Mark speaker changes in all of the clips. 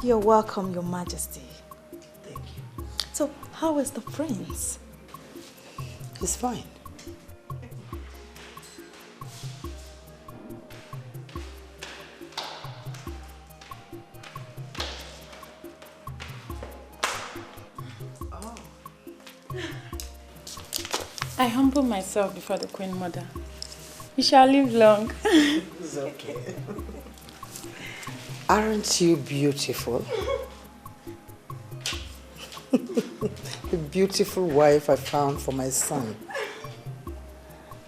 Speaker 1: You're welcome, Your Majesty.
Speaker 2: Thank you.
Speaker 1: So, how is the prince?
Speaker 2: He's fine.
Speaker 3: I humble myself before the Queen Mother. You shall live long.
Speaker 2: It's okay. Aren't you beautiful? The beautiful wife I found for my son.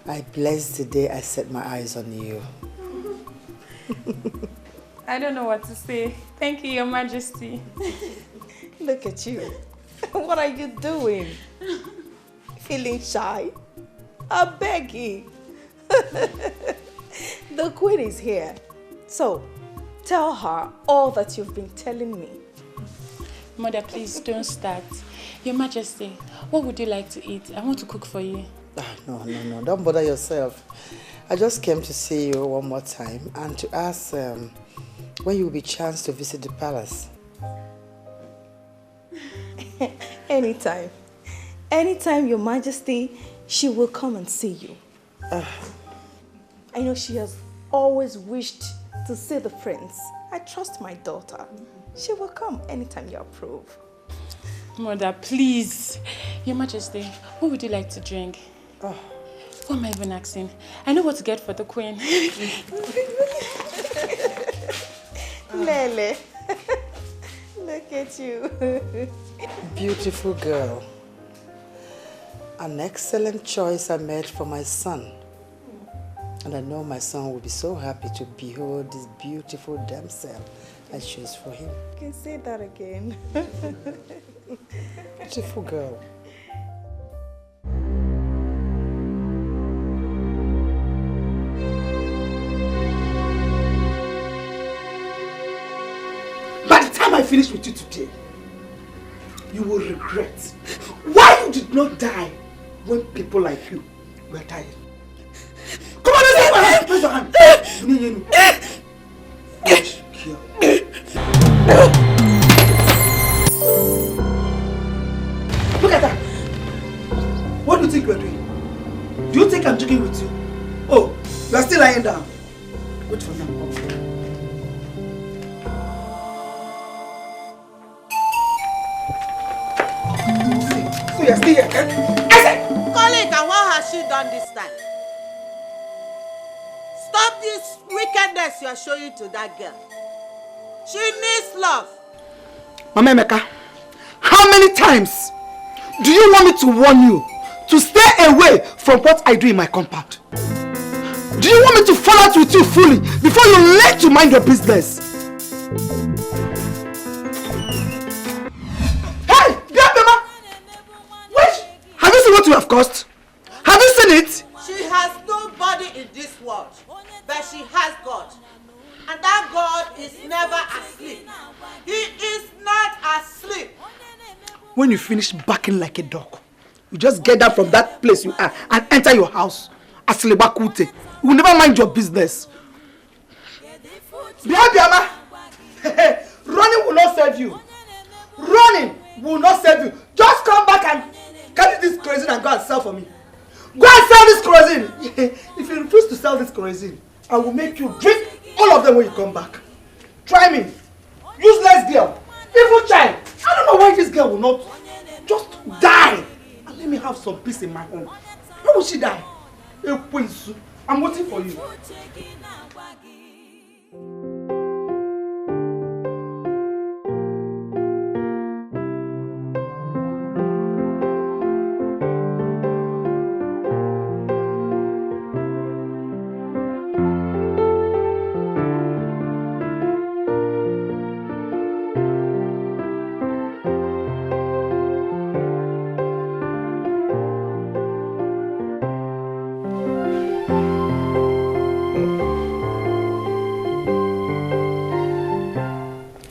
Speaker 2: I bless the day I set my eyes on you.
Speaker 3: I don't know what to say. Thank you, Your Majesty.
Speaker 1: Look at you. What are you doing? Feeling shy? I beg you. The Queen is here. So, tell her all that you've been telling me.
Speaker 3: Mother, please don't start. Your Majesty, what would you like to eat? I want to cook for you.
Speaker 2: No. Don't bother yourself. I just came to see you one more time and to ask when you will be chance to visit the palace.
Speaker 1: Anytime. Anytime, Your Majesty, she will come and see you. I know she has always wished to see the prince. I trust my daughter. She will come anytime you approve.
Speaker 3: Mother, please. Your Majesty, what would you like to drink?
Speaker 2: Oh.
Speaker 3: What am I even asking? I know what to get for the Queen.
Speaker 1: Lele, look at you.
Speaker 2: Beautiful girl. An excellent choice I made for my son. And I know my son will be so happy to behold this beautiful damsel I chose for him.
Speaker 1: You can say that again.
Speaker 2: Beautiful girl.
Speaker 4: By the time I finish with you today, you will regret why you did not die when people like you were dying. Come on, raise your hand. Watch, kill. Look at that. What do you think you are doing? Do you think I'm joking with you? Oh, you are still lying down. Wait for now. So you're still here, eh? I said!
Speaker 5: Colleague, and what has she done this time? Stop this wickedness you are showing to that girl. She needs love.
Speaker 4: Mama Emeka, how many times do you want me to warn you to stay away from what I do in my compound? Do you want me to fall out with you fully before you learn to mind your business? Hey, Mama! Wait! Have you seen what you have caused? Have you seen it?
Speaker 5: She has nobody in this world, but she has God. And that God is never asleep. He is not asleep.
Speaker 4: When you finish barking like a dog, you just get down from that place you are and enter your house. Aslebakute. You will never mind your business. Biama! Running will not save you. Running will not save you. Just come back and carry this kerosene and go and sell for me. Go and sell this kerosene. If you refuse to sell this kerosene, I will make you drink all of them when you come back. Try me. Useless girl. Evil child. I don't know why this girl will not just die and let me have some peace in my home. Why will she die? I'm waiting for you.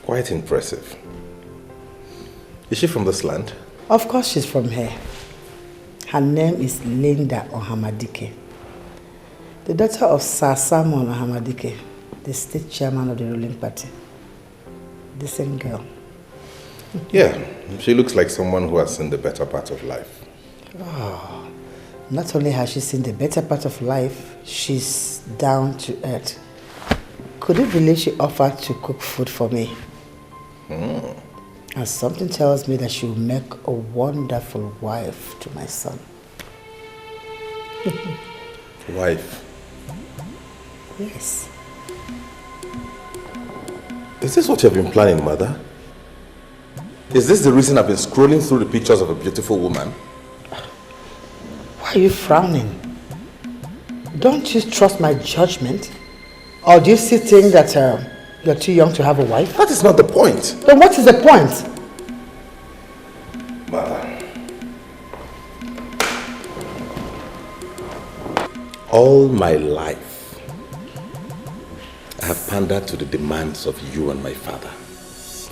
Speaker 6: Quite impressive. Is she from this land?
Speaker 2: Of course she's from here. Her name is Linda Ohamadike, the daughter of Sir Simon Ohamadike, the state chairman of the ruling party. decent girl.
Speaker 6: Yeah, she looks like someone who has seen the better part of life.
Speaker 2: Oh, not only has she seen the better part of life, she's down to earth. Could you believe she offered to cook food for me? And something tells me that she'll make a wonderful wife to my son.
Speaker 6: Wife?
Speaker 2: Yes.
Speaker 6: Is this what you've been planning, Mother? Is this the reason I've been scrolling through the pictures of a beautiful woman?
Speaker 2: Why are you frowning? Don't you trust my judgment? Or do you still think that you're too young to have a wife?
Speaker 6: That is not the point.
Speaker 2: Then what is the point?
Speaker 6: Mother. All my life, I have pandered to the demands of you and my father.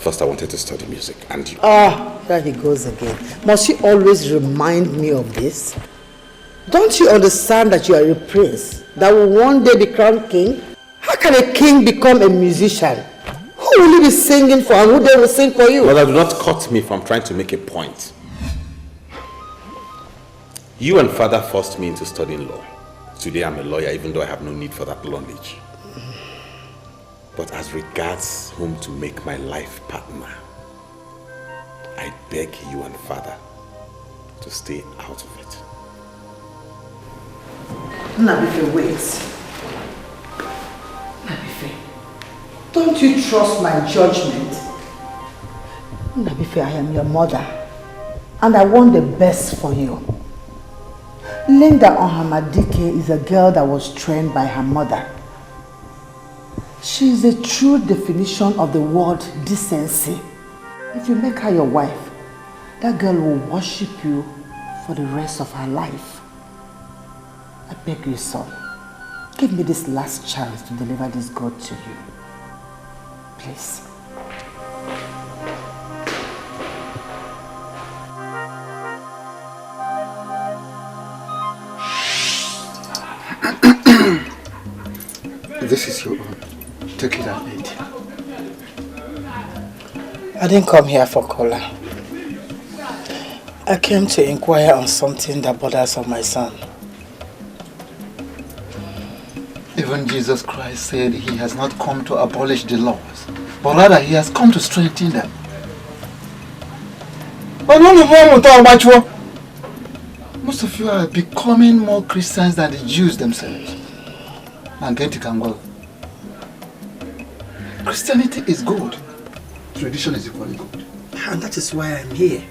Speaker 6: First, I wanted to study music, and you...
Speaker 2: Ah, there he goes again. Must you always remind me of this? Don't you understand that you are a prince that will one day be crowned king? How can a king become a musician? Who will you be singing for and who they will sing for you?
Speaker 6: Mother, do not cut me from trying to make a point. You and father forced me into studying law. Today I'm a lawyer, even though I have no need for that knowledge. But as regards whom to make my life partner, I beg you and father to stay out of it.
Speaker 2: Nabife, wait. Nabife, don't you trust my judgment? Nabife, I am your mother, and I want the best for you. Linda Ohamadike is a girl that was trained by her mother. She is a true definition of the word decency. If you make her your wife, that girl will worship you for the rest of her life. I beg you, son, give me this last chance to deliver this God to you. Please.
Speaker 7: This is your own. Take it and eat.
Speaker 2: I didn't come here for cola. I came to inquire on something that bothers on my son.
Speaker 7: Even Jesus Christ said he has not come to abolish the laws, but rather he has come to strengthen them. Most of you are becoming more Christians than the Jews themselves. And get it and go. Christianity is good. Tradition is equally good.
Speaker 2: And that is why I'm here.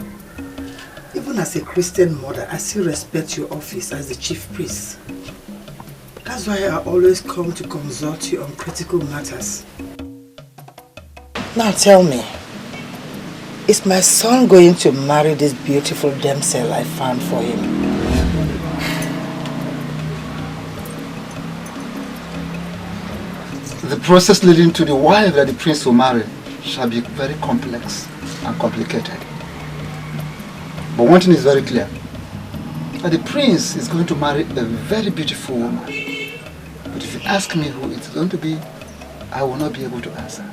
Speaker 2: Even as a Christian mother, I still respect your office as the chief priest. That's why I always come to consult you on critical matters. Now tell me, is my son going to marry this beautiful damsel I found for him?
Speaker 7: The process leading to the wife that the prince will marry shall be very complex and complicated. But one thing is very clear, that the prince is going to marry a very beautiful woman. But if you ask me who it's going to be, I will not be able to answer.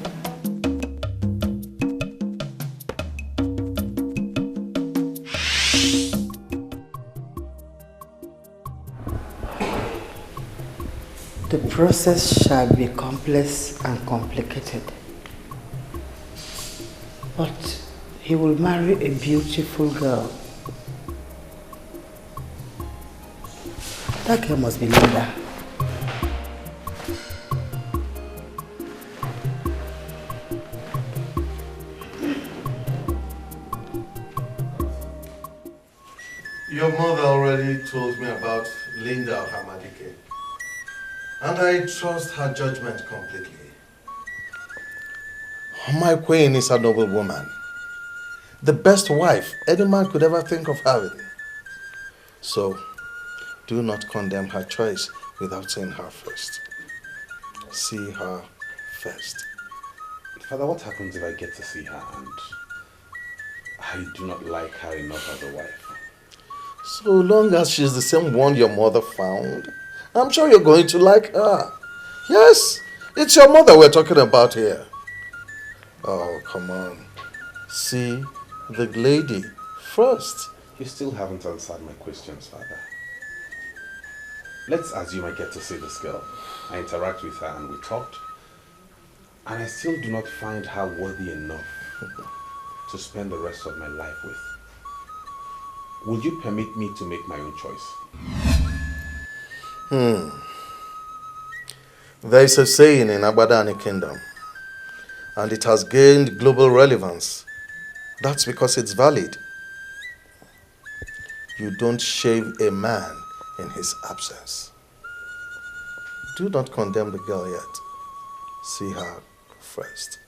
Speaker 2: The process shall be complex and complicated. But he will marry a beautiful girl. That girl must be Linda.
Speaker 8: Your mother already told me about Linda Hamadike, and I trust her judgment completely. My queen is a noble woman, the best wife any man could ever think of having. So, do not condemn her choice without seeing her first. See her first.
Speaker 6: Father, what happens if I get to see her and I do not like her enough as a wife?
Speaker 8: So long as she's the same one your mother found, I'm sure you're going to like her. Yes, it's your mother we're talking about here. Oh, come on. See the lady first.
Speaker 6: You still haven't answered my questions, Father. Let's assume I get to see this girl. I interact with her and we talked. And I still do not find her worthy enough to spend the rest of my life with. Will you permit me to make my own choice?
Speaker 8: There is a saying in Abadani Kingdom, and it has gained global relevance. That's because it's valid. You don't shave a man in his absence. Do not condemn the girl yet. See her first.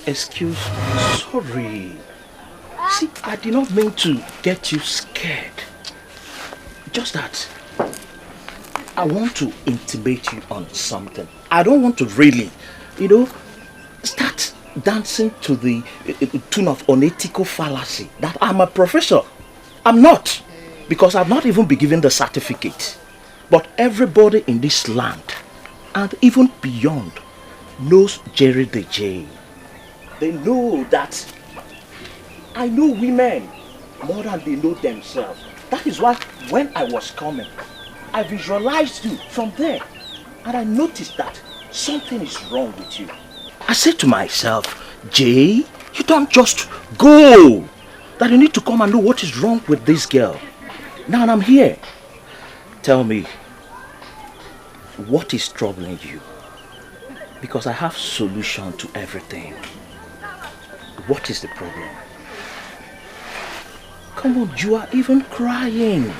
Speaker 9: Excuse me, sorry. See, I did not mean to get you scared. Just that I want to intimate you on something. I don't want to really, start dancing to the tune of unethical fallacy that I'm a professor. I'm not, because I've not even been given the certificate. But everybody in this land, and even beyond, knows Jerry the J. They know that I know women more than they know themselves. That is why when I was coming, I visualized you from there. And I noticed that something is wrong with you. I said to myself, Jay, you don't just go. That you need to come and know what is wrong with this girl. Now I'm here. Tell me, what is troubling you? Because I have solution to everything. What is the problem? Come on, you are even crying.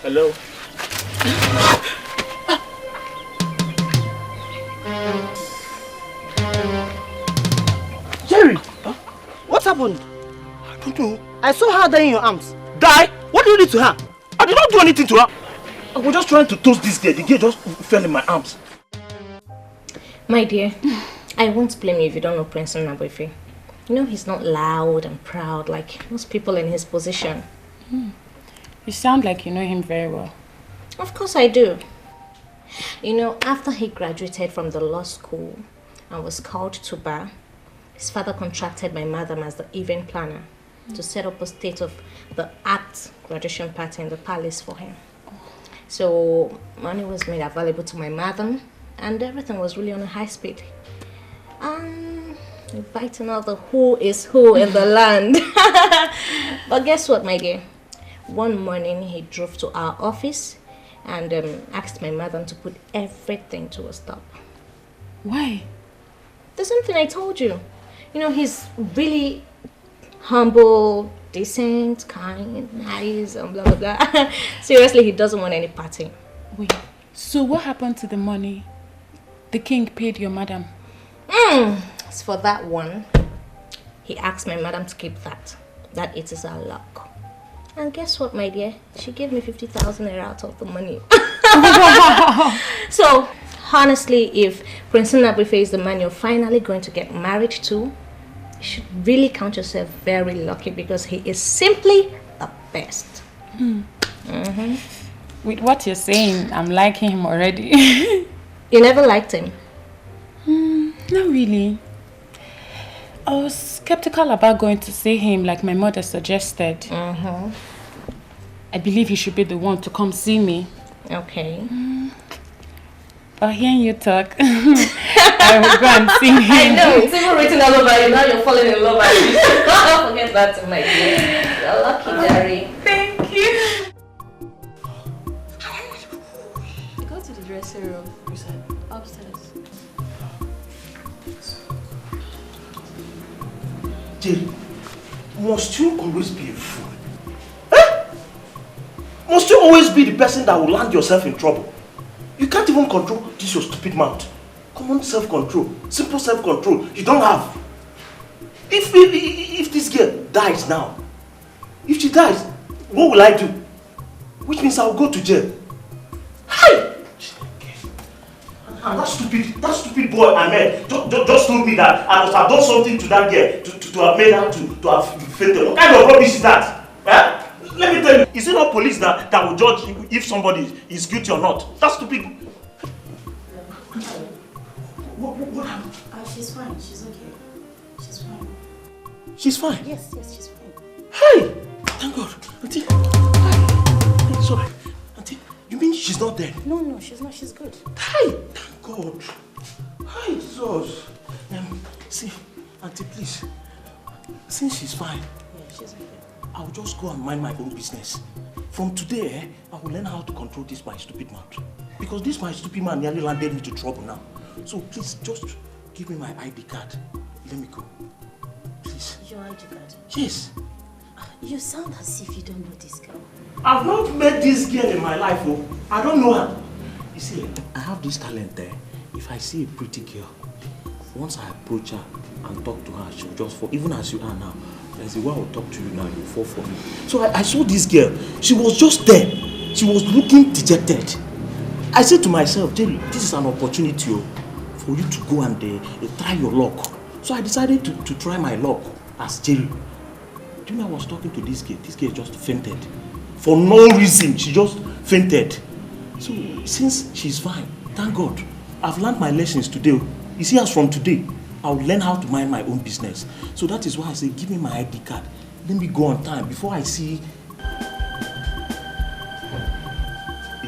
Speaker 9: Hello?
Speaker 10: Jerry! Huh? What happened?
Speaker 9: I don't know.
Speaker 10: I saw her dying in your arms.
Speaker 9: Die?
Speaker 10: What did you do to her?
Speaker 9: I did not do anything to her. I was just trying to toast this girl. The girl just fell in my arms.
Speaker 11: My dear, I won't blame you if you don't know Prince Naboife. You know he's not loud and proud like most people in his position.
Speaker 3: You sound like you know him very well.
Speaker 11: Of course I do. You know, after he graduated from the law school and was called to bar, his father contracted my madam as the event planner to set up a state-of-the-art graduation party in the palace for him. So money was made available to my madam and everything was really on a high speed. Inviting all the who is who in the land. But guess what, my dear? One morning he drove to our office and asked my madam to put everything to a stop.
Speaker 3: Why?
Speaker 11: The same thing I told you. You know, he's really humble, decent, kind, nice, and blah, blah, blah. Seriously, he doesn't want any party.
Speaker 3: Wait, so what happened to the money the king paid your madam?
Speaker 11: As for that one, he asked my madam to keep that it is our luck. And guess what, my dear? She gave me 50,000 naira out of the money. So, honestly, if Prince Naboife is the man you're finally going to get married to, you should really count yourself very lucky because he is simply the best.
Speaker 3: With what you're saying, I'm liking him already.
Speaker 11: You never liked him?
Speaker 3: Not really. I was skeptical about going to see him like my mother suggested. I believe he should be the one to come see me.
Speaker 11: Okay.
Speaker 3: But hearing you talk, I will go and see him.
Speaker 11: I know, it's even written all over you. Now you're falling in love. Don't forget that, my dear. You're lucky, Jerry.
Speaker 3: Thank you.
Speaker 1: dressing room. Upstairs.
Speaker 9: Jerry, must you always be a fool? Eh? Must you always be the person that will land yourself in trouble? You can't even control this your stupid mouth. Common self-control, simple self-control, you don't have. If this girl dies now, if she dies, what will I do? Which means I will go to jail. Hi! And that stupid boy I met just told me that I must have done something to that girl to have made her to have fainted. What kind of rubbish is that? Eh? Let me tell you, is it not police that will judge if somebody is guilty or not? That's stupid. What happened?
Speaker 12: She's fine. She's okay. She's fine.
Speaker 9: She's fine?
Speaker 12: Yes, she's fine.
Speaker 9: Hey! Thank God. Auntie. Hi. Sorry. Auntie, you mean she's not dead?
Speaker 12: No, she's not. She's good.
Speaker 9: Hi! Thank God. Hi, Jesus. See, Auntie, please. Since she's fine,
Speaker 12: she's okay.
Speaker 9: I'll just go and mind my own business. From today, I will learn how to control this my stupid mouth. Because this my stupid man nearly landed me to trouble now. So please, just give me my ID card. Let me go. Please.
Speaker 12: Your ID card?
Speaker 9: Yes.
Speaker 12: You sound as if you don't know this girl.
Speaker 9: I've not met this girl in my life, oh. I don't know her. You see, I have this talent there. If I see a pretty girl, once I approach her and talk to her, she'll just fall. Even as you are now, there's a way I'll talk to you now, you'll fall for me. So I saw this girl. She was just there. She was looking dejected. I said to myself, Jerry, this is an opportunity for you to go and try your luck. So I decided to try my luck as Jerry. Do you know I was talking to this girl? This girl just fainted. For no reason, she just fainted. So since she's fine, thank God, I've learned my lessons today. You see, as from today, I'll learn how to mind my own business. So that is why I say, give me my ID card. Let me go on time before I see a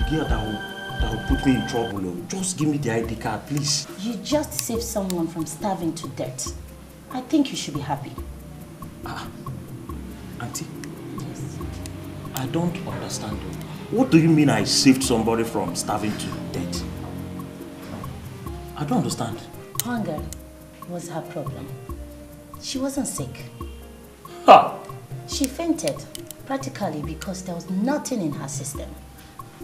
Speaker 9: girl that will put me in trouble. Just give me the ID card, please.
Speaker 12: You just saved someone from starving to death. I think you should be happy.
Speaker 9: Auntie? Yes. I don't understand you. What do you mean I saved somebody from starving to death? I don't understand.
Speaker 12: Hunger was her problem. She wasn't sick.
Speaker 9: Ha!
Speaker 12: She fainted, practically because there was nothing in her system.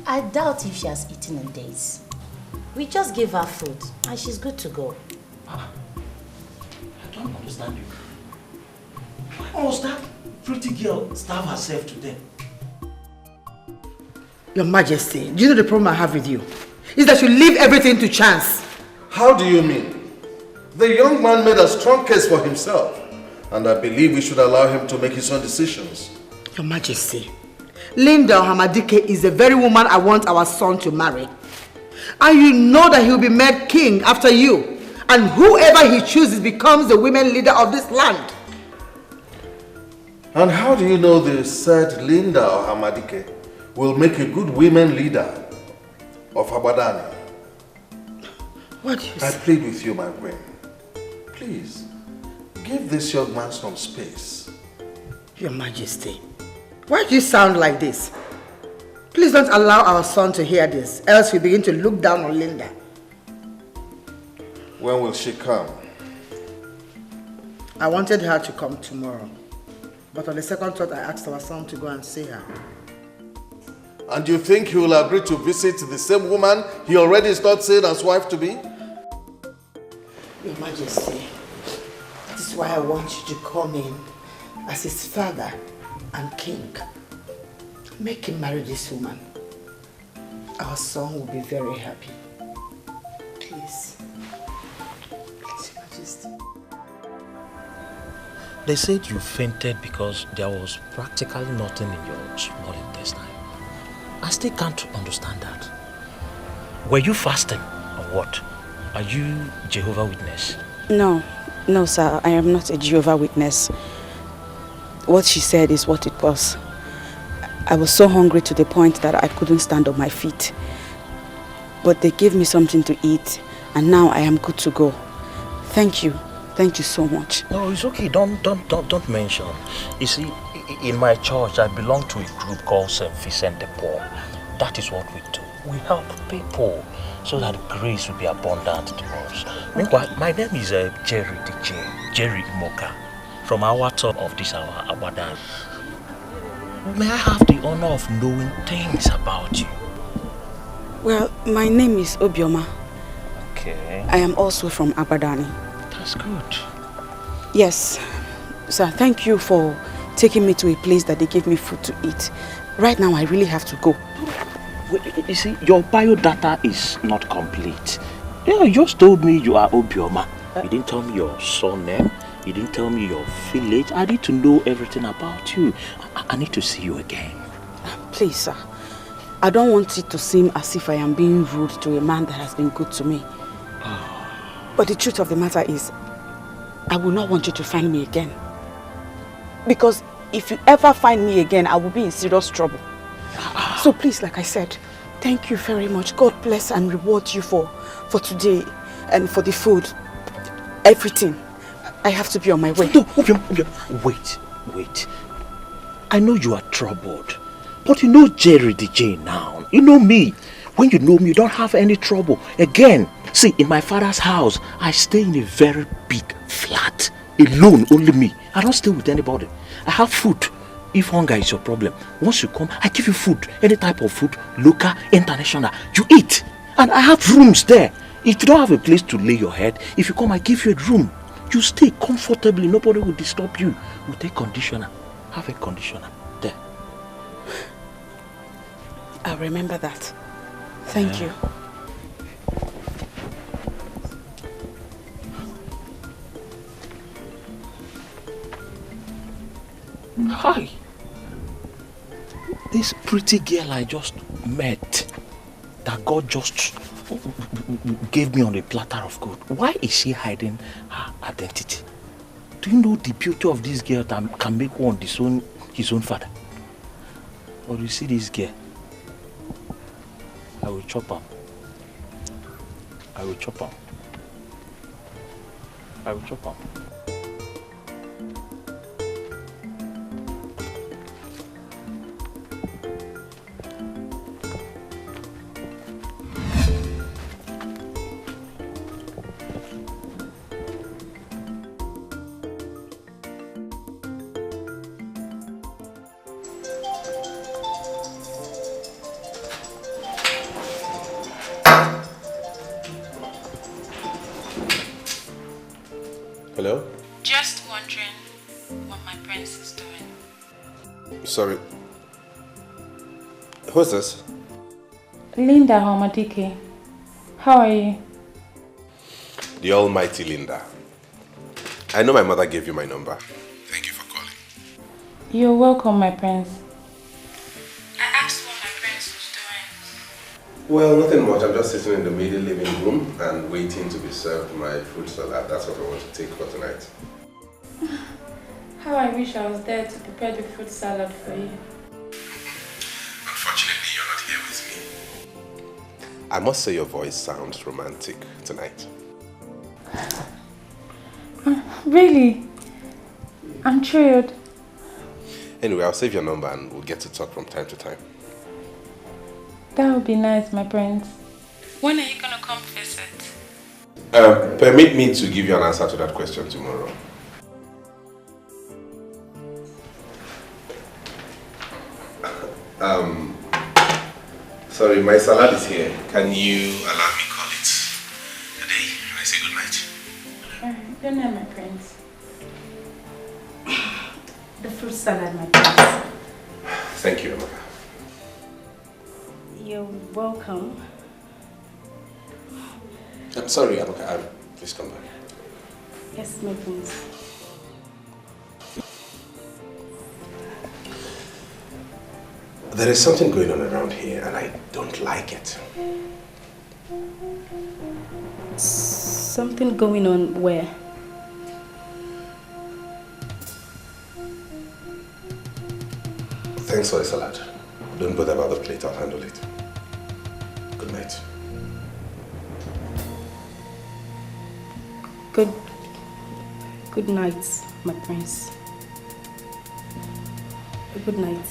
Speaker 12: I doubt if she has eaten in days. We just gave her food and she's good to go.
Speaker 9: I don't understand you. Why must that pretty girl starve herself to death?
Speaker 2: Your Majesty, do you know the problem I have with you? Is that you leave everything to chance.
Speaker 8: How do you mean? The young man made a strong case for himself, and I believe we should allow him to make his own decisions.
Speaker 2: Your Majesty, Linda Hamadike is the very woman I want our son to marry. And you know that he will be made king after you. And whoever he chooses becomes the women leader of this land.
Speaker 8: And how do you know the said Linda Hamadike will make a good women leader of Abadani?
Speaker 2: What do you say?
Speaker 8: I plead with you, my queen. Please, give this young man some space.
Speaker 2: Your Majesty, why do you sound like this? Please don't allow our son to hear this, else we begin to look down on Linda.
Speaker 8: When will she come?
Speaker 2: I wanted her to come tomorrow. But on the second thought, I asked our son to go and see her.
Speaker 8: And you think he will agree to visit the same woman he already is not saying as wife to be?
Speaker 2: Your Majesty, that is why I want you to come in as his father and king. Make him marry this woman. Our son will be very happy. Please. Please, Your Majesty.
Speaker 9: They said you fainted because there was practically nothing in your small intestine. I still can't understand that. Were you fasting or what? Are you Jehovah's Witness?
Speaker 13: No, sir, I am not a Jehovah's Witness. What she said is what it was. I was so hungry to the point that I couldn't stand on my feet. But they gave me something to eat, and now I am good to go. Thank you. Thank you so much.
Speaker 9: No, it's okay. Don't mention. You see, in my church, I belong to a group called St. Vincent de Paul. That is what we do. we help people so that grace will be abundant to us. Meanwhile, my name is Jerry DJ, Jerry Imoka, from our top of this our Abadan. May I have the honor of knowing things about you?
Speaker 13: Well, my name is Obioma.
Speaker 9: Okay.
Speaker 13: I am also from Abadani.
Speaker 9: That's good.
Speaker 13: Yes. Sir, thank you for taking me to a place that they gave me food to eat. Right now, I really have to go.
Speaker 9: You see, your biodata is not complete. You just told me you are Obioma. You didn't tell me your surname. You didn't tell me your village. I need to know everything about you. I need to see you again.
Speaker 13: Please, sir. I don't want it to seem as if I am being rude to a man that has been good to me. But the truth of the matter is, I will not want you to find me again. Because if you ever find me again, I will be in serious trouble. So please, like I said, thank you very much. God bless and reward you for today and for the food. Everything. I have to be on my way.
Speaker 9: No, wait. I know you are troubled. But you know Jerry DJ now. You know me. When you know me, you don't have any trouble. Again, see, in my father's house, I stay in a very big flat. Alone, only me. I don't stay with anybody. I have food. If hunger is your problem, once you come, I give you food. Any type of food, local, international. You eat. And I have rooms there. If you don't have a place to lay your head, if you come, I give you a room. You stay comfortably. Nobody will disturb you. We'll take conditioner. Have a conditioner there.
Speaker 13: I'll remember that. Thank you.
Speaker 9: Hi. This pretty girl I just met, that God just gave me on a platter of gold. Why is she hiding her identity? Do you know the beauty of this girl that can make one disown his own father? Or you see this girl? I will chop her. I will chop her. I will chop her.
Speaker 6: Hello?
Speaker 3: Just wondering what my prince is doing.
Speaker 6: Sorry. Who's this?
Speaker 3: Linda Homadike. How are you?
Speaker 6: The almighty Linda. I know my mother gave you my number. Thank you for calling.
Speaker 3: You're welcome, my prince. I asked what my prince was doing.
Speaker 6: Well, nothing much. I'm just sitting in the middle living room and waiting to be served my fruit salad. That's what I want to take for tonight.
Speaker 3: How I wish I was there to prepare the fruit salad for you.
Speaker 6: Unfortunately, you're not here with me. I must say your voice sounds romantic tonight.
Speaker 3: Really? I'm thrilled.
Speaker 6: Anyway, I'll save your number and we'll get to talk from time to time.
Speaker 3: That would be nice, my prince. When are you gonna come visit?
Speaker 6: Permit me to give you an answer to that question tomorrow. Sorry, my salad is here. Can you allow me call it a day? Can I say good night?
Speaker 3: Good night, my prince. The fruit salad, my prince.
Speaker 6: Thank you, Amaka.
Speaker 12: You're welcome.
Speaker 6: I'm sorry, Amaka. Please come back.
Speaker 12: Yes, my prince.
Speaker 6: There is something going on around here and I don't like it.
Speaker 12: Something going on where?
Speaker 6: Thanks for the salad. Don't bother about the plate, I'll handle it. Good night.
Speaker 12: Good night, my prince. Good night.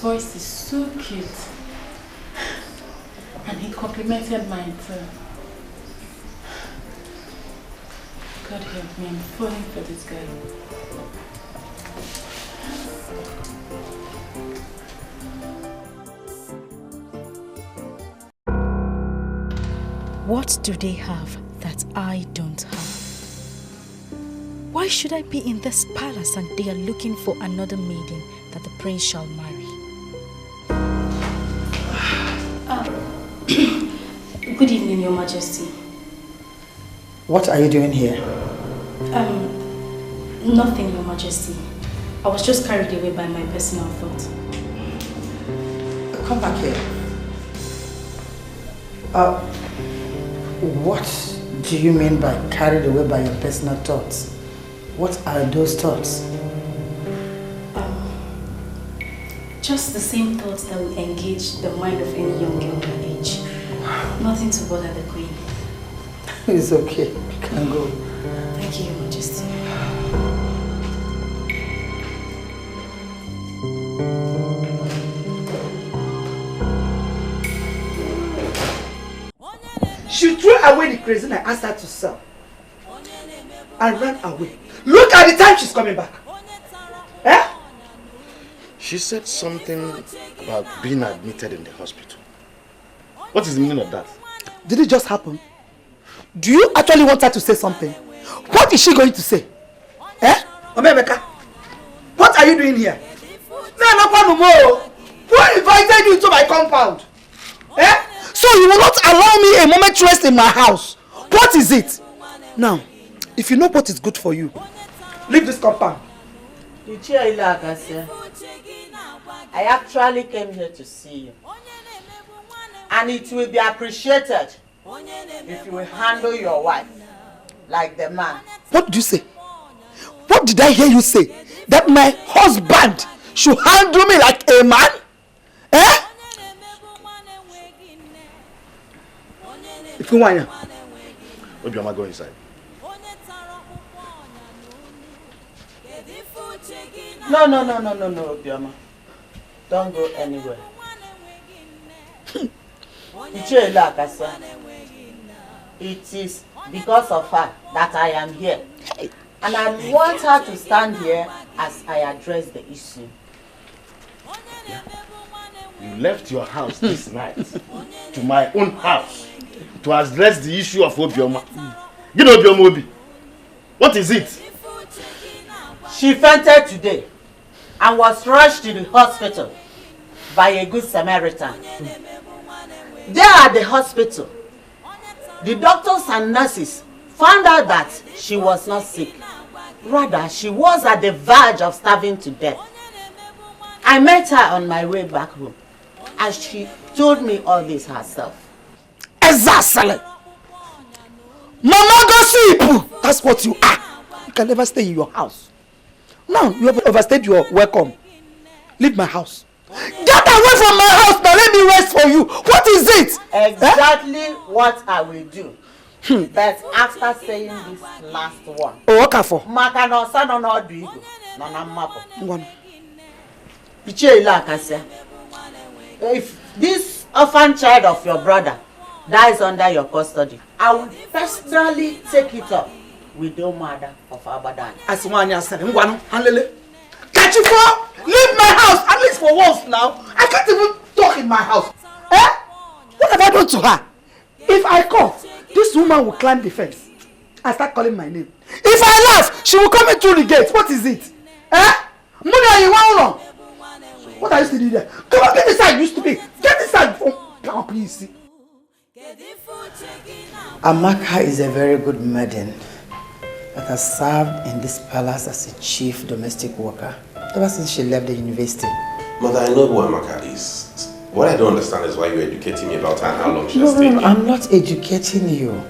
Speaker 3: voice is so cute. And he complimented mine too. God help me, I'm falling for this guy.
Speaker 12: What do they have that I don't have? Why should I be in this palace and they are looking for another maiden that the prince shall marry?
Speaker 13: Good evening, Your Majesty.
Speaker 2: What are you doing here?
Speaker 13: Nothing, Your Majesty. I was just carried away by my personal thought.
Speaker 2: Come back here. What do you mean by carried away by your personal thoughts? What are those thoughts?
Speaker 13: Just the same thoughts that will engage the mind of any young girl my age. Nothing to bother the queen.
Speaker 2: It's okay. You can go.
Speaker 13: Thank you, Your Majesty.
Speaker 4: She threw away the crazy I asked her to sell and ran away. Look at the time she's coming back. Eh?
Speaker 9: She said something about being admitted in the hospital. What is the meaning of that?
Speaker 4: Did it just happen? Do you actually want her to say something? What is she going to say? Eh? Omemeka, what are you doing here? Who invited you to my compound? Eh? So you will not allow me a moment's rest in my house. What is it? Now, if you know what is good for you, leave this compound.
Speaker 5: I actually came here to see you. And it will be appreciated if you will handle your wife like the man.
Speaker 4: What did you say? What did I hear you say? That my husband should handle me like a man? Eh? If you want,
Speaker 9: Obioma, go inside.
Speaker 5: No, Obioma. Don't go anywhere. It is because of her that I am here. And I want her to stand here as I address the issue.
Speaker 9: Yeah. You left your house this night to my own house to address the issue of Obioma. You know Obioma Obi. What is it?
Speaker 5: She fainted today and was rushed to the hospital by a good Samaritan. There at the hospital, the doctors and nurses found out that she was not sick. Rather, she was at the verge of starving to death. I met her on my way back home, and she told me all this herself.
Speaker 4: Exactly. Mama gossip. That's what you are. You can never stay in your house. Now you have overstayed your welcome. Leave my house. Get away from my house now. Let me rest for you. What is it?
Speaker 5: Exactly what I will do. But after saying this last one.
Speaker 4: Oh, okay for.
Speaker 5: If this orphan child of your brother dies under your custody, I will personally take it up with the mother of Abadan.
Speaker 4: Kachifo, leave my house at least for once now. I can't even talk in my house. Eh? What have I done to her? If I cough, this woman will climb the fence and start calling my name. If I laugh, she will come in through the gate. What is it? Eh? Muna, you want? What are you still doing there? Come on, get inside, you stupid. Get inside. Oh, please.
Speaker 2: Amaka is a very good maiden that has served in this palace as a chief domestic worker ever since she left the university.
Speaker 6: Mother, I know who Amaka is. What I don't understand is why you're educating me about her and how long she has stayed.
Speaker 2: No, I'm not educating you.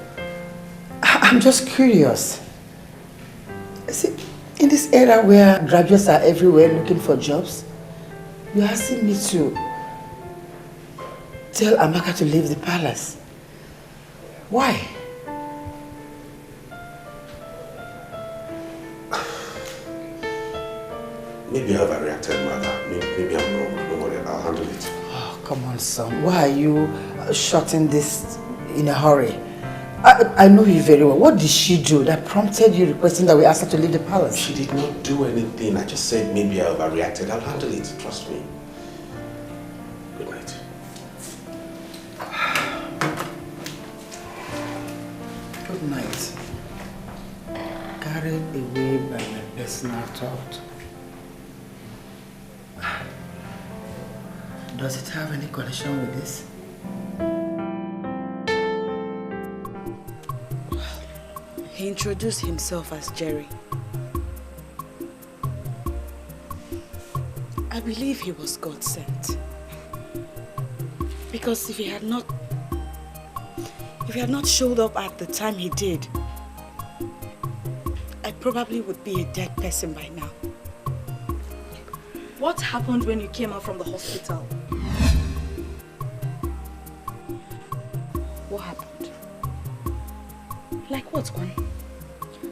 Speaker 2: I'm just curious. See, in this era where graduates are everywhere looking for jobs, you're asking me to tell Amaka to leave the palace. Why?
Speaker 6: Maybe I overreacted, mother. Maybe I'm wrong. Don't worry, I'll handle it.
Speaker 2: Oh, come on, son. Why are you shutting this in a hurry? I know you very well. What did she do that prompted you requesting that we ask her to leave the palace?
Speaker 6: She did not do anything. I just said maybe I overreacted. I'll handle it. Trust me. Good night.
Speaker 2: Good night. Carried away by my personal thought. Does it have any connection with this?
Speaker 13: He introduced himself as Jerry. I believe he was God sent. Because if he had not showed up at the time he did, I probably would be a dead person by now.
Speaker 14: What happened when you came out from the hospital?
Speaker 13: What happened? Like what, Kwan?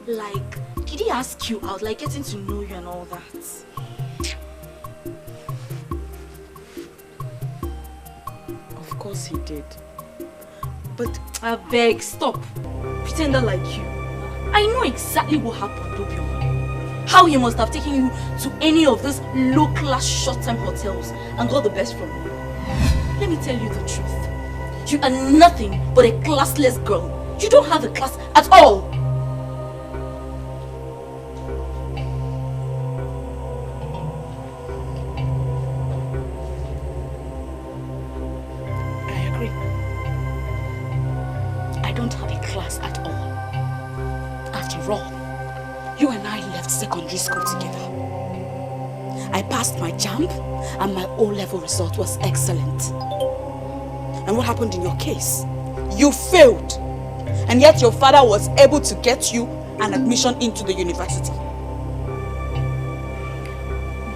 Speaker 14: Like, did he ask you out, like getting to know you and all that?
Speaker 13: Of course he did. But
Speaker 14: I beg, stop. Pretender like you. I know exactly what happened, Obioma. How he must have taken you to any of those low-class short-term hotels and got the best from you. Let me tell you the truth. You are nothing but a classless girl. You don't have a class at all.
Speaker 13: School together. I passed my JAMB and my O-level result was excellent. And what happened in your case? You failed. And yet your father was able to get you an admission into the university.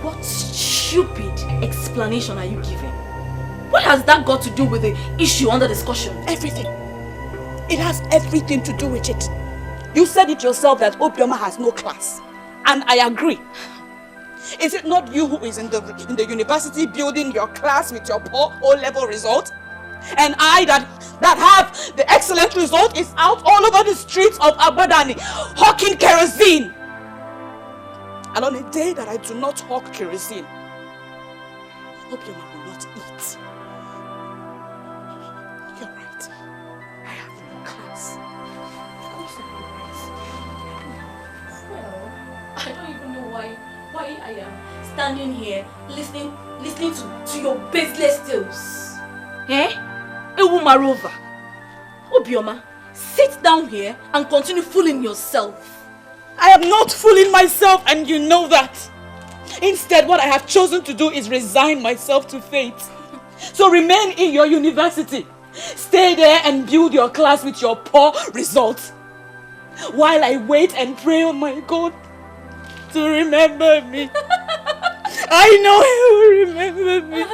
Speaker 14: What stupid explanation are you giving? What has that got to do with the issue under discussion?
Speaker 13: Everything. It has everything to do with it. You said it yourself that Obioma has no class. And I agree. Is it not you who is in the university building your class with your poor O-level result? And I that have the excellent result is out all over the streets of Abadani hawking kerosene. And on a day that I do not hawk kerosene, Obioma will not eat. You're right. I have no class.
Speaker 14: I don't even know why I am standing here listening to your baseless tales. Eh? Ewumarova. Obioma, sit down here and continue fooling yourself.
Speaker 13: I am not fooling myself and you know that. Instead, what I have chosen to do is resign myself to fate. So remain in your university. Stay there and build your class with your poor results. While I wait and pray on my God to remember me. I know he will remember me.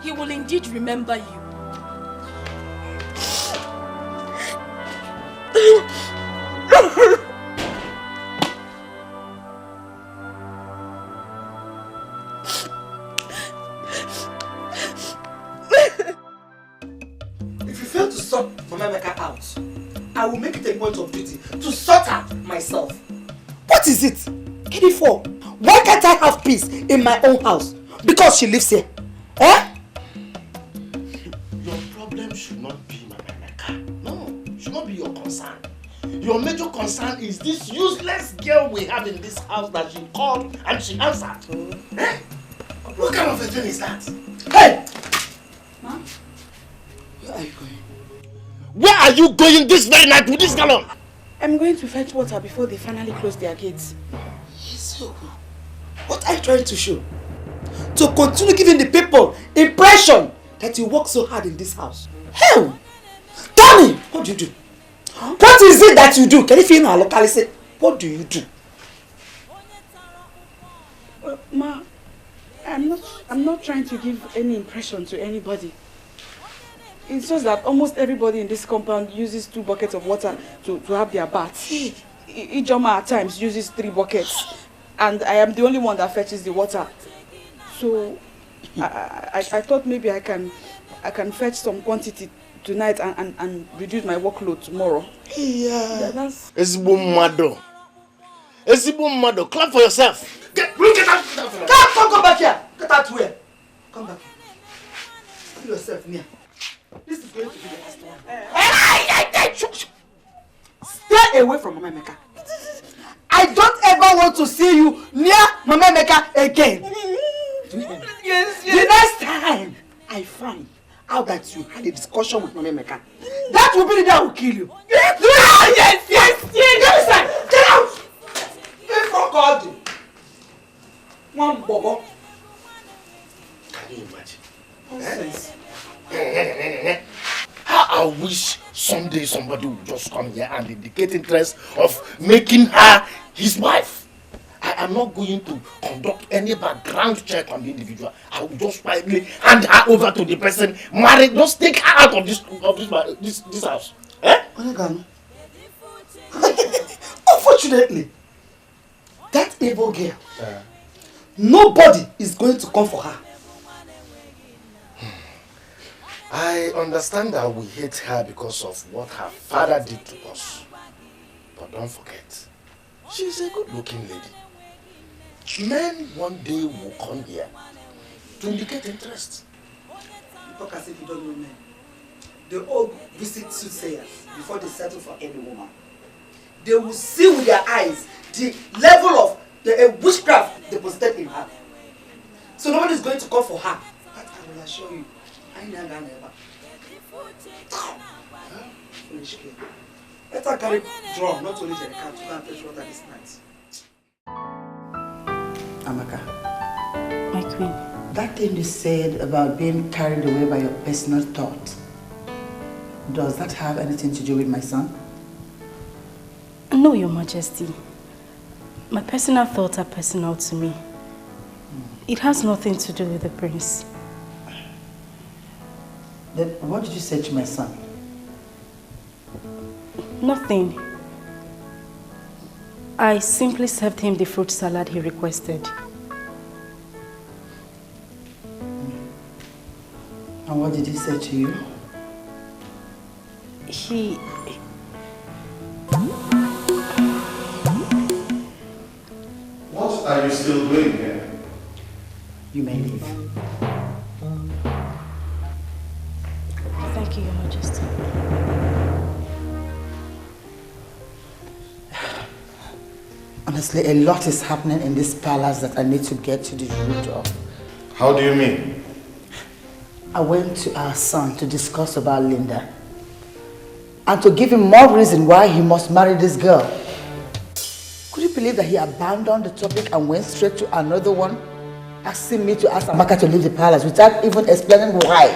Speaker 14: He will indeed remember you.
Speaker 4: If you fail to sort Mamemeka out, I will make it a point of duty to sort her myself.
Speaker 2: What is it? Kenny4, why can't I have peace in my own house? Because she lives here. Eh?
Speaker 9: Your problem should not be Mamemeka. No, should not be your concern. Your major concern is this useless girl we have in this house that she called and she answered. Eh? What kind of a thing is that? Hey!
Speaker 13: Mom? Where are you going?
Speaker 9: Where are you going this very night with this gallon?
Speaker 13: I'm going to fetch water before they finally close their gates.
Speaker 2: So, what are you trying to show? To continue giving the people impression that you work so hard in this house. Hell! Tell me, what do you do? Huh? What is it that you do? Can you feel our locality? What do you do?
Speaker 13: Ma, I'm not trying to give any impression to anybody. It's just that almost everybody in this compound uses 2 buckets of water to have their baths. Ijoma at times uses 3 buckets. And I am the only one that fetches the water. So I thought maybe I can fetch some quantity tonight and reduce my workload tomorrow.
Speaker 9: Yeah.
Speaker 13: That's...
Speaker 9: Ezigbo mmadụ. Clap for yourself.
Speaker 4: Get out! Come back here! Get out where? Come back here. Put yourself near. This is going to be the last one. Stay away from Mama Emeka. I don't ever want to see you near Mama Emeka again. Yes. The next time I find out that you had a discussion with Mama Emeka, that will be the day I will kill you. Yes. Get out! If from God, one bobo.
Speaker 9: Can you imagine?
Speaker 4: Nonsense.
Speaker 9: How I wish someday somebody would just come here and indicate interest of making her his wife. I am not going to conduct any background check on the individual. I will just quietly hand her over to the person married. Just take her out of this house. Eh?
Speaker 4: Unfortunately, that evil girl, nobody is going to come for her.
Speaker 9: I understand that we hate her because of what her father did to us. But don't forget, she's a good-looking lady. Men one day will come here to indicate interest.
Speaker 4: You talk as if you don't know men. They all visit soothsayers before they settle for any woman. They will see with their eyes the level of the witchcraft deposited in her. So nobody is going to come for her. But I will assure you, I never never. Foolish kid. Let her carry drum, not only the cat, to go and fetch water this night.
Speaker 2: Amaka.
Speaker 13: My queen.
Speaker 2: That thing you said about being carried away by your personal thought, does that have anything to do with my son?
Speaker 13: No, Your Majesty. My personal thoughts are personal to me. It has nothing to do with the prince.
Speaker 2: Then what did you say to my son?
Speaker 13: Nothing. I simply served him the fruit salad he requested.
Speaker 2: And what did he say to you?
Speaker 8: What are you still doing here?
Speaker 2: You may leave.
Speaker 13: Thank you, Your Majesty.
Speaker 2: Honestly, a lot is happening in this palace that I need to get to the root of.
Speaker 8: How do you mean?
Speaker 2: I went to our son to discuss about Linda and to give him more reason why he must marry this girl. Could you believe that he abandoned the topic and went straight to another one, asking me to ask Amaka to leave the palace without even explaining why?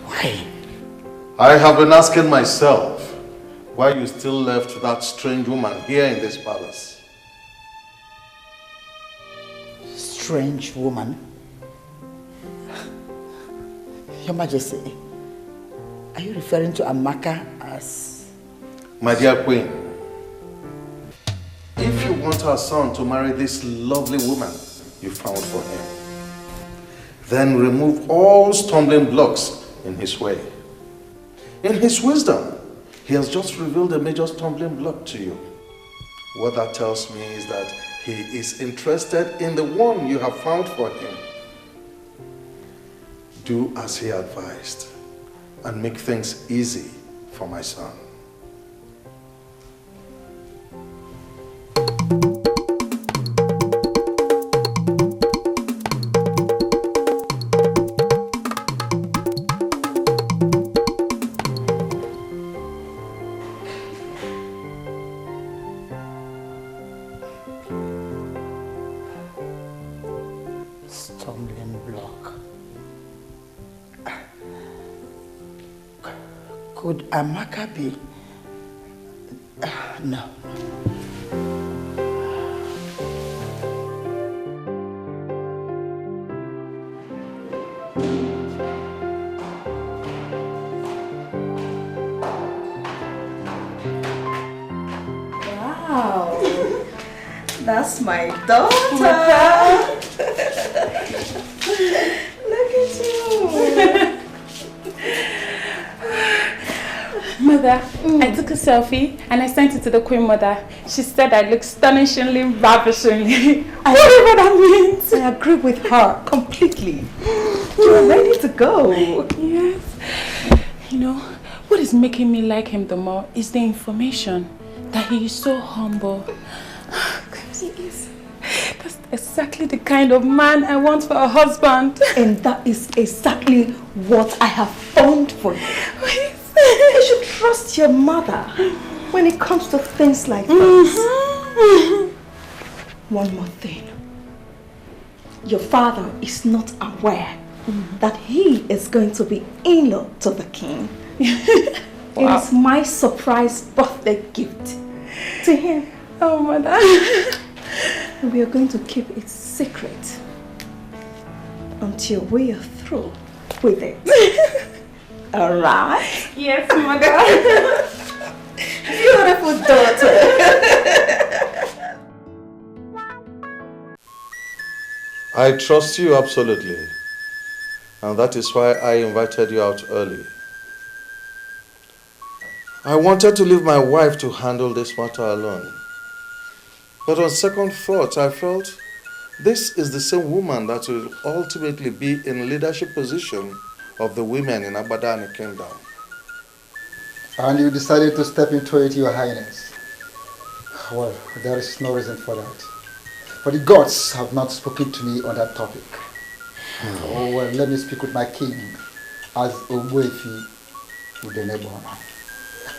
Speaker 2: Why?
Speaker 8: I have been asking myself why you still left that strange woman here in this palace.
Speaker 2: Strange woman? Your Majesty, are you referring to Amaka as...
Speaker 8: My dear queen, if you want our son to marry this lovely woman you found for him, then remove all stumbling blocks in his way. In his wisdom, he has just revealed a major stumbling block to you. What that tells me is that he is interested in the one you have found for him. Do as he advised and make things easy for my son.
Speaker 2: Stumbling block. Could Amaka be... no.
Speaker 12: Wow.
Speaker 1: That's my daughter. Look at you.
Speaker 3: Mother, I took a selfie and I sent it to the Queen Mother. She said I look astonishingly, ravishingly. Whatever that means.
Speaker 1: I agree with her completely. You're ready to go.
Speaker 3: Yes. You know, what is making me like him the more is the information that he is so humble. He is. That's exactly the kind of man I want for a husband.
Speaker 1: And that is exactly what I have found for you. You should trust your mother when it comes to things like this. One more thing. Your father is not aware that he is going to be in-law to the king. It is my surprise birthday gift to him.
Speaker 3: Oh, mother.
Speaker 1: We are going to keep it secret until we are through with it. All right?
Speaker 3: Yes, mother.
Speaker 1: Beautiful daughter.
Speaker 8: I trust you absolutely. And that is why I invited you out early. I wanted to leave my wife to handle this matter alone. But on second thought, I felt this is the same woman that will ultimately be in leadership position of the women in Abadani Kingdom.
Speaker 7: And you decided to step into it, Your Highness. Well, there is no reason for that. For the gods have not spoken to me on that topic. Oh, well, let me speak with my king as Ogbuefi with the neighbor.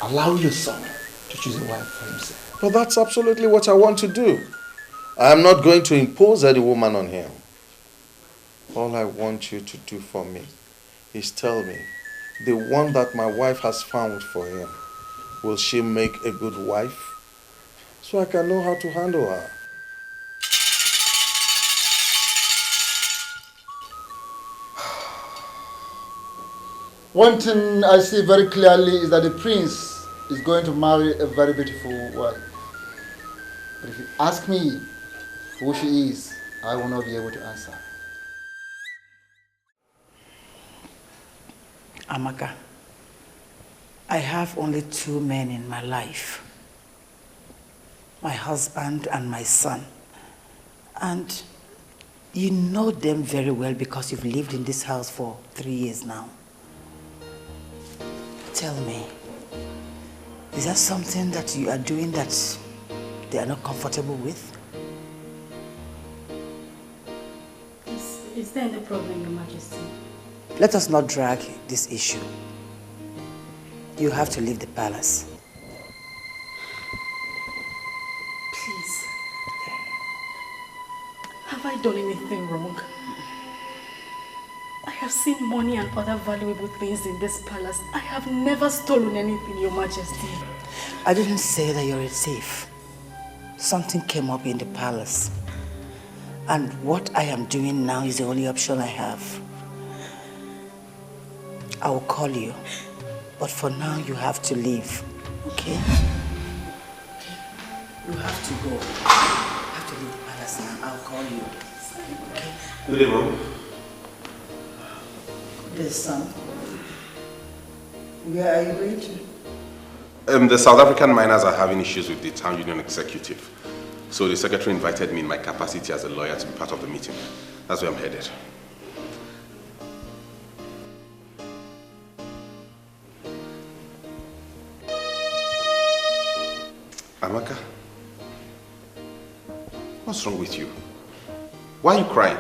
Speaker 7: Allow your son to choose a wife for himself.
Speaker 8: But that's absolutely what I want to do. I am not going to impose any woman on him. All I want you to do for me is tell me, the one that my wife has found for him, will she make a good wife? So I can know how to handle her.
Speaker 7: One thing I see very clearly is that the prince is going to marry a very beautiful wife. But if you ask me who she is, I will not be able to answer.
Speaker 2: Amaka, I have only two men in my life. My husband and my son. And you know them very well because you've lived in this house for 3 years now. Tell me, is that something that you are doing that they are not comfortable with?
Speaker 3: Is there any problem, Your Majesty?
Speaker 2: Let us not drag this issue. You have to leave the palace.
Speaker 14: Please. Have I done anything wrong? I have seen money and other valuable things in this palace. I have never stolen anything, Your Majesty.
Speaker 2: I didn't say that you're a thief. Something came up in the palace. And what I am doing now is the only option I have. I will call you. But for now, you have to leave. Okay? You have to go. You have to leave the palace now. I'll call you. Okay?
Speaker 6: Good evening.
Speaker 2: Yes, son. Where are you going to?
Speaker 6: The South African miners are having issues with the town union executive. So the secretary invited me in my capacity as a lawyer to be part of the meeting. That's where I'm headed. Amaka, what's wrong with you? Why are you crying?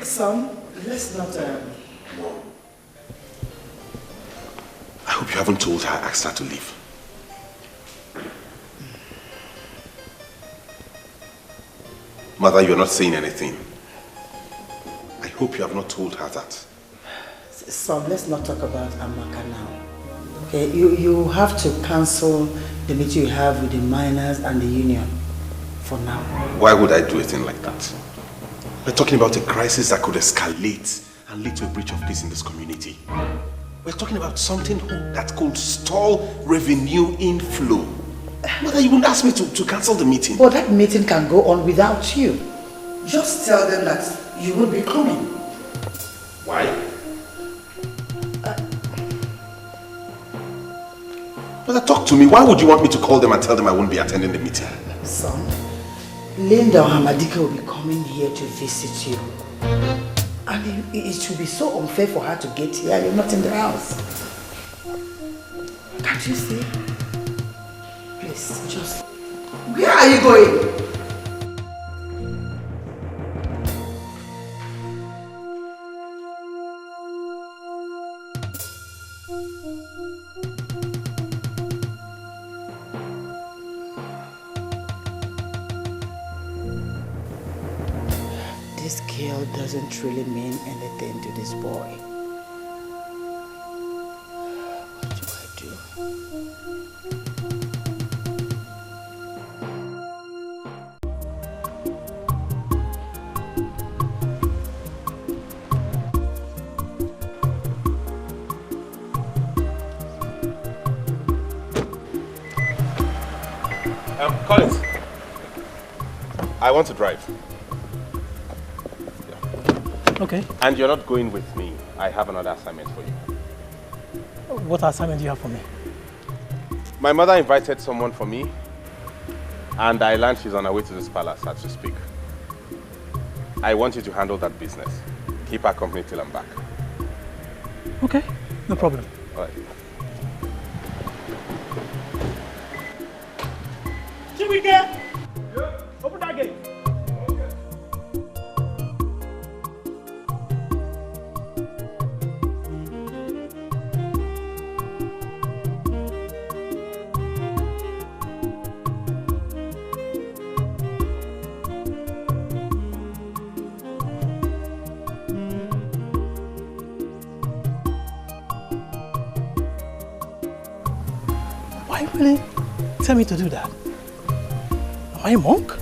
Speaker 2: Son, let's not...
Speaker 6: I hope you haven't told her I asked her to leave. Mother, you're not saying anything. I hope you have not told her that.
Speaker 2: Son, let's not talk about Amaka now. Okay, you have to cancel the meeting you have with the miners and the union for now.
Speaker 6: Why would I do a thing like that? We're talking about a crisis that could escalate and lead to a breach of peace in this community.
Speaker 8: We're talking about something that could stall revenue inflow. Mother, you wouldn't ask me to cancel the meeting.
Speaker 2: But that meeting can go on without you. Just tell them that you will be coming.
Speaker 8: Why? Mother, talk to me. Why would you want me to call them and tell them I won't be attending the meeting?
Speaker 2: Son, Linda or Hamadika will be coming here to visit you. And it should be so unfair for her to get here. You're not in the house. Can't you see? Please, just... Where are you going? This girl doesn't really mean anything to this boy. What do I do?
Speaker 6: Collins, I want to drive.
Speaker 15: Okay.
Speaker 6: And you're not going with me. I have another assignment for you.
Speaker 15: What assignment do you have for me?
Speaker 6: My mother invited someone for me, and I learned she's on her way to this palace as we speak. I want you to handle that business. Keep her company till I'm back.
Speaker 15: Okay, no problem.
Speaker 6: All right.
Speaker 10: Chibike! Yeah. Open that gate.
Speaker 15: Why really tell me to do that? Am I a monk?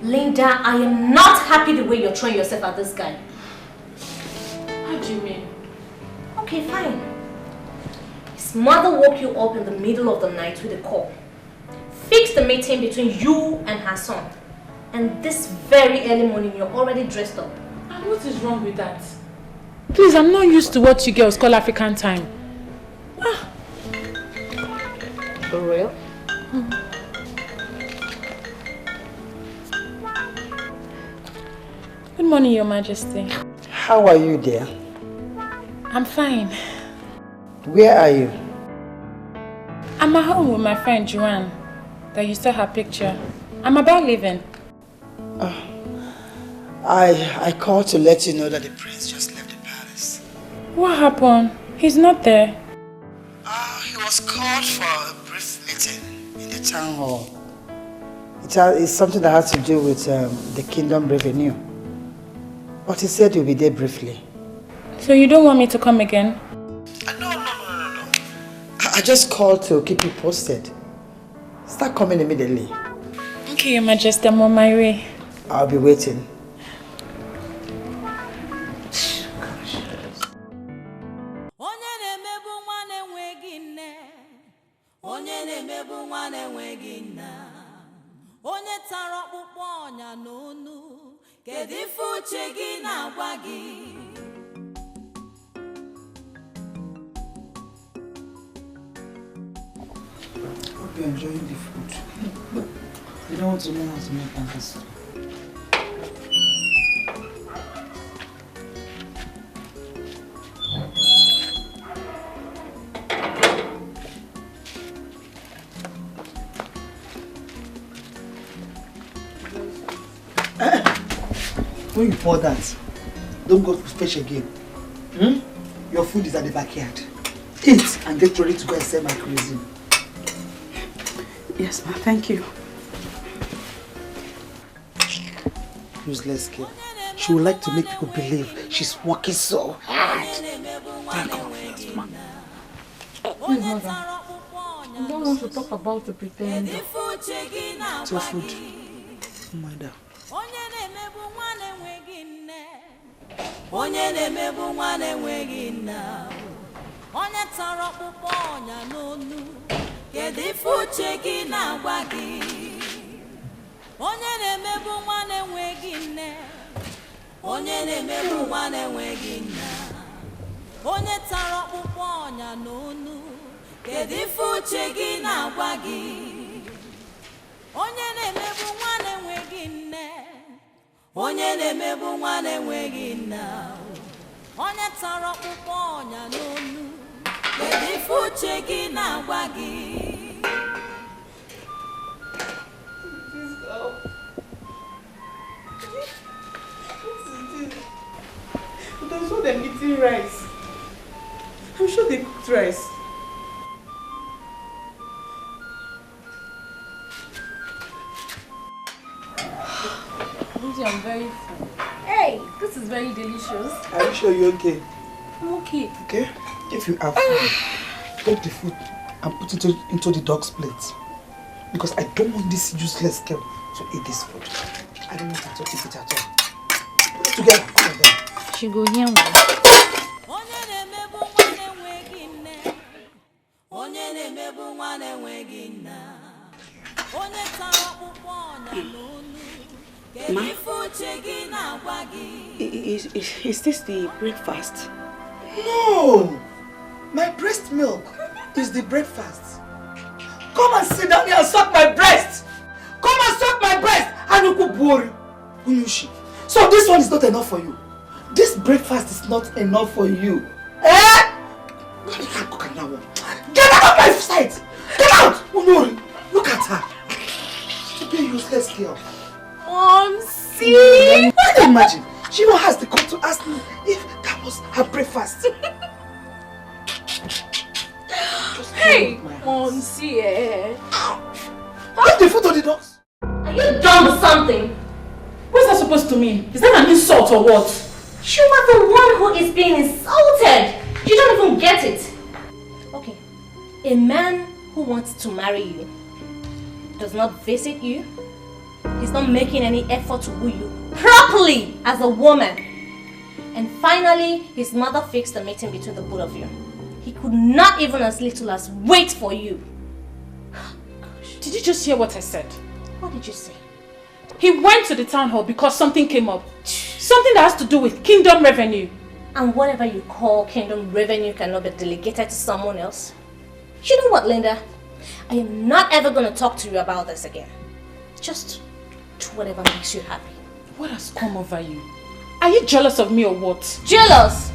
Speaker 11: Linda, I am not happy the way you're throwing yourself at this guy.
Speaker 3: How do you mean?
Speaker 11: Okay, fine. His mother woke you up in the middle of the night with a call. Fix the meeting between you and her son. And this very early morning, you're already dressed up.
Speaker 3: And what is wrong with that? Please, I'm not used to what you girls call African time.
Speaker 11: For real?
Speaker 3: Good morning, Your Majesty.
Speaker 2: How are you, dear?
Speaker 3: I'm fine.
Speaker 2: Where are you?
Speaker 3: I'm at home with my friend Joanne. That you saw her picture. I'm about leaving.
Speaker 2: I called to let you know that the prince just left the palace.
Speaker 3: What happened? He's not there.
Speaker 2: He was called for a brief meeting in the town hall. It's something that has to do with the kingdom revenue. But he said he'll be there briefly.
Speaker 3: So you don't want me to come again?
Speaker 2: No. I just called to keep you posted. Start coming immediately.
Speaker 3: Okay, Your Majesty, I'm on my way.
Speaker 2: I'll be waiting. Hope you're enjoying the food. You don't want to learn how to make pancakes. When you pour that, don't go to fetch again. Your food is at the backyard. Eat and get ready to go and sell my cuisine.
Speaker 13: Yes, ma. Thank you.
Speaker 2: Useless girl. She would like to make people believe she's working so hard. Thank God first, ma.
Speaker 14: I don't want to talk about the pretender.
Speaker 15: It's your food. Mother.
Speaker 16: Onye na-emebu nwa na-enweghị nna, onye tara ọkpụkpọ ọnya n'onu, kedu ife uche gị na-agwa gị? Onye na-emebu nwa na-enweghị nne, onye na-emebu nwa na-enweghị nna, onye tara ọkpụkpọ ọnya n'onu, kedu ife uche gị na-agwa gị? Onye na-emebu nwa na-enweghị nne, onye na-emebu nwa na-enweghị nna, onye tara ọkpụkpọ ọnya n'onu, kedu ife uche gị na-agwa gị?
Speaker 3: But I saw them eating rice. I'm sure they cooked rice.
Speaker 14: I'm very full. Hey, this is very delicious.
Speaker 4: Are you sure you're okay?
Speaker 14: I'm okay.
Speaker 4: Okay? If you are full, take the food and put it into the dog's plate. Because I don't want this useless girl to eat this food. I don't want her to eat it at all. Put it together. Come on then.
Speaker 14: She go here.
Speaker 13: Ma? Is this the breakfast?
Speaker 4: No! My breast milk is the breakfast. Come and sit down here and suck my breast! Come and suck my breast! So this one is not enough for you. This breakfast is not enough for you. Eh? Get out of my sight! Get out! Unori, look at her. She's a useless girl.
Speaker 14: See?
Speaker 4: Can you imagine? She even has the call to ask me if that was her breakfast.
Speaker 14: Hey, Monsi,
Speaker 4: Leave the food on the dogs.
Speaker 14: Are you done with something?
Speaker 3: What's that supposed to mean? Is that an insult or what?
Speaker 11: You are the one who is being insulted. You don't even get it. Okay, a man who wants to marry you does not visit you. He's not making any effort to woo you properly as a woman. And finally, his mother fixed the meeting between the both of you. He could not even as little as wait for you.
Speaker 3: Gosh. Did you just hear what I said?
Speaker 11: What did you say?
Speaker 3: He went to the town hall because something came up. Something that has to do with kingdom revenue.
Speaker 11: And whatever you call kingdom revenue cannot be delegated to someone else. You know what, Linda? I am not ever going to talk to you about this again. Just do whatever makes you happy.
Speaker 3: What has come over you? Are you jealous of me or what?
Speaker 11: Jealous?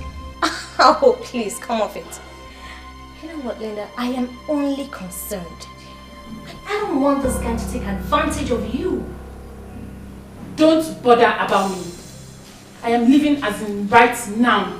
Speaker 11: Oh, please, come off it. You know what, Linda? I am only concerned. I don't want this guy to take advantage of you.
Speaker 3: Don't bother about me. I am leaving as in right now.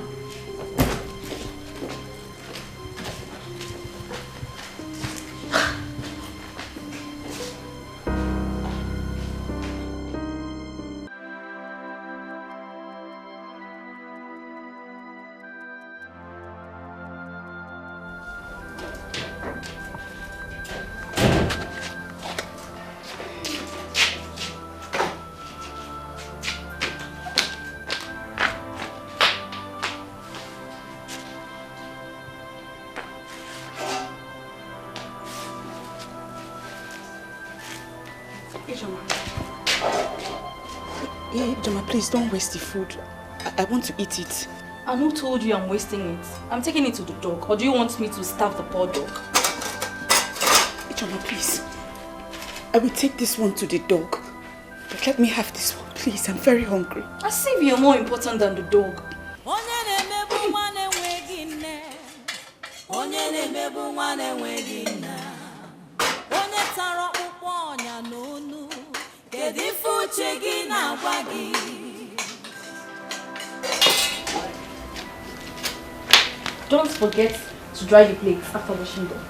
Speaker 13: Ijoma, please don't waste the food. I want to eat it.
Speaker 14: And who told you I'm wasting it? I'm taking it to the dog. Or do you want me to starve the poor dog?
Speaker 13: Ijoma, please. I will take this one to the dog. But let me have this one, please. I'm very hungry.
Speaker 14: As if you're more important than the dog. Don't forget to dry the plates after washing them.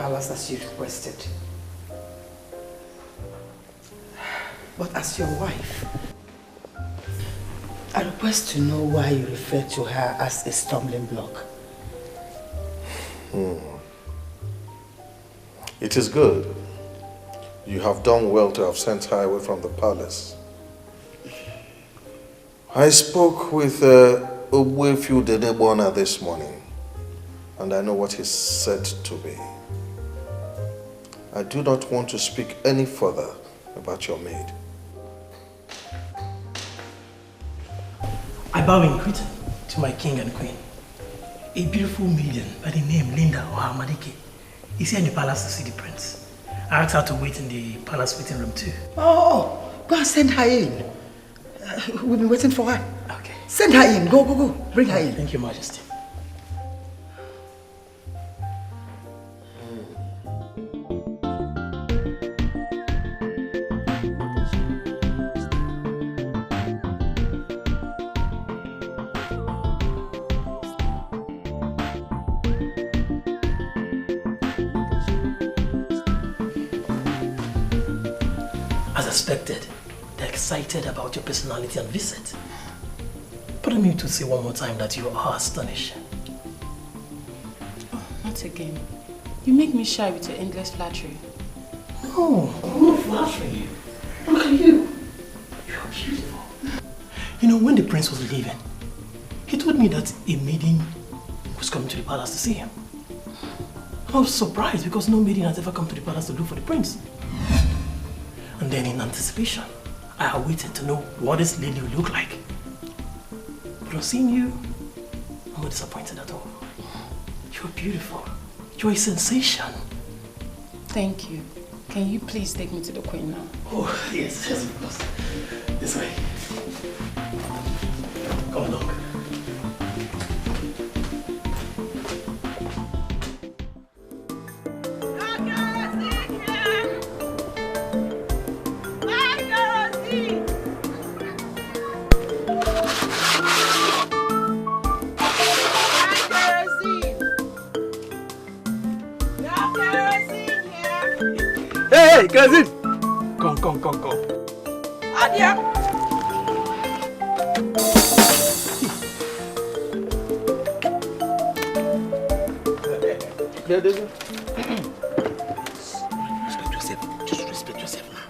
Speaker 2: palace as you requested. But as your wife, I request to know why you refer to her as a stumbling block.
Speaker 8: It is good. You have done well to have sent her away from the palace. I spoke with Ogbuefiu Dedebona this morning, and I know what he said to me. I do not want to speak any further about your maid.
Speaker 15: I bow in greeting to my king and queen. A beautiful maiden by the name Linda Ohamadike is here in the palace to see the prince. I asked her to wait in the palace waiting room too.
Speaker 2: Oh, go and send her in. We've been waiting for her. Okay. Send her in. Go, go, go. Bring her in.
Speaker 15: Thank you, Majesty. As expected, they're excited about your personality and visit. Permit me to say one more time that you are astonishing.
Speaker 3: Oh, not again. You make me shy with your endless flattery.
Speaker 15: No, I'm not flattering you. Look at you. You're beautiful. You know, when the prince was leaving, he told me that a maiden was coming to the palace to see him. I was surprised because no maiden has ever come to the palace to look for the prince. And then in anticipation, I waited to know what this lady would look like. But on seeing you, I'm not disappointed at all. You're beautiful. You're a sensation.
Speaker 3: Thank you. Can you please take me to the queen now?
Speaker 15: Oh, yes, of course. This way. Come along.
Speaker 10: Hey, cousin! Come. Adia!
Speaker 9: Respect yourself. Just respect yourself now.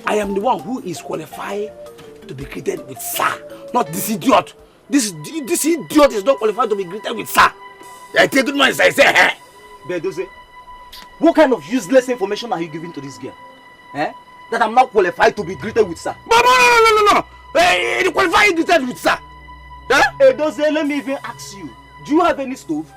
Speaker 10: I am the one who is qualified to be greeted with sir, not this idiot. This idiot is not qualified to be greeted with sir. I take good money, I say, hey.
Speaker 9: Bedoze, what kind of useless information are you giving to this girl? Eh? That I'm not qualified to be greeted with sir.
Speaker 10: No. Hey, you qualified to be greeted with sir.
Speaker 9: Bedoze, let me even ask you. Do you have any stove?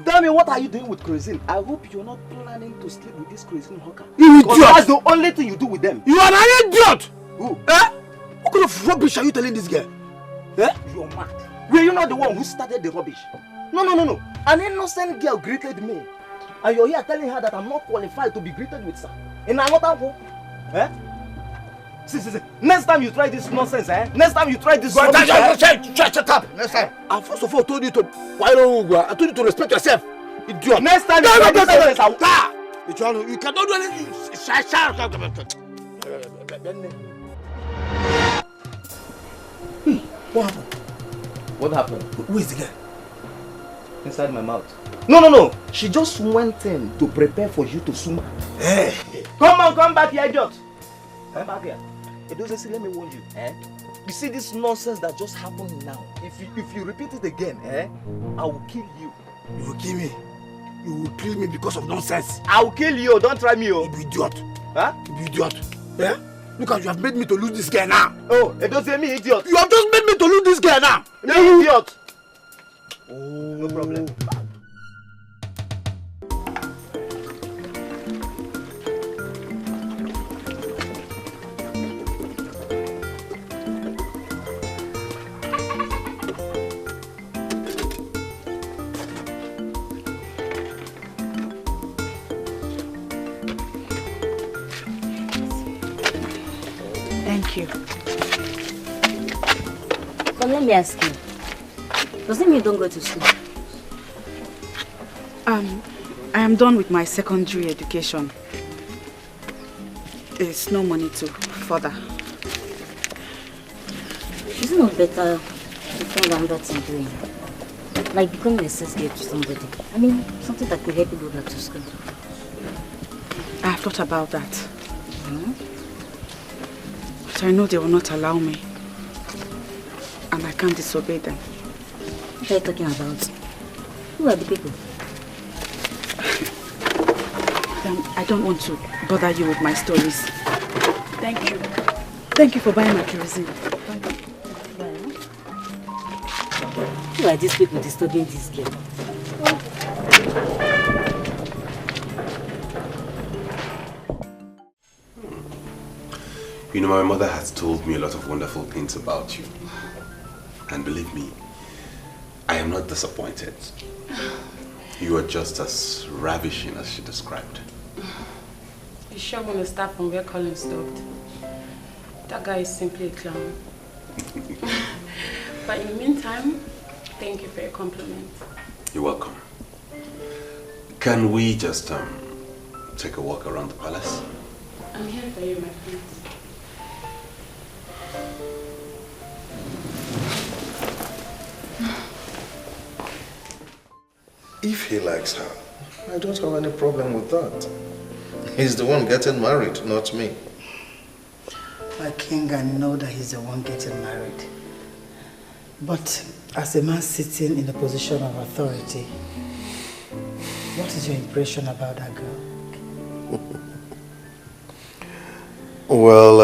Speaker 9: Tell me, what are you doing with kerosene? I hope you're not planning to sleep with this kerosene hawker.
Speaker 10: You idiot!
Speaker 9: Because that's the only thing you do with them.
Speaker 10: You are an idiot!
Speaker 9: Who?
Speaker 10: What kind of rubbish are you telling this girl?
Speaker 9: You're mad. Were you not the one who started the rubbish? No. An innocent girl greeted me. And you're here telling her that I'm not qualified to be greeted with sir. In another home? See. Next time you try this nonsense, Next time you try this rubbish,
Speaker 10: shut up! Next time. I first of all told you to... I told you to respect yourself. Idiot.
Speaker 9: Next time you try this nonsense, I will...
Speaker 10: You cannot do anything. What happened?
Speaker 9: What happened?
Speaker 10: Who is the girl?
Speaker 9: Inside my mouth. No. She just went in to prepare for you to swim.
Speaker 10: Hey.
Speaker 9: Come back here, idiot. Come back here. Edoze, let me warn you. You see this nonsense that just happened now. If you repeat it again, I will kill you.
Speaker 10: You will kill me. You will kill me because of nonsense.
Speaker 9: I will kill you. Don't try me,
Speaker 10: You idiot. You idiot. Look at you have made me to lose this girl now.
Speaker 9: Oh, Edoze, me idiot.
Speaker 10: You have just made me to lose this girl now.
Speaker 9: Me idiot.
Speaker 10: Oh,
Speaker 9: no problem.
Speaker 13: Thank you.
Speaker 12: But let me ask you, does it mean you don't go to school?
Speaker 13: I am done with my secondary education. There's no money to further.
Speaker 12: Isn't it better to find another thing doing? Like becoming a sales girl to somebody. I mean, something that could help you go back to school.
Speaker 13: I have thought about that. But I know they will not allow me. And I can't disobey them.
Speaker 12: What are you talking about? Who are the people?
Speaker 13: I don't want to bother you with my stories. Thank you. Thank you for buying my kerosene.
Speaker 12: Who are these people disturbing this girl?
Speaker 6: You know, my mother has told me a lot of wonderful things about you. And believe me, I am not disappointed. You are just as ravishing as she described.
Speaker 3: You sure want to start from where Colin stopped? That guy is simply a clown. But in the meantime, thank you for your compliment.
Speaker 6: You're welcome. Can we just take a walk around the palace?
Speaker 3: I'm here for you, my friend.
Speaker 8: If he likes her, I don't have any problem with that. He's the one getting married, not me.
Speaker 2: My king, I know that he's the one getting married. But as a man sitting in a position of authority, what is your impression about that girl?
Speaker 8: Well,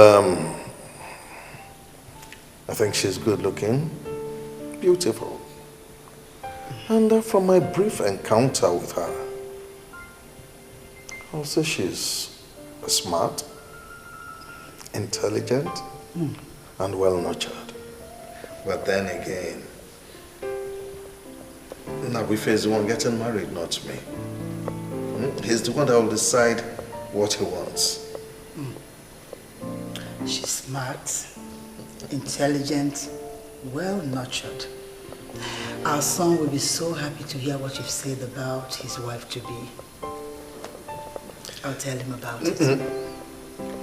Speaker 8: I think she's good looking, beautiful. And from my brief encounter with her, I'll say she's smart, intelligent, and well-nurtured. But then again, Nabife is the one getting married, not me. He's the one that will decide what he wants.
Speaker 2: She's smart, intelligent, well-nurtured. Our son will be so happy to hear what you've said about his wife-to-be. I'll tell him about it.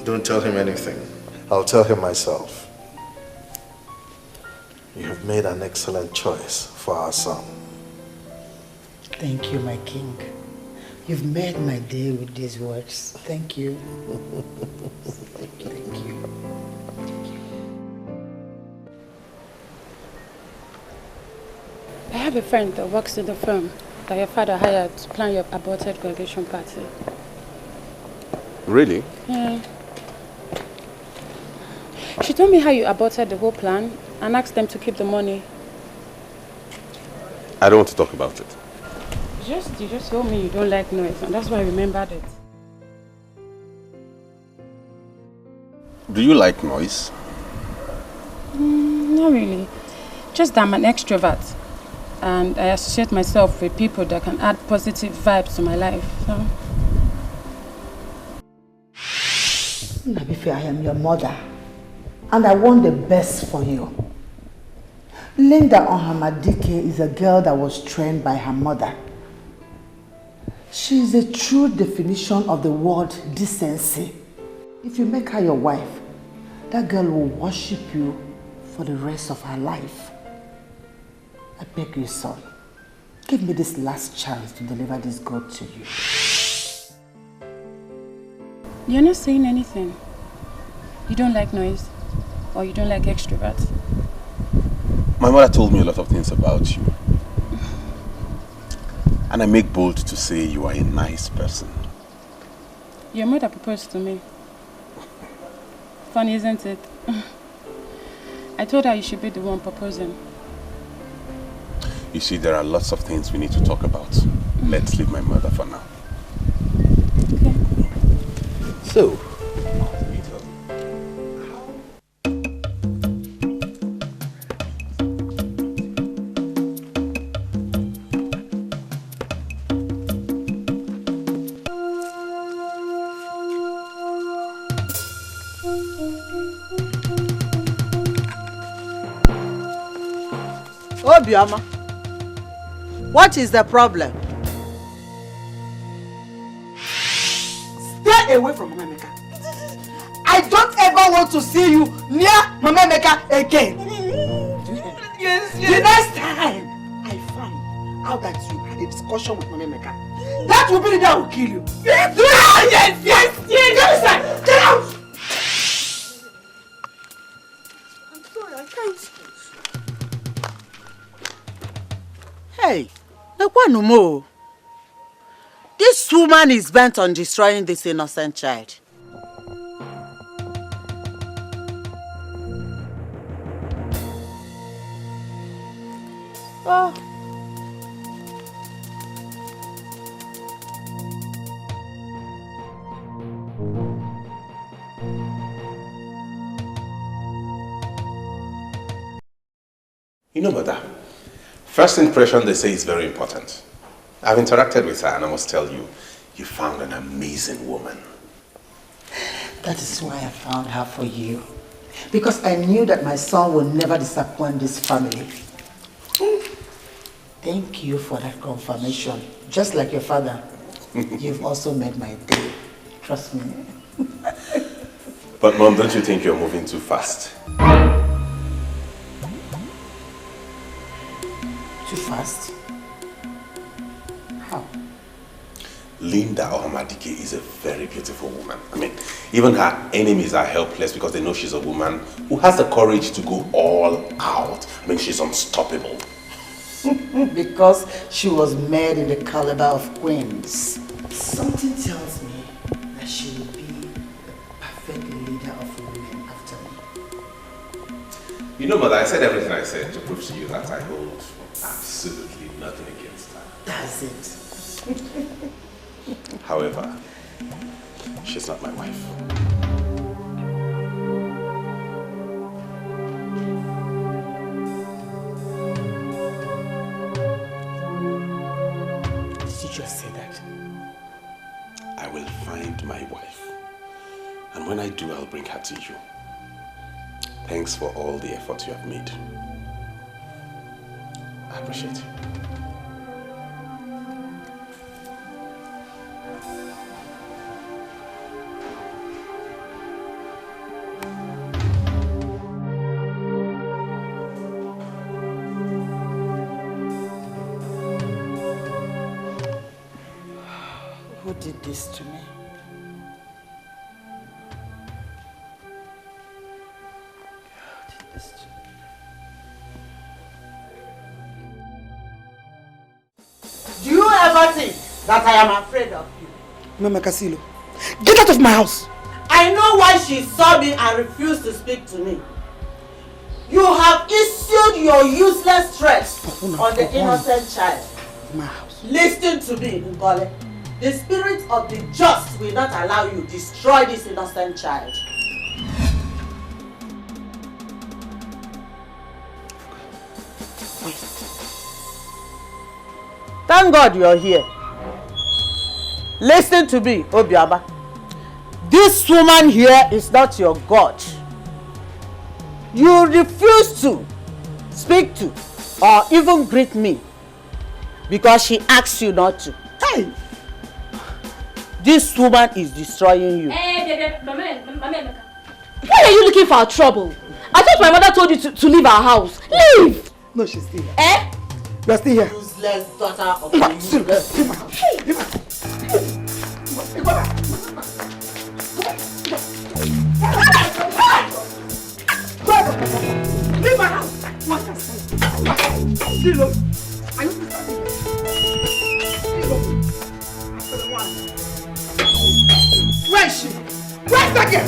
Speaker 8: Don't tell him anything. I'll tell him myself. You have made an excellent choice for our son.
Speaker 2: Thank you, my king. You've made my day with these words. Thank you. Thank you.
Speaker 3: I have a friend that works in the firm that your father hired to plan your aborted graduation party.
Speaker 6: Really?
Speaker 3: Yeah. She told me how you aborted the whole plan and asked them to keep the money.
Speaker 6: I don't want to talk about it.
Speaker 3: You just told me you don't like noise, and that's why I remembered it.
Speaker 6: Do you like noise?
Speaker 3: Not really. Just that I'm an extrovert. And I associate myself with people that can add positive vibes to my life. So.
Speaker 2: Nabife, I am your mother. And I want the best for you. Linda Ohamadike is a girl that was trained by her mother. She is a true definition of the word decency. If you make her your wife, that girl will worship you for the rest of her life. I beg you, son, give me this last chance to deliver this God to you.
Speaker 3: You're not saying anything. You don't like noise, or you don't like extroverts.
Speaker 6: My mother told me a lot of things about you. And I make bold to say you are a nice person.
Speaker 3: Your mother proposed to me. Funny, isn't it? I told her you should be the one proposing.
Speaker 6: You see, there are lots of things we need to talk about. Let's leave my mother for now.
Speaker 3: Okay.
Speaker 8: So,
Speaker 5: Obioma, what is the problem?
Speaker 4: Stay away from Mama Emeka. I don't ever want to see you near Mama Emeka again. Yes. The next time I find out that you had a discussion with Mama Emeka, that will be the day I will kill you. Yes. Get out! I'm sorry, I can't.
Speaker 5: Hey, Nekwanumo. This woman is bent on destroying this innocent child. Oh.
Speaker 6: You know, Mother, first impression they say is very important. I've interacted with her and I must tell you, you found an amazing woman.
Speaker 2: That is why I found her for you. Because I knew that my son will never disappoint this family. Thank you for that confirmation. Just like your father, you've also made my day. Trust me.
Speaker 6: But Mom, don't you think you're moving too fast?
Speaker 2: Too fast? How?
Speaker 6: Linda Ohamadike is a very beautiful woman. I mean, even her enemies are helpless because they know she's a woman who has the courage to go all out. I mean, she's unstoppable.
Speaker 2: Because she was made in the caliber of queens. Something tells me that she will be the perfect leader of women after me.
Speaker 6: You know, Mother, I said everything I said to prove to you that I hold absolutely nothing against her.
Speaker 2: That's it.
Speaker 6: However, she's not my wife.
Speaker 2: Did you just say that?
Speaker 6: I will find my wife. And when I do, I'll bring her to you. Thanks for all the effort you have made. I appreciate you.
Speaker 2: Who did this to me?
Speaker 5: Do you ever think that I am afraid of you?
Speaker 4: Mama Casilo, get out of my house!
Speaker 5: I know why she saw me and refused to speak to me. You have issued your useless threats on the innocent child.
Speaker 4: My house.
Speaker 5: Listen to me, Ngole. The spirit of the just will not allow you to destroy this innocent child. Thank God you're here. Listen to me, Obiaba. This woman here is not your God. You refuse to speak to or even greet me because she asks you not to. Hey! This woman is destroying you.
Speaker 14: Hey, Mama. Why are you looking for trouble? I thought my mother told you to leave our house. Leave!
Speaker 4: No, she's still here.
Speaker 14: Eh?
Speaker 4: You're still here.
Speaker 5: Useless daughter of the useless.
Speaker 4: Leave my house. Leave my house. Leave my house. Leave my house. Are you where is she? Where's that girl?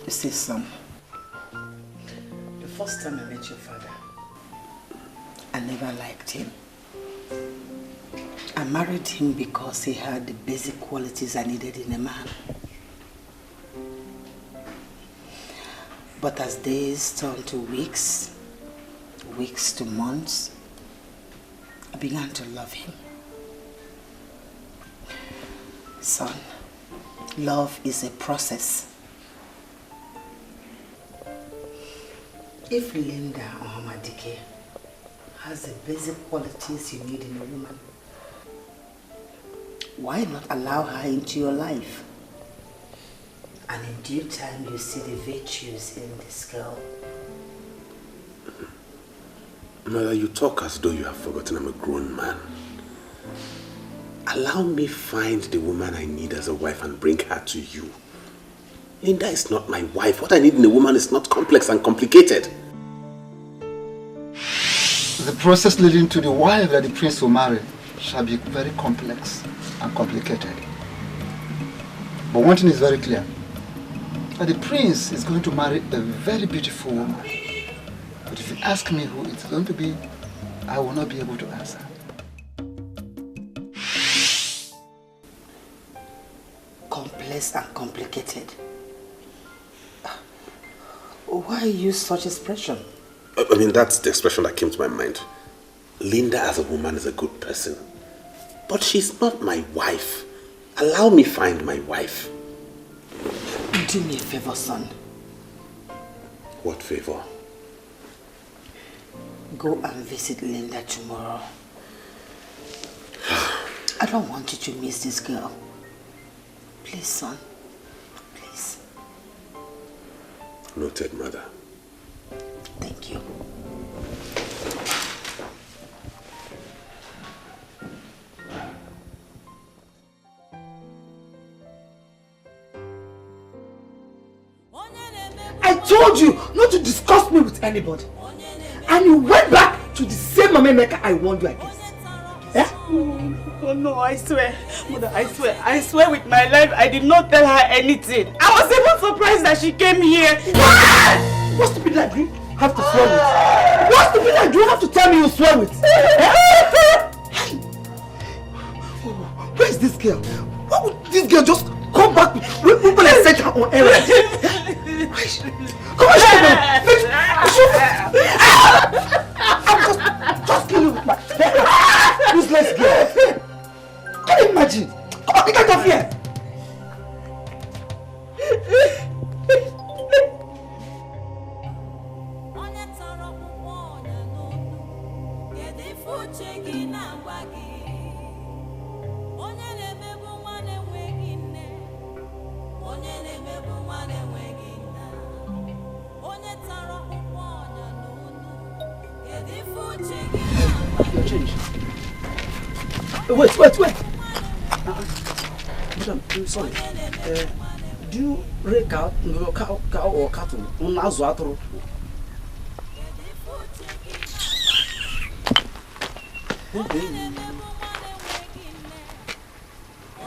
Speaker 2: You see, son, the first time I met your father, I never liked him. I married him because he had the basic qualities I needed in a man. But as days turned to weeks, weeks to months, I began to love him. Son, love is a process. If Linda Ohamadike has the basic qualities you need in a woman, why not allow her into your life? And in due time, you see the virtues in this girl.
Speaker 6: Mother, you talk as though you have forgotten I'm a grown man. Allow me find the woman I need as a wife and bring her to you. Linda is not my wife. What I need in a woman is not complex and complicated.
Speaker 7: The process leading to the wife that the prince will marry shall be very complex and complicated. But one thing is very clear, that the prince is going to marry a very beautiful woman. But if you ask me who it's going to be, I will not be able to answer.
Speaker 2: Complex and complicated. Why use such expression?
Speaker 6: I mean, that's the expression that came to my mind. Linda as a woman is a good person. But she's not my wife. Allow me find my wife.
Speaker 2: Do me a favor, son.
Speaker 6: What favor?
Speaker 2: Go and visit Linda tomorrow. I don't want you to miss this girl. Please, son. Please.
Speaker 6: Noted, mother.
Speaker 2: Thank you.
Speaker 4: I told you not to discuss me with anybody. And you went back to the same mama maker I warned you against. Eh?
Speaker 3: Oh no, I swear. Mother, I swear with my life, I did not tell her anything. I was even surprised that she came here.
Speaker 4: What stupid lie do you have to swear with? What stupid lie do you have to tell me you swear with? Where is this girl? Why would this girl just come back with people and sent her on errand? Come on, just kill you with my useless girl. Can you imagine? Come on, get out of here. Wait. Madam, I'm sorry. Do you rake out cow or cattle?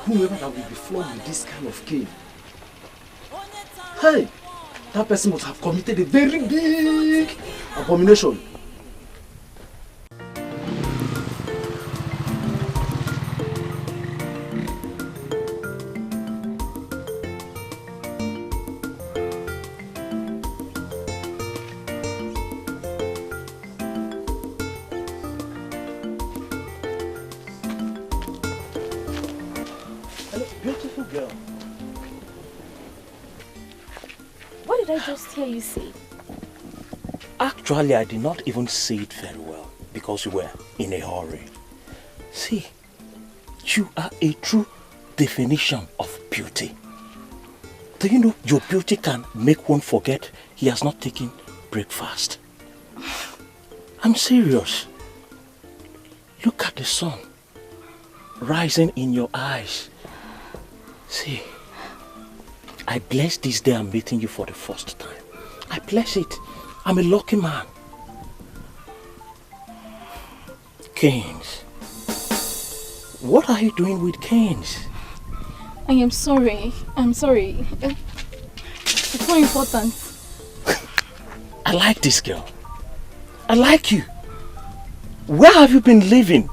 Speaker 4: Whoever that will be flogged with this kind of cane, hey, that person must have committed a very big abomination.
Speaker 14: Just hear you say.
Speaker 9: Actually, I did not even say it very well because you were in a hurry. See, you are a true definition of beauty. Do you know your beauty can make one forget he has not taken breakfast? I'm serious. Look at the sun rising in your eyes. See, I bless this day I'm meeting you for the first time. I bless it. I'm a lucky man. Canes. What are you doing with canes?
Speaker 14: I am sorry. I'm sorry. It's not important.
Speaker 9: I like this girl. I like you. Where have you been living?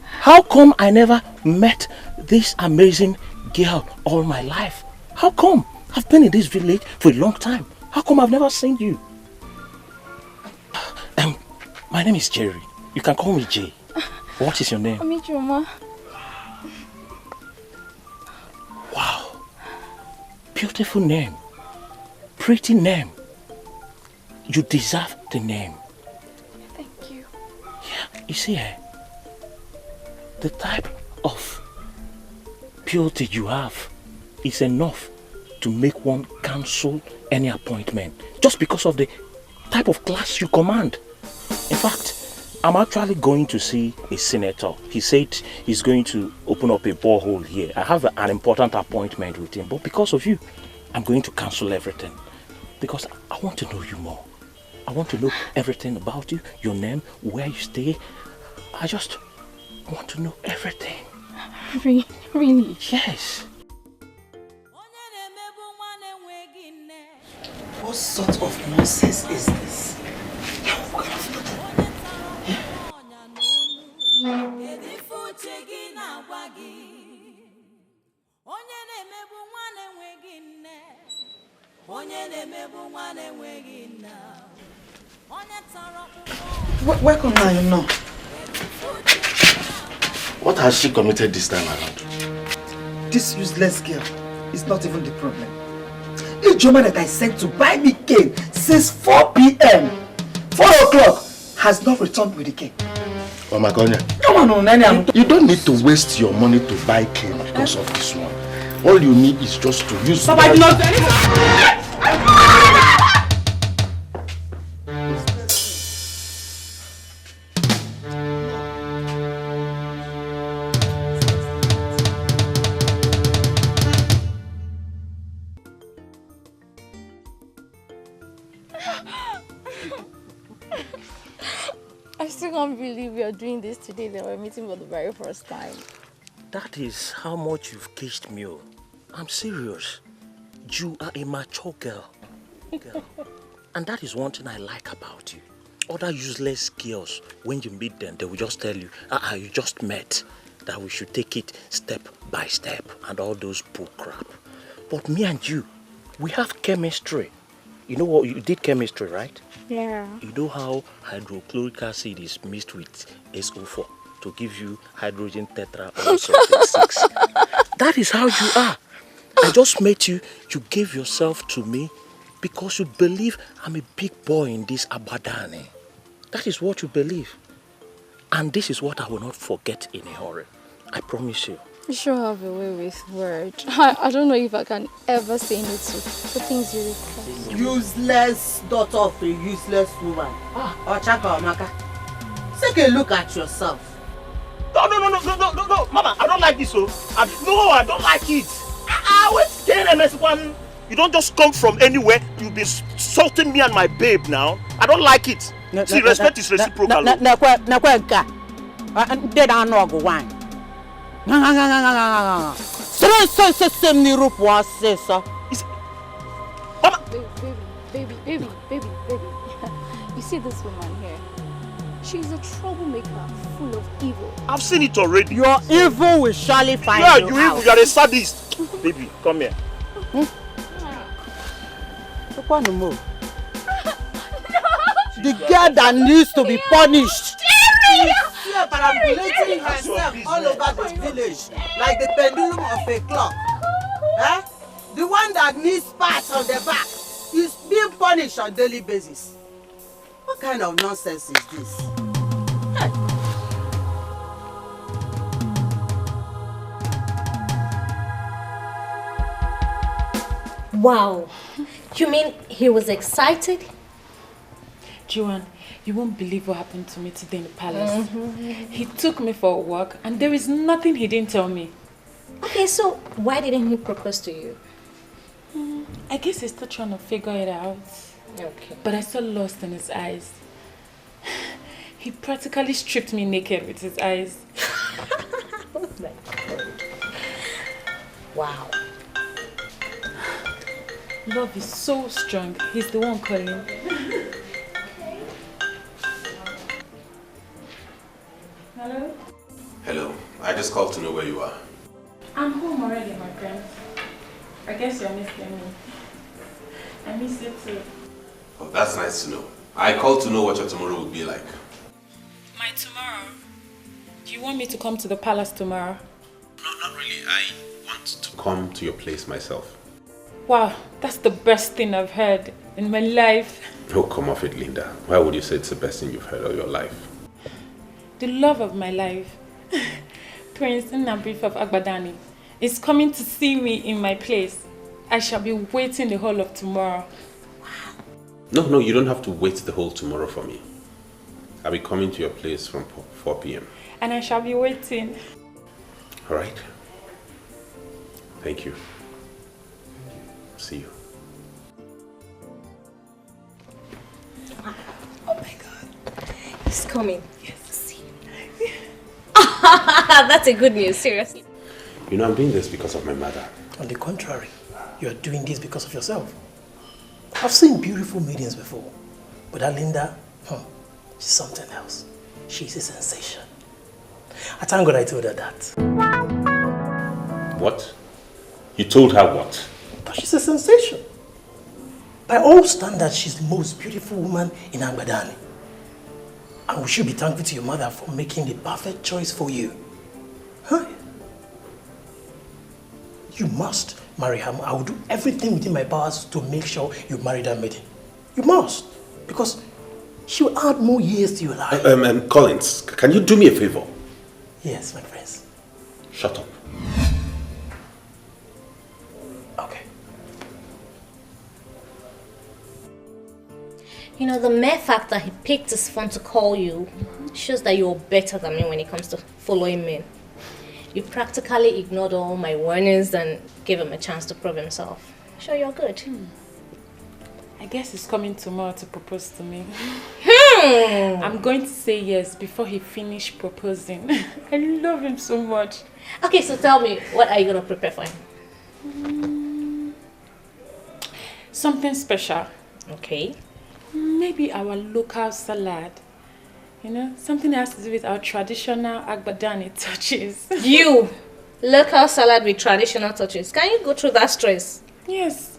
Speaker 9: How come I never met this amazing girl all my life? How come? I've been in this village for a long time. How come I've never seen you? My name is Jerry. You can call me Jay. What is your name?
Speaker 14: Amichuma.
Speaker 9: Wow. Beautiful name. Pretty name. You deserve the name.
Speaker 3: Thank you.
Speaker 9: Yeah, you see, the type of purity you have is enough to make one cancel any appointment just because of the type of class you command. In fact, I'm actually going to see a senator. He said he's going to open up a borehole here. I have an important appointment with him, but because of you, I'm going to cancel everything. Because I want to know you more. I want to know everything about you, your name, where you stay. I just want to know everything.
Speaker 3: Really?
Speaker 9: Yes.
Speaker 4: What sort of nonsense is this? Welcome now, you know.
Speaker 8: What has she committed this time around?
Speaker 4: This useless girl is not even the problem. The German that I sent to buy me cane since 4 p.m. 4 o'clock has not returned with the cane.
Speaker 8: Oh my God. You don't need to waste your money to buy cane because of this one. All you need is just to use...
Speaker 3: Papa, I did not do anything!
Speaker 14: I still can't believe we are doing this today. They were meeting for the very first time.
Speaker 9: That is how much you've caged me. I'm serious. You are a mature girl. And that is one thing I like about you. Other useless girls, when you meet them, they will just tell you, you just met, that we should take it step by step and all those bull crap. But me and you, we have chemistry. You know what? You did chemistry, right?
Speaker 14: Yeah.
Speaker 9: You know how hydrochloric acid is mixed with SO4 to give you hydrogen tetra also 6. That is how you are. I just met you. You gave yourself to me because you believe I'm a big boy in this Abadani. That is what you believe. And this is what I will not forget in a hurry. I promise you.
Speaker 14: You sure have a way with words. I don't know if I can ever say no to the things you request.
Speaker 5: Useless daughter of a useless woman. Ochaka Omaka. Take a look at yourself.
Speaker 9: No, Mama, I don't like this. I don't like it. Wait, you don't just come from anywhere. You'll be insulting me and my babe now. I don't like it. See, respect is reciprocal.
Speaker 14: Baby. You see this woman here? She's a troublemaker, full of evil.
Speaker 9: I've seen it already.
Speaker 5: Your evil will surely find you out.
Speaker 9: You are a sadist. Baby, come here.
Speaker 5: The girl that needs to be punished. She is parabolating herself all over the village like the pendulum of a clock. The one that needs pats on the back is being punished on a daily basis. What kind of nonsense is this?
Speaker 11: Wow. You mean he was excited?
Speaker 3: Joanne, you won't believe what happened to me today in the palace. He took me for a walk and there is nothing he didn't tell me.
Speaker 11: Okay, so why didn't he propose to you?
Speaker 3: I guess he's still trying to figure it out.
Speaker 11: Okay.
Speaker 3: But I saw lust in his eyes. He practically stripped me naked with his eyes.
Speaker 11: Oh my God. Wow.
Speaker 3: Love is so strong. He's the one calling. Hello?
Speaker 6: Hello. I just called to know where you are.
Speaker 3: I'm home already, my friend. I guess you're missing me. I miss you too.
Speaker 6: Oh, that's nice to know. I called to know what your tomorrow would be like.
Speaker 3: My tomorrow? Do you want me to come to the palace tomorrow?
Speaker 6: No, not really. I want to come to your place myself.
Speaker 3: Wow, that's the best thing I've heard in my life.
Speaker 6: Oh, come off it, Linda. Why would you say it's the best thing you've heard of your life?
Speaker 3: The love of my life, Prince Nnabrief of Agbadani, is coming to see me in my place. I shall be waiting the whole of tomorrow.
Speaker 6: No, you don't have to wait the whole tomorrow for me. I'll be coming to your place from 4 p.m.
Speaker 3: And I shall be waiting.
Speaker 6: All right. Thank you. See you.
Speaker 11: Oh my God. He's coming. Yes. See. That's a good news, seriously.
Speaker 6: You know, I'm doing this because of my mother.
Speaker 15: On the contrary, you are doing this because of yourself. I've seen beautiful maidens before, but that Linda, she's something else. She's a sensation. I thank God I told her that.
Speaker 6: What? You told her what?
Speaker 15: That she's a sensation. By all standards, she's the most beautiful woman in Agbadani. And we should be thankful to your mother for making the perfect choice for you. Huh? You must marry her. I will do everything within my powers to make sure you marry that maiden. You must. Because she will add more years to your life.
Speaker 6: Collins, can you do me a favor?
Speaker 15: Yes, my friends.
Speaker 6: Shut up.
Speaker 15: Okay.
Speaker 11: You know, the mere fact that he picked his phone to call you shows that you're better than me when it comes to following men. You practically ignored all my warnings and gave him a chance to prove himself. Sure, you're good.
Speaker 3: I guess he's coming tomorrow to propose to me. I'm going to say yes before he finishes proposing. I love him so much.
Speaker 11: Okay, so tell me, what are you going to prepare for him?
Speaker 3: Something special.
Speaker 11: Okay.
Speaker 3: Maybe our local salad. You know, something that has to do with our traditional Agbadani touches.
Speaker 11: You! Local salad with traditional touches. Can you go through that stress?
Speaker 3: Yes.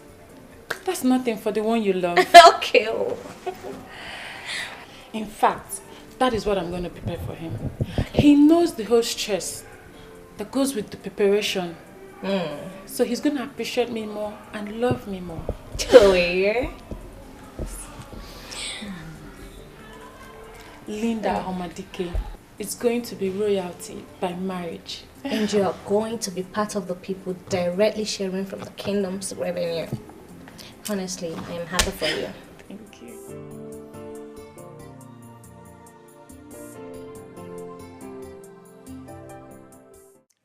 Speaker 3: That's nothing for the one you love.
Speaker 11: Okay.
Speaker 3: In fact, that is what I'm going to prepare for him. He knows the whole stress that goes with the preparation. So he's going to appreciate me more and love me more.
Speaker 11: Oh, yeah?
Speaker 3: Linda Omadike is going to be royalty by marriage.
Speaker 11: And you are going to be part of the people directly sharing from the kingdom's revenue. Honestly, I am happy for you.
Speaker 3: Thank you.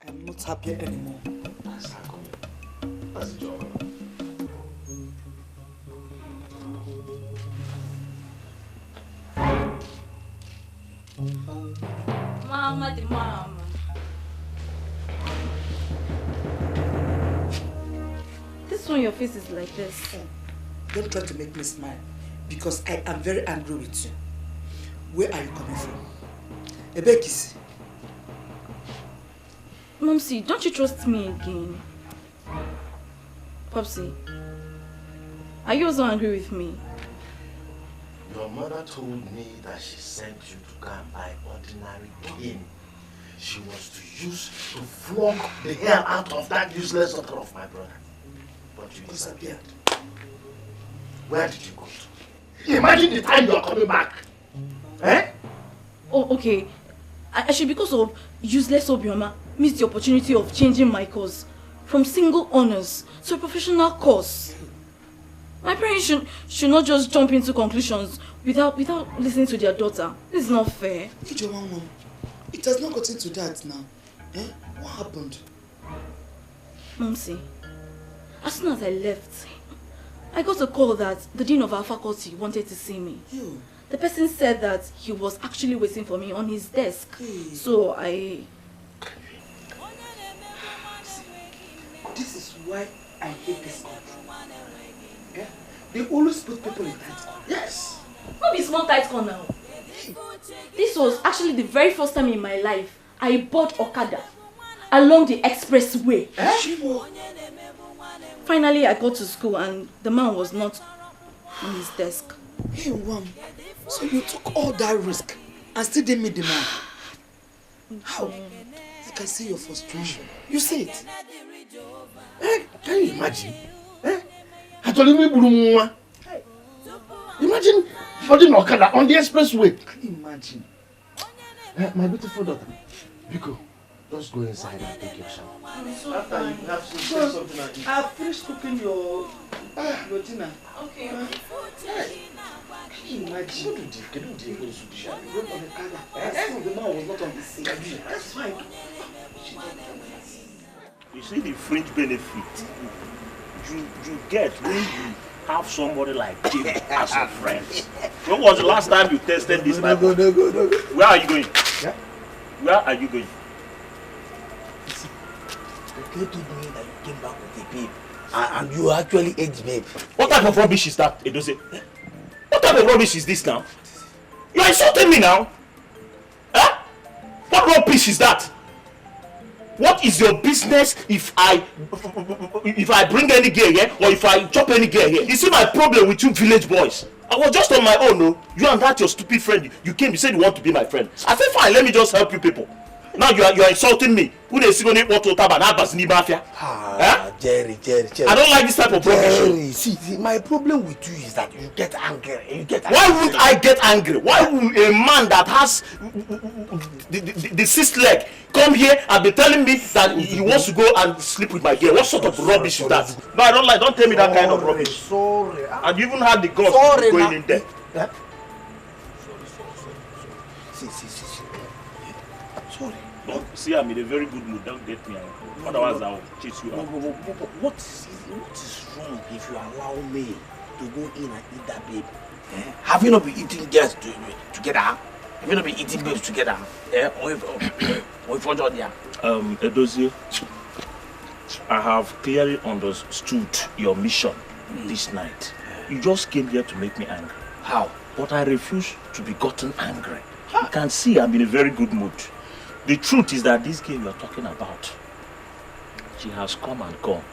Speaker 4: I'm not happy anymore.
Speaker 8: That's the job.
Speaker 14: Mama, the mama. This one, your face is like this.
Speaker 4: Don't try to make me smile, because I am very angry with you. Where are you coming from? Ebekisi.
Speaker 14: Momsy, don't you trust me again? Popsy, are you also angry with me?
Speaker 9: Your mother told me that she sent you to go and buy ordinary cane. She was to use to flog the hell out of that useless daughter of my brother. But you disappeared. Where did you go to? Imagine the time you are coming back. Eh?
Speaker 14: Oh, okay. I should, because of useless Obioma, miss the opportunity of changing my course from single honors to a professional course. My parents should not just jump into conclusions without listening to their daughter. This is not fair.
Speaker 4: It has not gotten to that now. Eh? What happened?
Speaker 14: Momsy, as soon as I left, I got a call that the dean of our faculty wanted to see me.
Speaker 4: You?
Speaker 14: The person said that he was actually waiting for me on his desk. So I...
Speaker 4: This is why I hate this country. Yeah? They always put people in tight corner. Yes.
Speaker 14: Not be small tight corner now. This was actually the very first time in my life I bought Okada along the expressway. Finally, I got to school and the man was not on his desk.
Speaker 4: Hey, Wam, so you took all that risk and still didn't meet the man? How? I can see your frustration. You see it?
Speaker 9: Eh? Can you imagine? Eh? Actually, Imagine flooding Okada on the expressway. Can you imagine? My beautiful daughter, Biko, just go inside and take your shower.
Speaker 10: After you have something like this. I've finished cooking your dinner.
Speaker 14: Okay.
Speaker 9: Can you imagine? What did you do? You went on the car. The man was not on the scene. That's fine.
Speaker 17: You see the fringe benefit you get when you have somebody like Jim as a friend. When was the last time you tested this?
Speaker 10: No.
Speaker 17: Where are you going?
Speaker 10: Yeah?
Speaker 17: Where are you going?
Speaker 10: Listen, you told me that you came back with a babe. And you actually ate babe.
Speaker 17: What type of rubbish is that, Edoze? What type of rubbish is this now? You are insulting me now? Huh? What rubbish is that? What is your business if I bring any girl here or if I chop any girl here? You see my problem with you village boys. I was just on my own, no? You and that your stupid friend, you came, you said you want to be my friend. I said fine, let me just help you people. Now you are insulting me. Who they see going to mafia?
Speaker 10: Jerry.
Speaker 17: I don't like this type of
Speaker 10: Jerry, see, my problem with you is that you get angry.
Speaker 17: Why wouldn't I get angry? Why would a man that has the sixth leg come here and be telling me that he wants to go and sleep with my girl? What sort of rubbish is that? No, I don't like. Don't tell me that kind of rubbish.
Speaker 10: Sorry.
Speaker 17: And you even had the guts to go in there.
Speaker 10: Yeah? See. Sorry.
Speaker 17: Don't see, I'm in a very good mood. Don't get me angry. Otherwise, I'll chase you out.
Speaker 10: What is wrong if you allow me to go in and eat that babe? Have you not been eating girls together? Have you not been eating babes together?
Speaker 17: Edozie, I have clearly understood your mission this night. You just came here to make me angry.
Speaker 10: How?
Speaker 17: But I refuse to be gotten angry. You can see I'm in a very good mood. The truth is that this girl you are talking about, she has come and gone.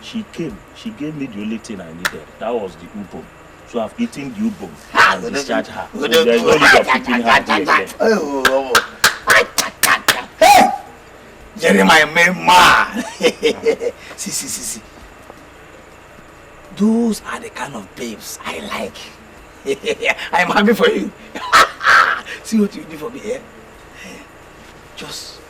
Speaker 17: She came, she gave me the only thing I needed. That was the ubom. So I've eaten the ubom and discharged her. So there is no need of keeping her here again.
Speaker 10: Hey! Jeremiah, man. See. Those are the kind of babes I like. I'm happy for you. See what you do for me here? Just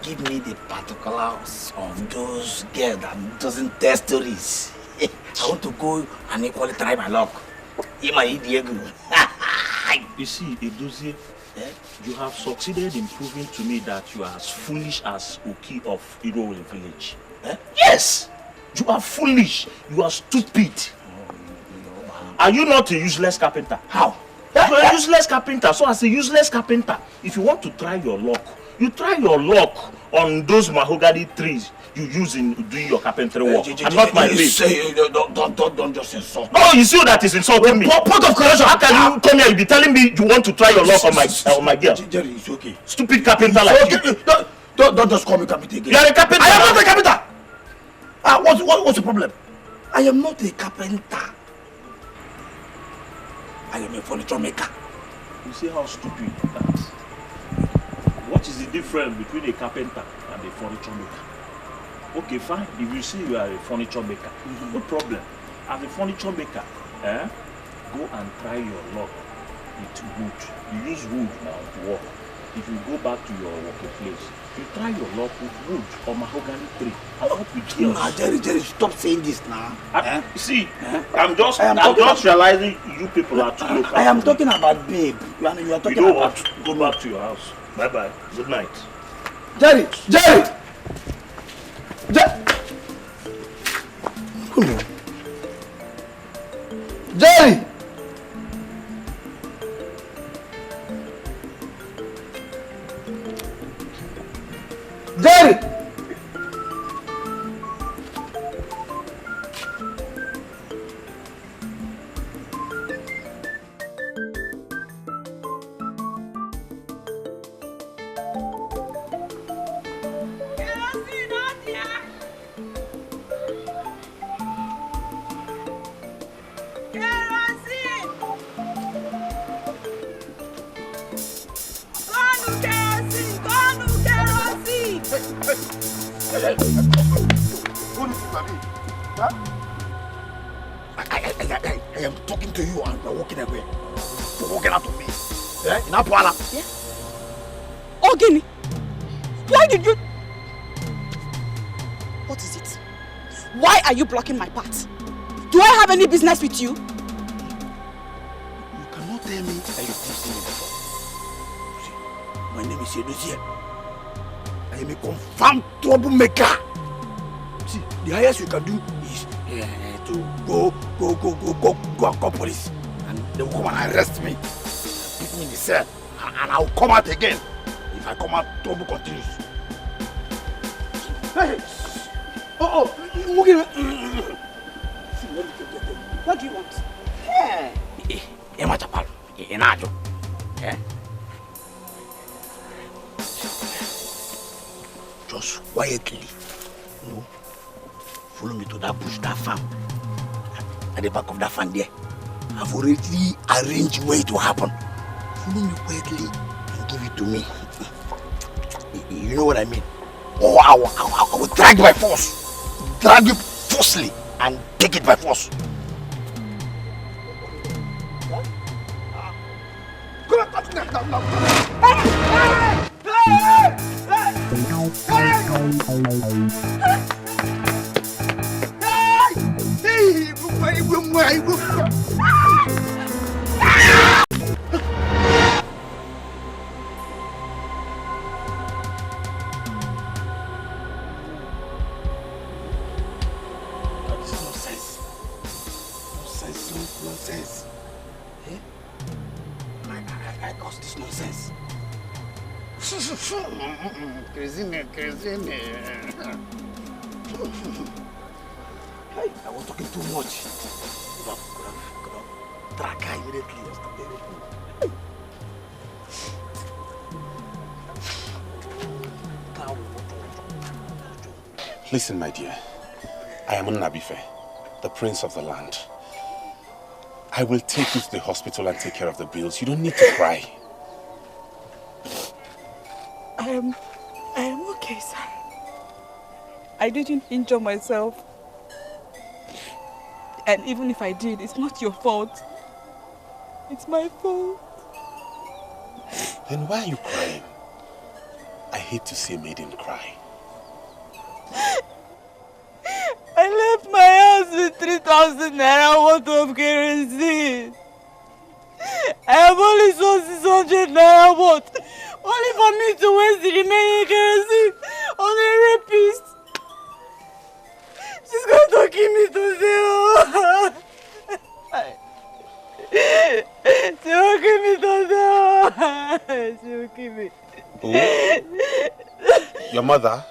Speaker 10: give me the particulars of those girls that doesn't tell stories. I want to go and equally try my luck. You
Speaker 17: see, Edozie, you have succeeded in proving to me that you are as foolish as Oki of Irowe village. Yes! You are foolish. You are stupid. Are you not a useless carpenter?
Speaker 10: How?
Speaker 17: You are a useless carpenter. So as a useless carpenter, if you want to try your luck, you try your luck on those mahogany trees you use in doing your carpentry work, and not my place.
Speaker 10: Don't just insult me.
Speaker 17: Oh, you see that is insulting me. Point of correction. How can you come here? You be telling me you want to try your luck on my girl?
Speaker 10: Jerry, it's okay.
Speaker 17: Stupid carpenter like you.
Speaker 10: Don't just call me carpenter again.
Speaker 17: You are a carpenter.
Speaker 10: I am not a carpenter. What's the problem? I am not a carpenter. I am a furniture maker.
Speaker 17: You see how stupid that is. What is the difference between a carpenter and a furniture maker? Okay, fine. If you see you are a furniture maker, no problem. As a furniture maker, go and try your luck with wood. You use wood now to work. If you go back to your working place, you try your luck with wood or mahogany tree. And not with yours.
Speaker 10: Jerry, stop saying this now.
Speaker 17: See, I'm just realizing you people are too local.
Speaker 10: I am talking about babe. You are talking about.
Speaker 17: Go back to your house. Bye. Good night.
Speaker 10: Jerry! Jerry! I am talking to you and you are walking away. You're walking out of me. Yeah? In Apala?
Speaker 13: Yeah. Ogini, why did you... What is it? Why are you blocking my path? Do I have any business with you?
Speaker 10: You cannot tell me that you've seen me before. See, my name is Edozie. I am a confirmed troublemaker. See, the highest you can do is to go and call police. And they will come and arrest me. Put me in the cell. And I will come out again. If I come out, trouble continues. Hey! Oh,
Speaker 13: what do you want?
Speaker 10: Just quietly, follow me to that bush, that farm. At the back of that farm there, I've already arranged where it will happen. Follow me quietly and give it to me. You know what I mean? Or I will drag by force. Drag you forcefully and take it by force. Nonsense. Eh? I caused this nonsense. Crazy me. Hey, I was talking too much. Could have drag her immediately or stop everything.
Speaker 6: Listen, my dear. I am Nabife, the prince of the land. I will take you to the hospital and take care of the bills. You don't need to cry.
Speaker 13: I am okay, sir. I didn't injure myself. And even if I did, it's not your fault. It's my fault.
Speaker 6: Then why are you crying? I hate to see a maiden cry.
Speaker 13: I left my house with 3,000 naira worth of kerosene. I have only sold 600 naira worth. Only for me to waste the remaining kerosene on a rapist. She's going to kill me today. She will kill me today. She will kill me.
Speaker 6: Who? Your mother?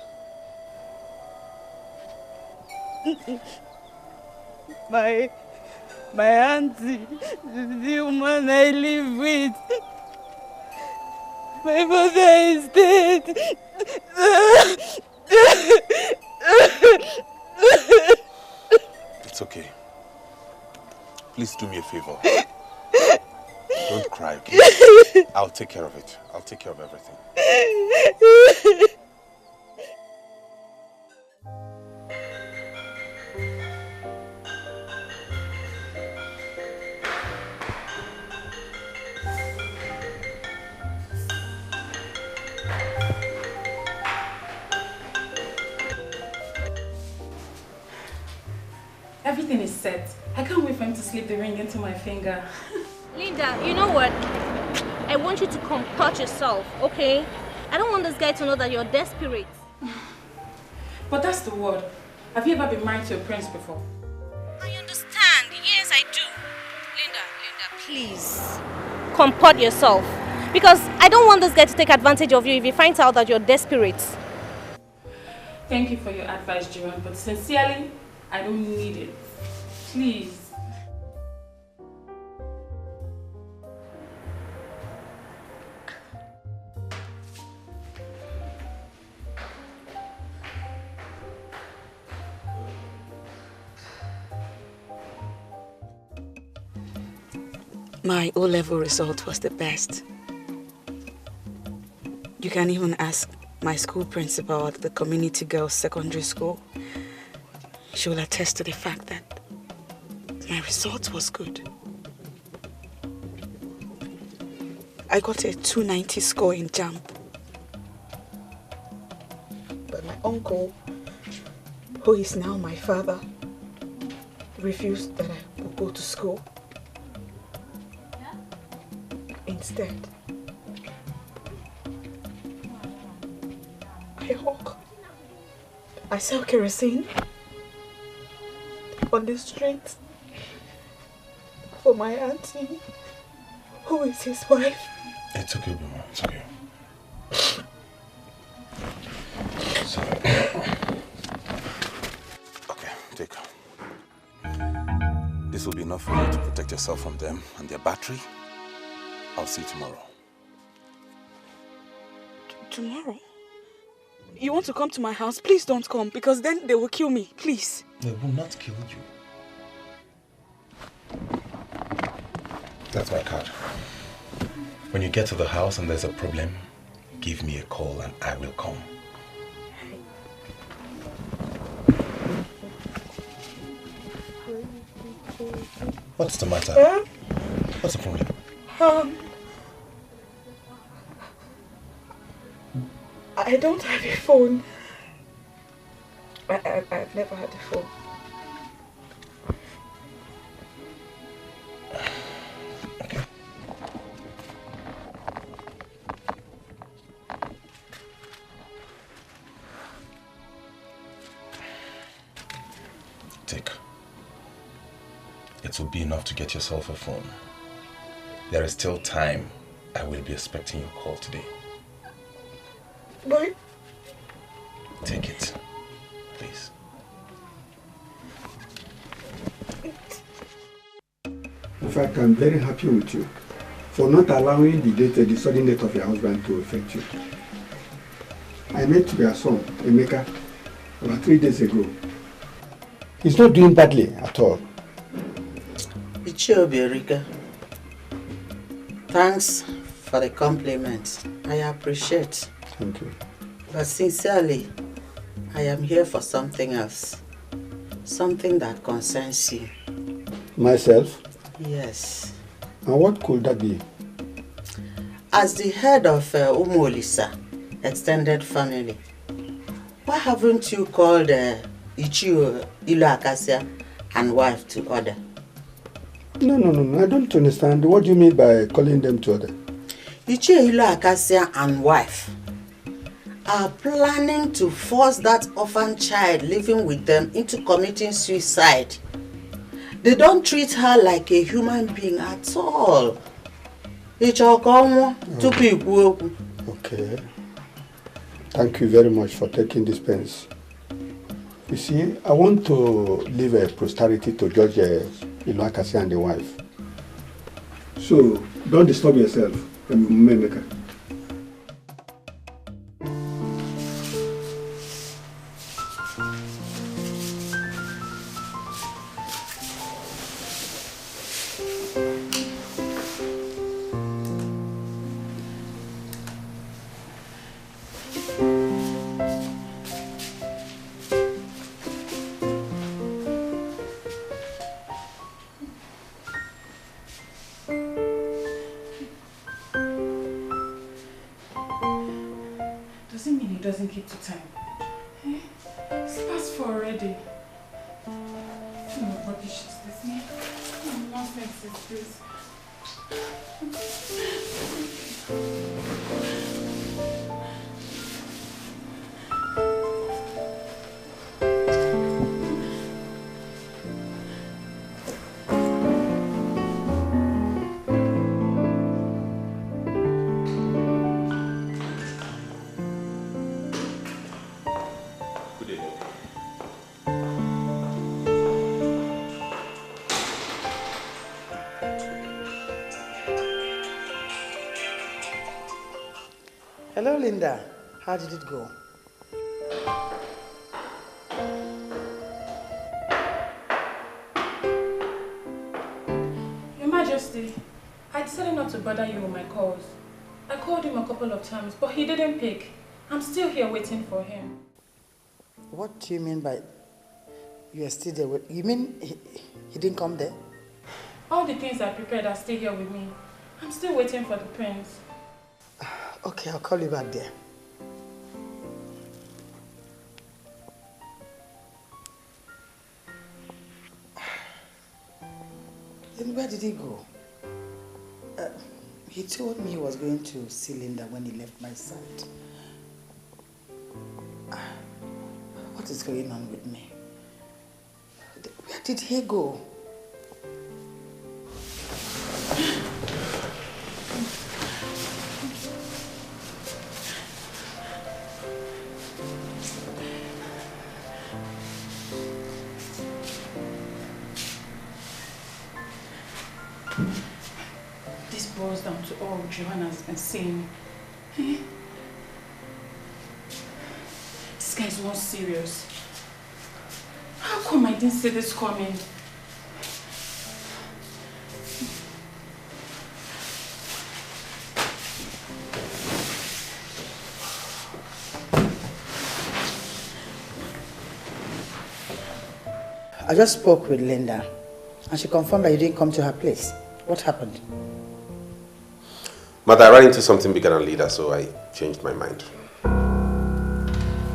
Speaker 13: My auntie, the woman I live with. My mother is dead.
Speaker 6: It's okay. Please do me a favor. Don't cry, okay? I'll take care of it. I'll take care of everything.
Speaker 3: Everything is set. I can't wait for him to slip the ring into my finger.
Speaker 11: Linda, you know what? I want you to comport yourself, okay? I don't want this guy to know that you're desperate.
Speaker 3: But that's the word. Have you ever been married to a prince before?
Speaker 11: I understand. Yes, I do. Linda, please. Comport yourself. Because I don't want this guy to take advantage of you if he finds out that you're desperate.
Speaker 3: Thank you for your advice, Jiran, but sincerely, I don't need it. Please.
Speaker 13: My O-level result was the best. You can even ask my school principal at the community girls secondary school. She will attest to the fact that My result was good. I got a 290 score in JAMB. But my uncle, who is now my father, refused that I would go to school. Instead, I hawk. I sell kerosene on the street for my auntie, who is his wife.
Speaker 8: It's okay, Bima. It's okay. So, okay, take her. This will be enough for you to protect yourself from them and their battery. I'll see you tomorrow.
Speaker 13: Tomorrow? You want to come to my house? Please don't come, because then they will kill me. Please.
Speaker 8: They will not kill you. That's my card. When you get to the house and there's a problem, give me a call and I will come. What's the matter? What's the problem?
Speaker 13: I don't have a phone. I've never had a phone.
Speaker 8: Okay. Take. It will be enough to get yourself a phone. There is still time. I will be expecting your call today.
Speaker 13: Boy.
Speaker 8: Take it, please.
Speaker 18: In fact, I'm very happy with you for not allowing the sudden death of your husband to affect you. I met your son, Emeka, about 3 days ago. He's not doing badly at all.
Speaker 5: Ichiobi, thanks for the compliment. I appreciate.
Speaker 18: Thank you.
Speaker 5: But sincerely, I am here for something else. Something that concerns you.
Speaker 18: Myself?
Speaker 5: Yes.
Speaker 18: And what could that be?
Speaker 5: As the head of Umolisa extended family, why haven't you called Ichio Ilu Akasia and wife to order?
Speaker 18: No. I don't understand. What do you mean by calling them to order?
Speaker 5: Ichio Ilu Akasia and wife are planning to force that orphan child living with them into committing suicide. They don't treat her like a human being at all.
Speaker 18: Okay. Thank you very much for taking this pains. You see, I want to leave a posterity to Judge Ilu Akasia and the wife. So, don't disturb yourself, Memeka.
Speaker 3: Doesn't keep to time. Eh? It's past 4 already. What rubbish is this, man? What nonsense is this?
Speaker 2: Hello, Linda. How did it go?
Speaker 3: Your Majesty, I decided not to bother you with my calls. I called him a couple of times, but he didn't pick. I'm still here waiting for him.
Speaker 2: What do you mean by... You are still there. You mean he didn't come there?
Speaker 3: All the things I prepared are still here with me. I'm still waiting for the prince.
Speaker 2: Okay, I'll call you back there. Then where did he go? He told me he was going to see Linda when he left my side. What is going on with me? Where did he go?
Speaker 3: This boils down to all Joanna has been saying. Eh? This guy is not serious. How come I didn't see this coming?
Speaker 2: I just spoke with Linda and she confirmed that you didn't come to her place. What happened?
Speaker 6: But I ran into something bigger than Linda, so I changed my mind.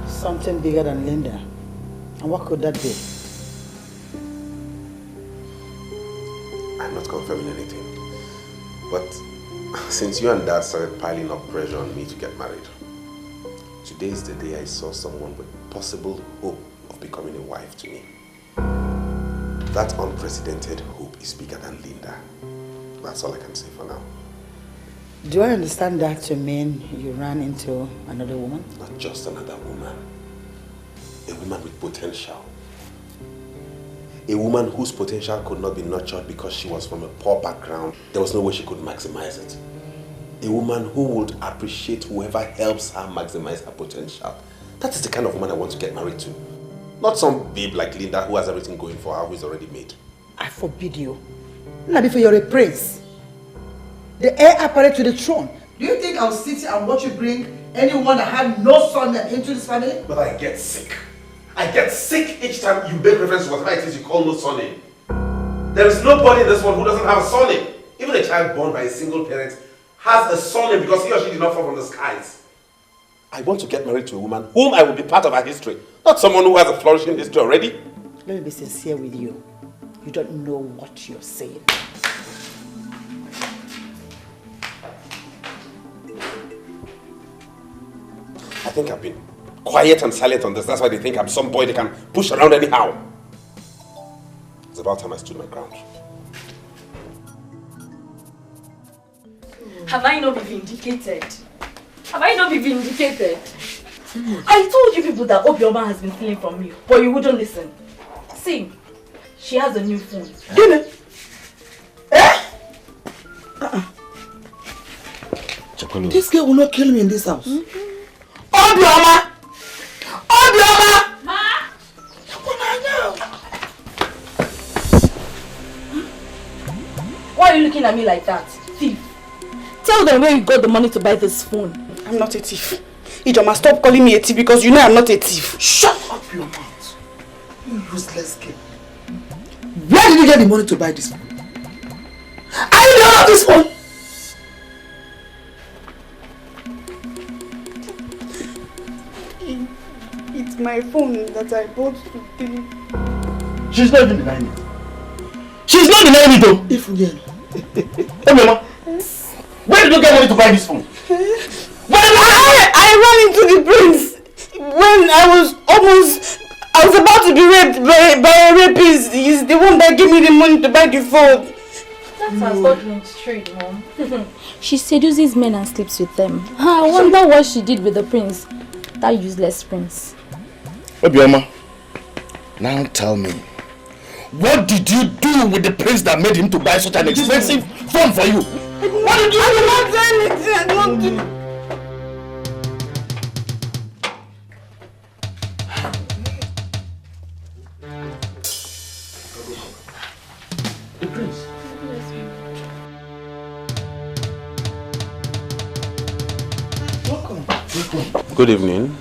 Speaker 2: Something bigger than Linda? And what could that be?
Speaker 6: I'm not confirming anything. But since you and Dad started piling up pressure on me to get married, today is the day I saw someone with possible hope of becoming a wife to me. That unprecedented hope is bigger than Linda. That's all I can say for now.
Speaker 2: Do I understand that to mean you ran into another woman?
Speaker 6: Not just another woman. A woman with potential. A woman whose potential could not be nurtured because she was from a poor background. There was no way she could maximize it. A woman who would appreciate whoever helps her maximize her potential. That is the kind of woman I want to get married to. Not some babe like Linda who has everything going for her, who is already made.
Speaker 2: I forbid you. Not before you're a prince. The heir apparent to the throne. Do you think I'll sit here and watch you bring anyone that had no son into this family?
Speaker 6: But I get sick. I get sick each time you make reference to whatever it is you call no surname. There is nobody in this world who doesn't have a surname. Even a child born by a single parent has a surname because he or she did not fall from the skies. I want to get married to a woman whom I will be part of her history, not someone who has a flourishing history already.
Speaker 2: Let me be sincere with you. You don't know what you're saying.
Speaker 6: I think I've been quiet and silent on this. That's why they think I'm some boy they can push around anyhow. It's about time I stood my ground.
Speaker 14: Have I not been vindicated? Have I not been vindicated? I told you people that Obioma has been stealing from you, but you wouldn't listen. See, she has a new phone.
Speaker 10: This girl will not kill me in this house.
Speaker 4: Obioma! Obioma!
Speaker 14: Ma! Why are you looking at me like that? Thief. Tell them where you got the money to buy this phone.
Speaker 13: I'm not a thief. Ijoma, stop calling me a thief because you know I'm not a thief.
Speaker 10: Shut up your mouth. You useless kid. Where did you get the money to buy this phone? I don't have this phone!
Speaker 13: It's my phone that I bought today.
Speaker 10: She's not even denying it. She's not denying it though. If we Hey mama, where did you get money to buy this phone?
Speaker 13: I ran into the prince when I was about to be raped by a rapist. He's the one that gave me the money to buy the phone.
Speaker 14: That's her stockroom straight, Mom.
Speaker 19: She seduces men and sleeps with them. I wonder what she did with the prince. That useless prince.
Speaker 10: Obioma, now tell me, what did you do with the prince that made him to buy such an expensive phone for you? What did you do?
Speaker 13: I did not do anything. I don't do.
Speaker 10: The prince? Welcome.
Speaker 6: Good evening.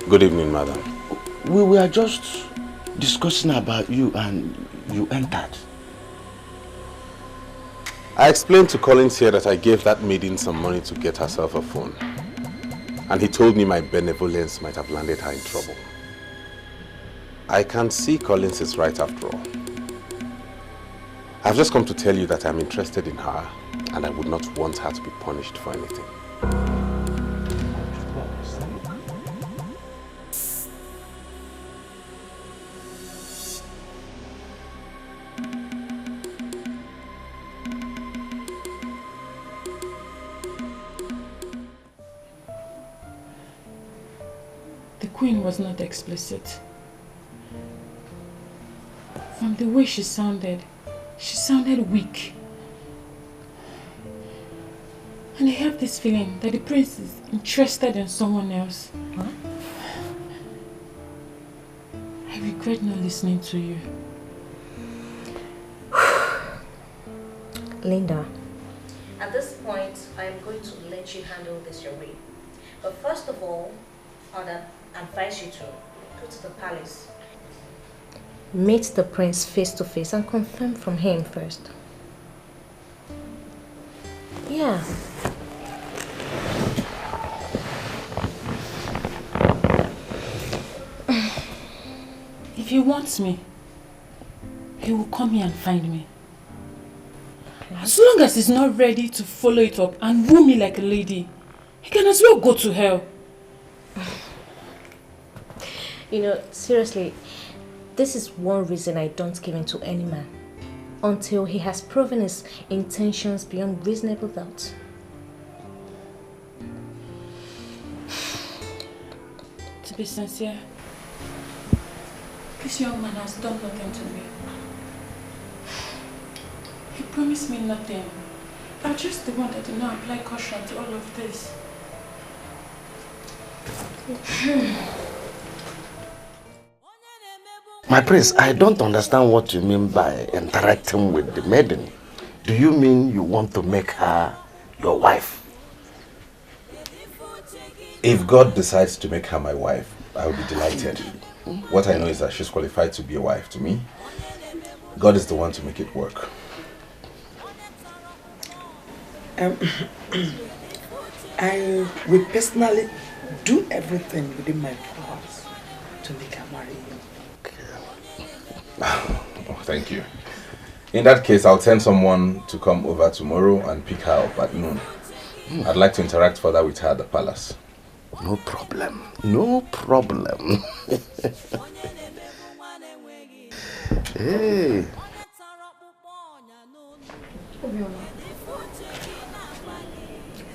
Speaker 6: Good evening, madam.
Speaker 10: We were just
Speaker 9: discussing about you and you entered.
Speaker 6: I explained to Collins here that I gave that maiden some money to get herself a phone. And he told me my benevolence might have landed her in trouble. I can see Collins is right after all. I've just come to tell you that I'm interested in her and I would not want her to be punished for anything.
Speaker 3: The Queen was not explicit. From the way she sounded weak. And I have this feeling that the prince is interested in someone else.
Speaker 11: Huh?
Speaker 3: I regret not listening to you.
Speaker 11: Linda, at this point, I am going to let you handle this your way. But first of all, I would advise you to go to the palace. Meet the prince face to face and confirm from him first. Yeah.
Speaker 3: If he wants me, he will come here and find me. As long as he's not ready to follow it up and woo me like a lady, he can as well go to hell.
Speaker 11: You know, seriously, this is one reason I don't give in to any man until he has proven his intentions beyond reasonable doubt.
Speaker 3: To be sincere, this young man has done nothing to me. He promised me nothing. I'm just the one that did not apply caution to all of this.
Speaker 9: My prince, I don't understand what you mean by interacting with the maiden. Do you mean you want to make her your wife?
Speaker 6: If God decides to make her my wife, I will be delighted. What I know is that she's qualified to be a wife to me. God is the one to make it work.
Speaker 4: I will personally do everything within my powers to make her marry you.
Speaker 6: Oh, thank you. In that case, I'll send someone to come over tomorrow and pick her up at noon. I'd like to interact further with her at the palace.
Speaker 9: No problem. No problem. Hey.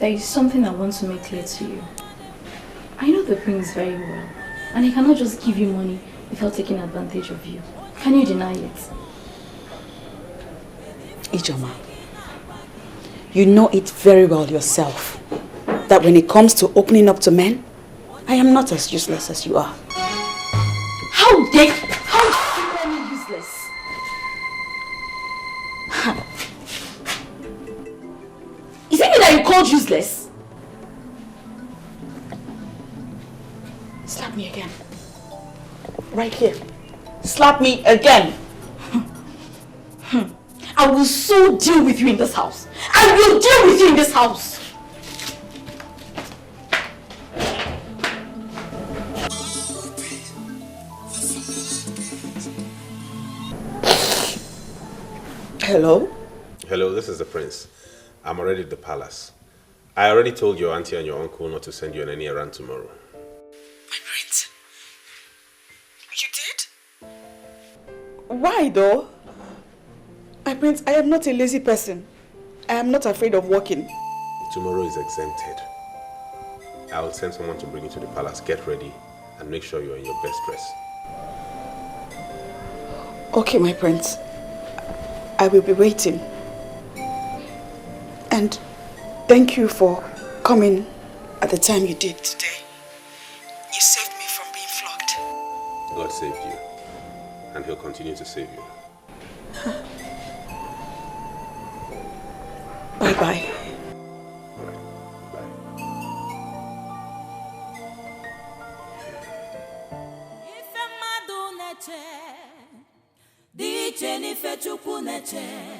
Speaker 19: There is something I want to make clear to you. I know the prince very well, and he cannot just give you money without taking advantage of you. Can you deny it?
Speaker 13: Ijoma, you know it very well yourself that when it comes to opening up to men, I am not as useless as you are.
Speaker 19: How dare you call me useless? Is it me that you called useless?
Speaker 13: Slap me again. Right here. Slap me again.
Speaker 19: I will so deal with you in this house. I will deal with you in this house.
Speaker 13: Hello?
Speaker 6: Hello, this is the prince. I'm already at the palace. I already told your auntie and your uncle not to send you on any errand tomorrow.
Speaker 13: My prince. You did? Why though? My prince, I am not a lazy person. I am not afraid of walking.
Speaker 6: Tomorrow is exempted. I'll send someone to bring you to the palace. Get ready and make sure you're in your best dress.
Speaker 13: Okay, my prince. I will be waiting. And thank you for coming at the time you did today. You saved me from being flogged.
Speaker 6: God saved you, and He'll continue to save you.
Speaker 13: Bye-bye.
Speaker 16: Ife mmadụ na-eche na-eche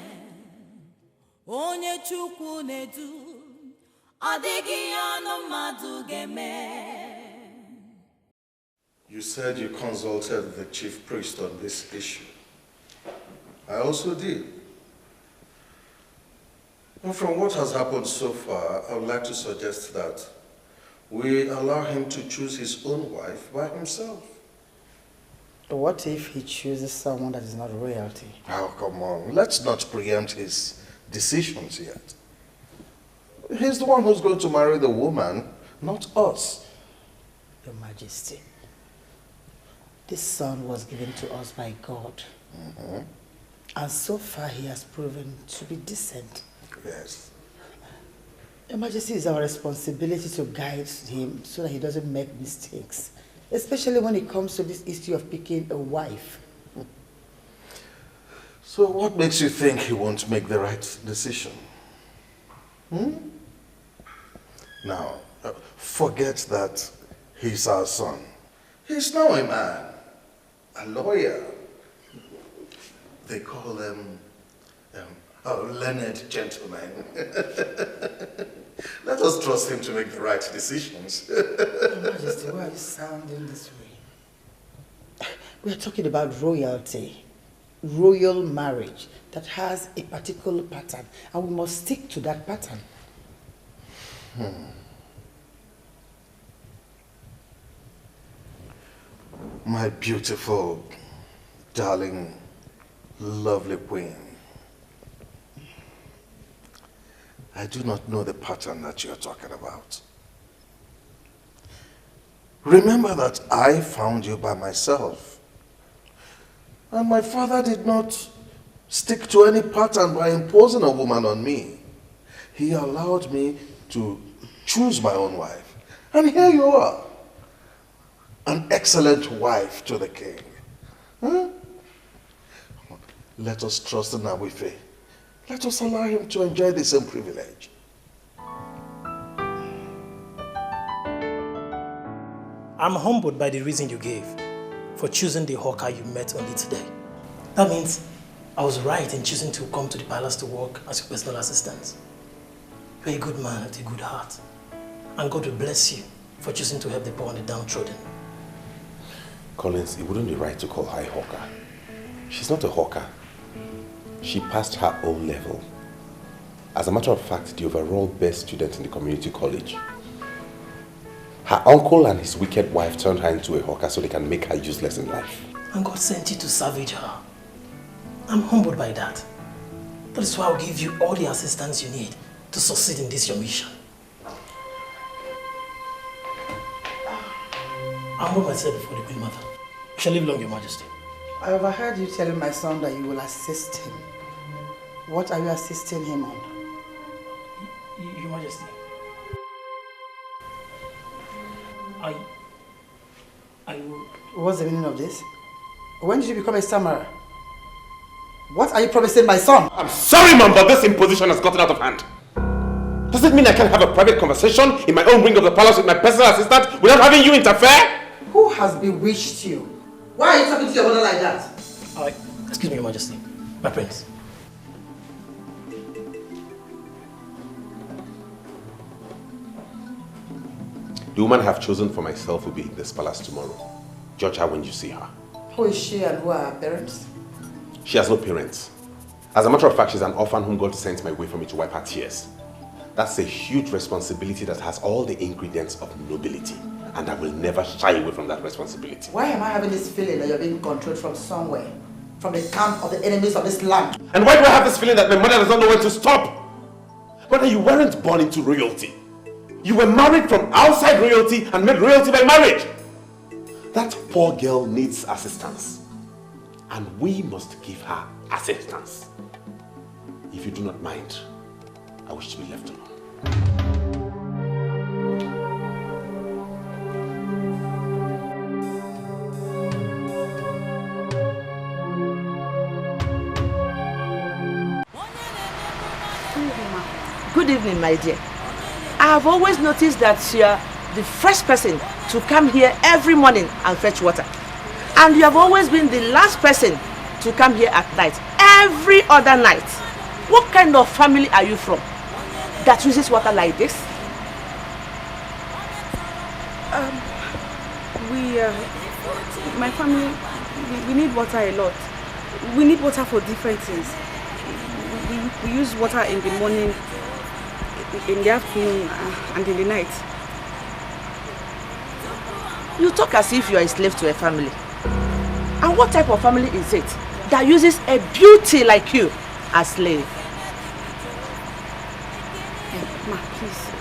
Speaker 16: onye Chukwu na-edu ọ dịghị ọnụ mmadụ ga-eme.
Speaker 8: You said you consulted the chief priest on this issue. I also did. But from what has happened so far, I would like to suggest that we allow him to choose his own wife by himself.
Speaker 2: What if he chooses someone that is not royalty?
Speaker 8: Oh, come on. Let's not preempt his decisions yet. He's the one who's going to marry the woman, not us.
Speaker 2: Your Majesty, this son was given to us by God. And so far he has proven to be decent.
Speaker 8: Yes.
Speaker 2: Your Majesty, it's our responsibility to guide him so that he doesn't make mistakes. Especially when it comes to this issue of picking a wife.
Speaker 8: So what makes you think he won't make the right decision? Now, forget that he's our son. He's now a man, a lawyer. They call them learned gentlemen. Let us trust him to make the right decisions.
Speaker 2: Your Majesty, why are you sounding this way? We are talking about royalty, royal marriage that has a particular pattern, and we must stick to that pattern.
Speaker 8: My beautiful, darling, lovely queen. I do not know the pattern that you're talking about. Remember that I found you by myself. And my father did not stick to any pattern by imposing a woman on me. He allowed me to choose my own wife. And here you are, an excellent wife to the king. Let us trust in Awife. Let us allow him to enjoy the same privilege.
Speaker 15: I'm humbled by the reason you gave for choosing the hawker you met only today. That means I was right in choosing to come to the palace to work as your personal assistant. You're a good man with a good heart. And God will bless you for choosing to help the poor and the downtrodden.
Speaker 6: Collins, it wouldn't be right to call her a hawker. She's not a hawker. She passed her O-level. As a matter of fact, the overall best student in the community college. Her uncle and his wicked wife turned her into a hawker so they can make her useless in life.
Speaker 15: And God sent you to salvage her. I'm humbled by that. That is why I'll give you all the assistance you need to succeed in this your mission. I'll move myself before the Queen Mother. You shall live long, Your Majesty.
Speaker 2: I overheard you telling my son that you will assist him. What are you assisting him on?
Speaker 15: Your Majesty. I will...
Speaker 2: What's the meaning of this? When did you become a stammerer? What are you promising my son?
Speaker 6: I'm sorry, Mom, but this imposition has gotten out of hand. Does it mean I can have a private conversation in my own wing of the palace with my personal assistant without having you interfere?
Speaker 2: Who has bewitched you? Why are you talking to your mother like that?
Speaker 15: Excuse me, Your Majesty. My prince.
Speaker 6: The woman I have chosen for myself will be in this palace tomorrow. Judge her when you see her.
Speaker 2: Who is she and who are her parents?
Speaker 6: She has no parents. As a matter of fact, she's an orphan whom God sent my way for me to wipe her tears. That's a huge responsibility that has all the ingredients of nobility. And I will never shy away from that responsibility.
Speaker 2: Why am I having this feeling that you're being controlled from somewhere? From the camp of the enemies of this land?
Speaker 6: And why do I have this feeling that my mother does not know when to stop? Mother, you weren't born into royalty. You were married from outside royalty and made royalty by marriage. That poor girl needs assistance. And we must give her assistance. If you do not mind, I wish to be left alone.
Speaker 20: Good evening, my dear. I have always noticed that you are the first person to come here every morning and fetch water. And you have always been the last person to come here at night. every other night. What kind of family are you from that uses water like this?
Speaker 13: My family, we need water a lot. We need water for different things. We use water in the morning, in the afternoon, and in the night.
Speaker 20: You talk as if you are a slave to a family. And what type of family is it that uses a beauty like you as slave?
Speaker 13: Ma, please.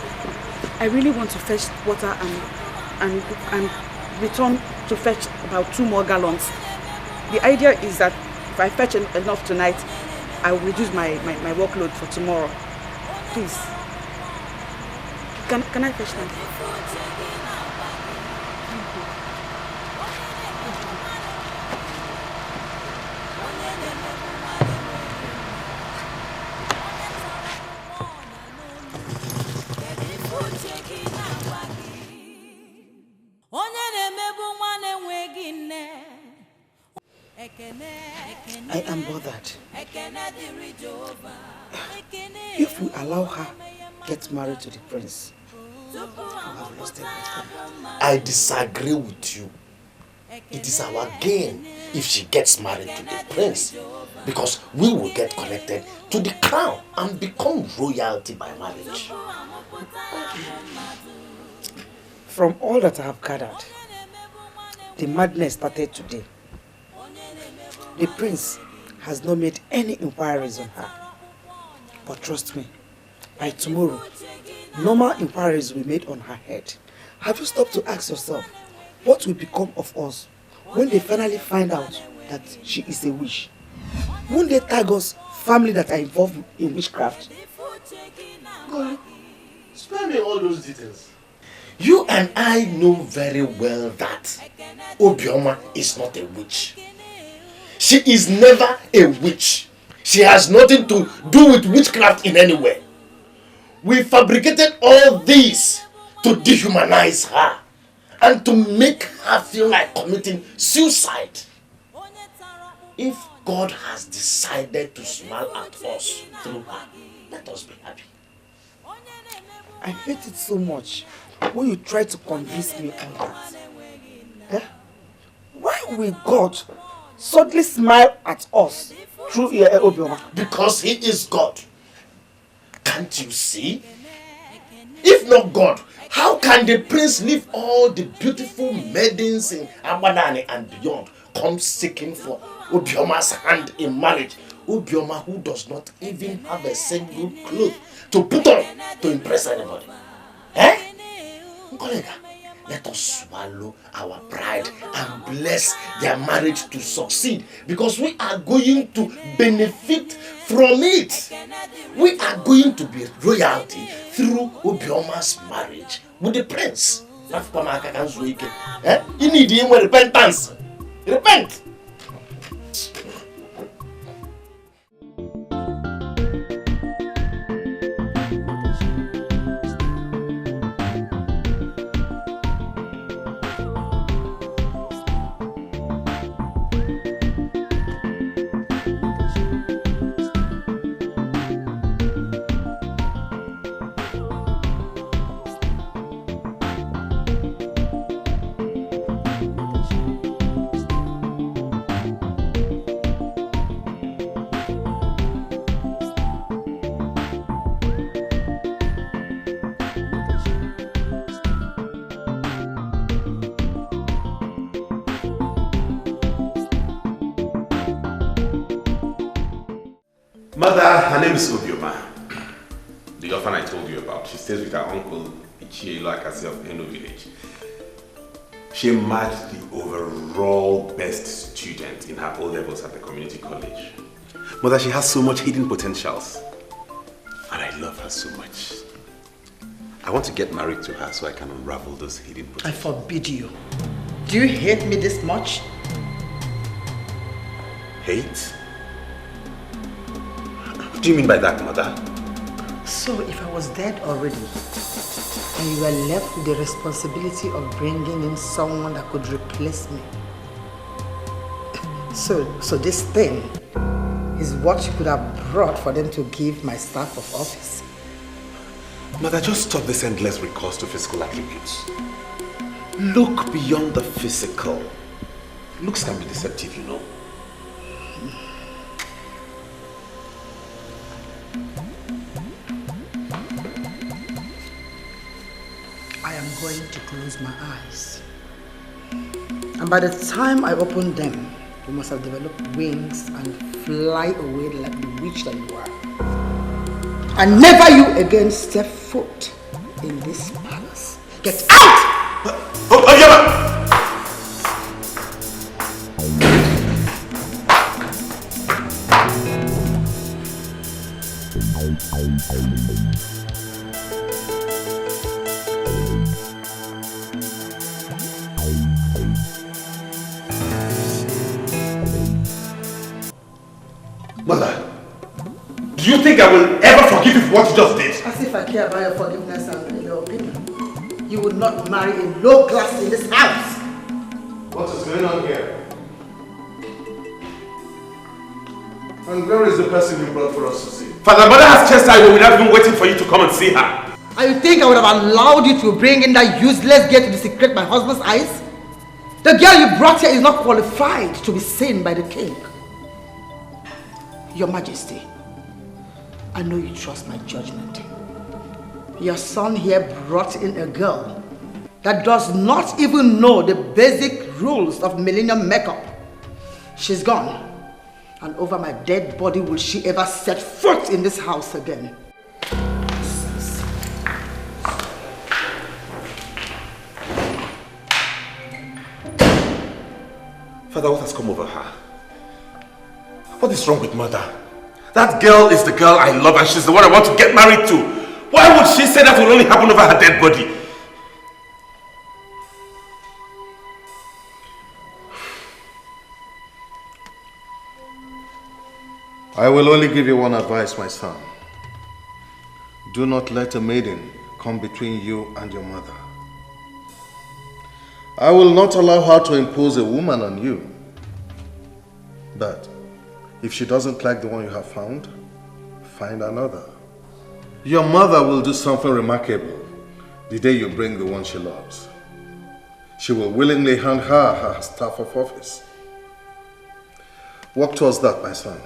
Speaker 13: I really want to fetch water and return to fetch about 2 more gallons. The idea is that if I fetch enough tonight, I will reduce my workload for tomorrow. Please. Can I fetch them?
Speaker 10: I am bothered. If we allow her get married to the prince, I have lost everything.
Speaker 17: I disagree with you. It is our gain if she gets married to the prince, because we will get connected to the crown and become royalty by marriage.
Speaker 10: From all that I have gathered, the madness started today. The prince has not made any inquiries on her. But trust me, by tomorrow, normal inquiries will be made on her head. Have you stopped to ask yourself, what will become of us when they finally find out that she is a witch? Won't they tag us family that are involved in witchcraft?
Speaker 17: God, spare me all those details. You and I know very well that Obioma is not a witch. She is never a witch. She has nothing to do with witchcraft in any way. We fabricated all this to dehumanize her and to make her feel like committing suicide. If God has decided to smile at us through her, let us be happy.
Speaker 10: I hate it so much when you try to convince me on that. Eh? Why will God suddenly smile at us through Obioma?
Speaker 17: Because he is God. Can't you see? If not God, how can the prince leave all the beautiful maidens in Amadani and beyond come seeking for Obioma's hand in marriage? Obioma, who does not even have a single cloth to put on to impress anybody. Eh? Kolega, let us swallow our pride and bless their marriage to succeed, because we are going to benefit from it. We are going to be royalty through Obioma's marriage with the prince. You need him with repentance. Repent!
Speaker 6: Mother, her name is Obioma. The orphan I told you about. She stays with her uncle Ichielo Akasi of Eno village. She marked the overall best student in her O-levels at the community college. Mother, she has so much hidden potentials. And I love her so much. I want to get married to her so I can unravel those hidden potentials.
Speaker 4: I forbid you. Do you hate me this much?
Speaker 6: Hate? What do you mean by that, Mother?
Speaker 4: So if I was dead already, and you were left with the responsibility of bringing in someone that could replace me, so this thing is
Speaker 2: what you could have brought for them to give my staff of office.
Speaker 6: Mother, just stop this endless recourse to physical attributes. Look beyond the physical. Looks can be deceptive, you know.
Speaker 2: I am going to close my eyes. And by the time I open them, you must have developed wings and fly away like the witch that you are. And never you again step foot in this palace. Get out!
Speaker 6: Mother, do you think I will ever forgive you for what you just did?
Speaker 2: As if I care about your forgiveness and your opinion. You would not marry a low class in this house.
Speaker 8: What is going on here? And where is the person you brought for us to see?
Speaker 6: Father, Mother has chastised me without even waiting for you to come and see her.
Speaker 2: And you think I would have allowed you to bring in that useless girl to desecrate my husband's eyes? The girl you brought here is not qualified to be seen by the king. Your Majesty, I know you trust my judgment. Your son here brought in a girl that does not even know the basic rules of millennium makeup. She's gone. And over my dead body will she ever set foot in this house again.
Speaker 6: Father, what has come over her? What is wrong with Mother? That girl is the girl I love and she's the one I want to get married to. Why would she say that will only happen over her dead body?
Speaker 8: I will only give you one advice, my son. Do not let a maiden come between you and your mother. I will not allow her to impose a woman on you. But if she doesn't like the one you have found, find another. Your mother will do something remarkable the day you bring the one she loves. She will willingly hand her staff of office. Work towards that, my son.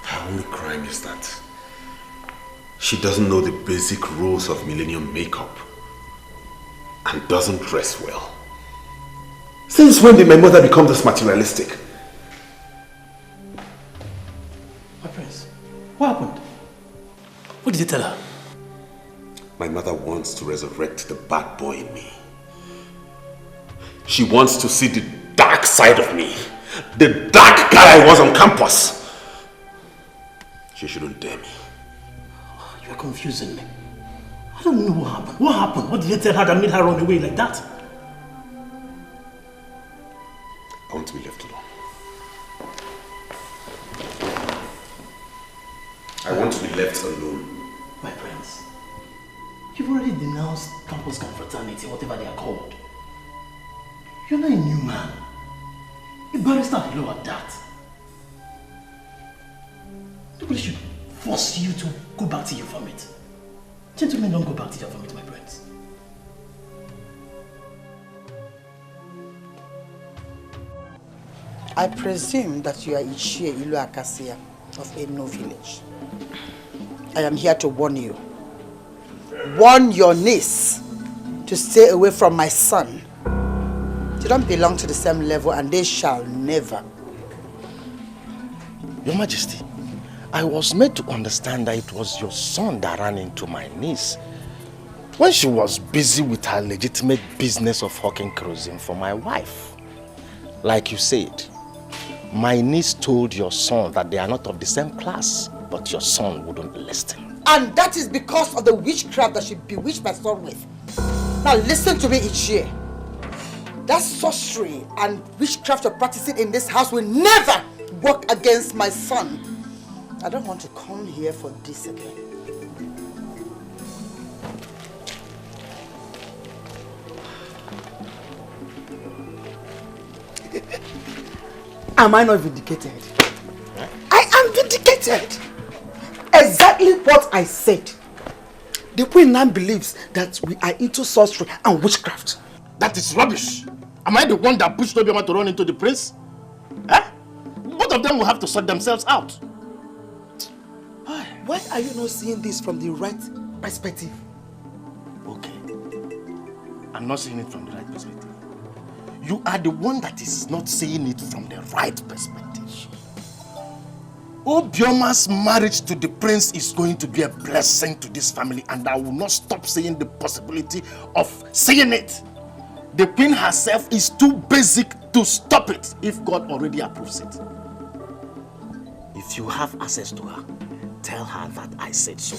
Speaker 6: Her only crime is that she doesn't know the basic rules of millennium makeup and doesn't dress well. Since when did my mother become this materialistic?
Speaker 15: My prince, what happened? What did you tell her?
Speaker 6: My mother wants to resurrect the bad boy in me. She wants to see the dark side of me. The dark guy I was on campus. She shouldn't dare me.
Speaker 15: You are confusing me. I don't know what happened. What happened? What did you tell her that made her run away like that?
Speaker 6: I want to be left alone. I want to be left alone.
Speaker 15: My prince, you've already denounced campus confraternity, whatever they are called. You're not a new man. A barrister below at that. Nobody should force you to go back to your vomit. Gentlemen don't go back to your vomit, my prince.
Speaker 2: I presume that you are Ichie Ilu Akasia of Eno village. I am here to warn you. Warn your niece to stay away from my son. They don't belong to the same level and they shall never.
Speaker 9: Your Majesty, I was made to understand that it was your son that ran into my niece when she was busy with her legitimate business of hawking kerosene for my wife. Like you said, my niece told your son that they are not of the same class, but your son wouldn't listen.
Speaker 2: And that is because of the witchcraft that she bewitched my son with. Now listen to me, Ichie. That sorcery and witchcraft you're practicing in this house will never work against my son. I don't want to come here for this again. Am I not vindicated? I am vindicated. Exactly what I said. The queen now believes that we are into sorcery and witchcraft.
Speaker 17: That is rubbish. Am I the one that pushed Obioma to run into the prince? Eh? Both of them will have to sort themselves out.
Speaker 2: Why are you not seeing this from the right perspective?
Speaker 17: Okay. I'm not seeing it from the right perspective. You are the one that is not seeing it from the right perspective. Obioma's marriage to the prince is going to be a blessing to this family, and I will not stop seeing the possibility of seeing it. The queen herself is too basic to stop it if God already approves it. If you have access to her, tell her that I said so.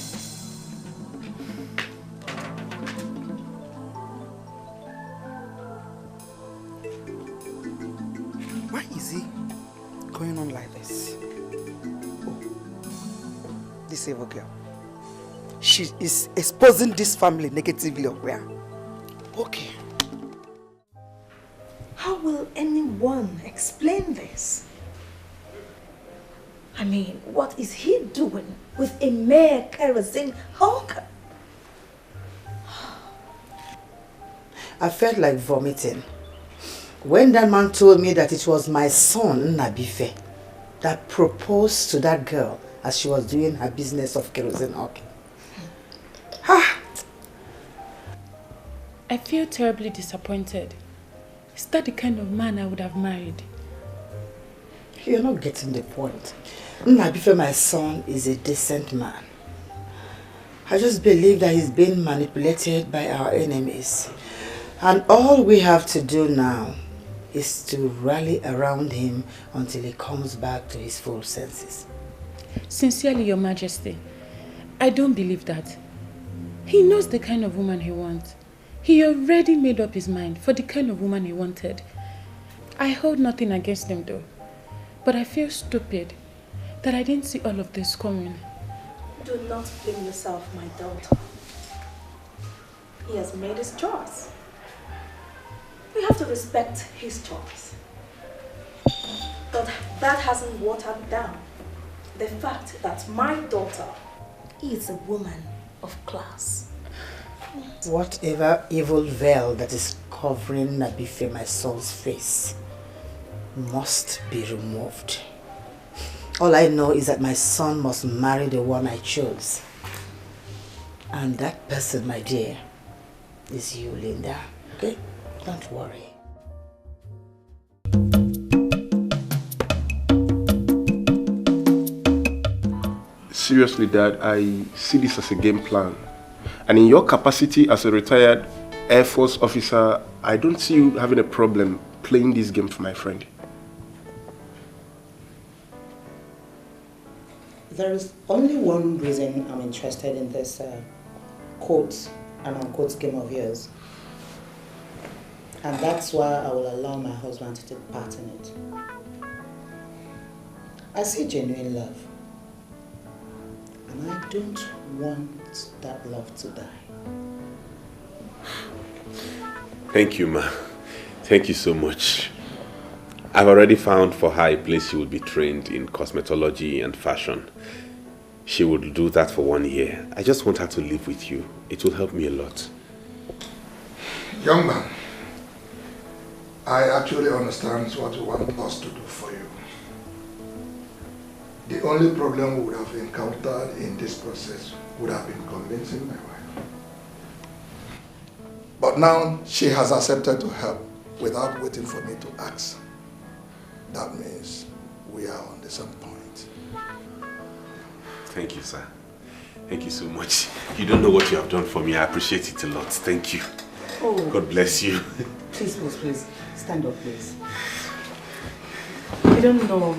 Speaker 2: Why is he going on like this? Oh, this evil girl. She is exposing this family negatively or where? Okay.
Speaker 1: How will anyone explain this? I mean, what is he doing with a mere kerosene hawker?
Speaker 2: I felt like vomiting when that man told me that it was my son, Nabife, that proposed to that girl as she was doing her business of kerosene hawking.
Speaker 3: I feel terribly disappointed. Is that the kind of man I would have married?
Speaker 2: You're not getting the point. Nabife, my son, is a decent man. I just believe that he's being manipulated by our enemies. And all we have to do now is to rally around him until he comes back to his full senses.
Speaker 3: Sincerely, Your Majesty, I don't believe that. He knows the kind of woman he wants. He already made up his mind for the kind of woman he wanted. I hold nothing against him though. But I feel stupid that I didn't see all of this coming.
Speaker 1: Do not blame yourself, my daughter. He has made his choice. We have to respect his choice. But that hasn't watered down the fact that my daughter is a woman of class.
Speaker 2: Whatever evil veil that is covering Nabife, my son's face, must be removed. All I know is that my son must marry the one I chose. And that person, my dear, is you, Linda. Okay? Don't worry.
Speaker 21: Seriously, Dad, I see this as a game plan. And in your capacity as a retired Air Force officer, I don't see you having a problem playing this game for my friend.
Speaker 12: There is only one reason I'm interested in this quote and unquote game of yours. And that's why I will allow my husband to take part in it. I see genuine love. And I don't want that love to die.
Speaker 6: Thank you, ma. Thank you so much. I've already found for her a place she would be trained in cosmetology and fashion. She would do that for 1 year. I just want her to live with you. It will help me a lot.
Speaker 18: Young man, I actually understand what you want us to do for you. The only problem we would have encountered in this process would have been convincing my wife. But now she has accepted to help without waiting for me to ask. That means we are on the same point.
Speaker 6: Thank you, sir. Thank you so much. You don't know what you have done for me. I appreciate it a lot. Thank you.
Speaker 12: Oh.
Speaker 6: God bless you.
Speaker 12: Please, please, please. Stand up, please. You don't know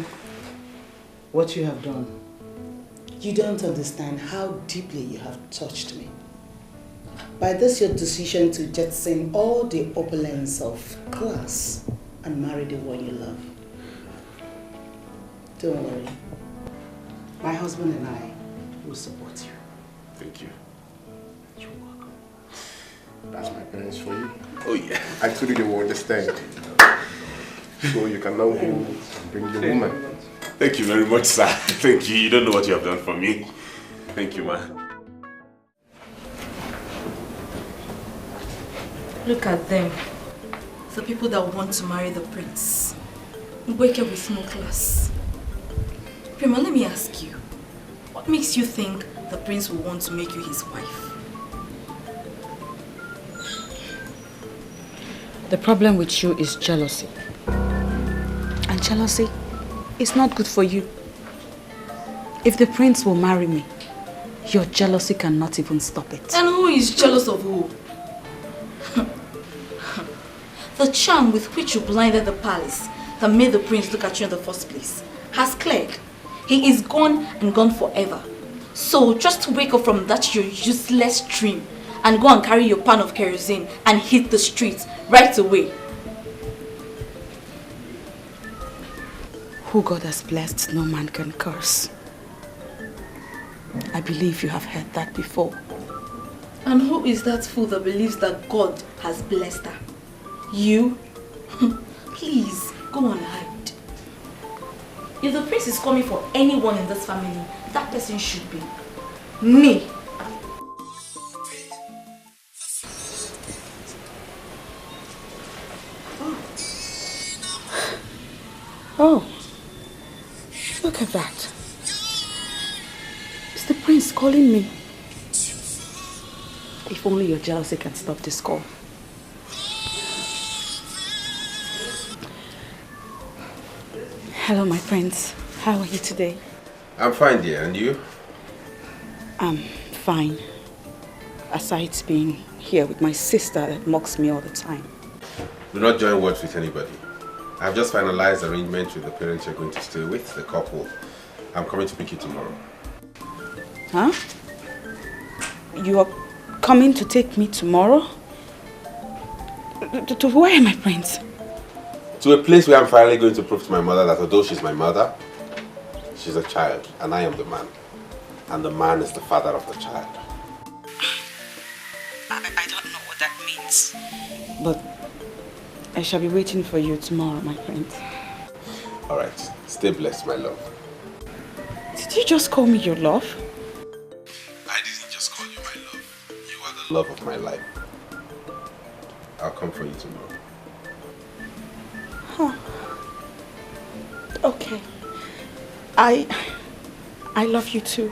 Speaker 12: what you have done. You don't understand how deeply you have touched me. By this, your decision to jettison all the opulence of class and marry the one you love. Don't worry. My husband and I will support you.
Speaker 21: Thank you. You're welcome. That's my parents for you. Oh yeah. I told you they will understand. So you can now go and bring your woman.
Speaker 6: Thank you very much, sir. Thank you. You don't know what you have done for me. Thank you, ma.
Speaker 14: Look at them. The people that want to marry the prince. Wake up with no class. Prima, let me ask you. What makes you think the prince will want to make you his wife?
Speaker 13: The problem with you is jealousy. And jealousy is not good for you. If the prince will marry me, your jealousy cannot even stop it.
Speaker 14: And who is jealous of who? The charm with which you blinded the palace that made the prince look at you in the first place has cleared. He is gone and gone forever. So just wake up from that your useless dream and go and carry your pan of kerosene and hit the streets right away.
Speaker 13: Who God has blessed, no man can curse. I believe you have heard that before.
Speaker 14: And who is that fool that believes that God has blessed her? You? Please, go and hide. If the prince is coming for anyone in this family, that person should be me.
Speaker 13: Oh, look at that. It's the prince calling me. If only your jealousy can stop this call. Hello, my prince. How are you today?
Speaker 6: I'm fine, dear. And you?
Speaker 13: I'm fine. Aside being here with my sister that mocks me all the time.
Speaker 6: Do not join words with anybody. I've just finalized arrangements with the parents you're going to stay with, the couple. I'm coming to pick you tomorrow.
Speaker 13: Huh? You are coming to take me tomorrow? To where, my prince?
Speaker 6: To a place where I'm finally going to prove to my mother that although she's my mother, she's a child, and I am the man. And the man is the father of the child.
Speaker 13: I don't know what that means. But I shall be waiting for you tomorrow, my prince.
Speaker 6: Alright, stay blessed, my love.
Speaker 13: Did you just call me your love?
Speaker 6: I didn't just call you my love. You are the love of my life. I'll come for you tomorrow.
Speaker 13: Huh. Okay. I love you too.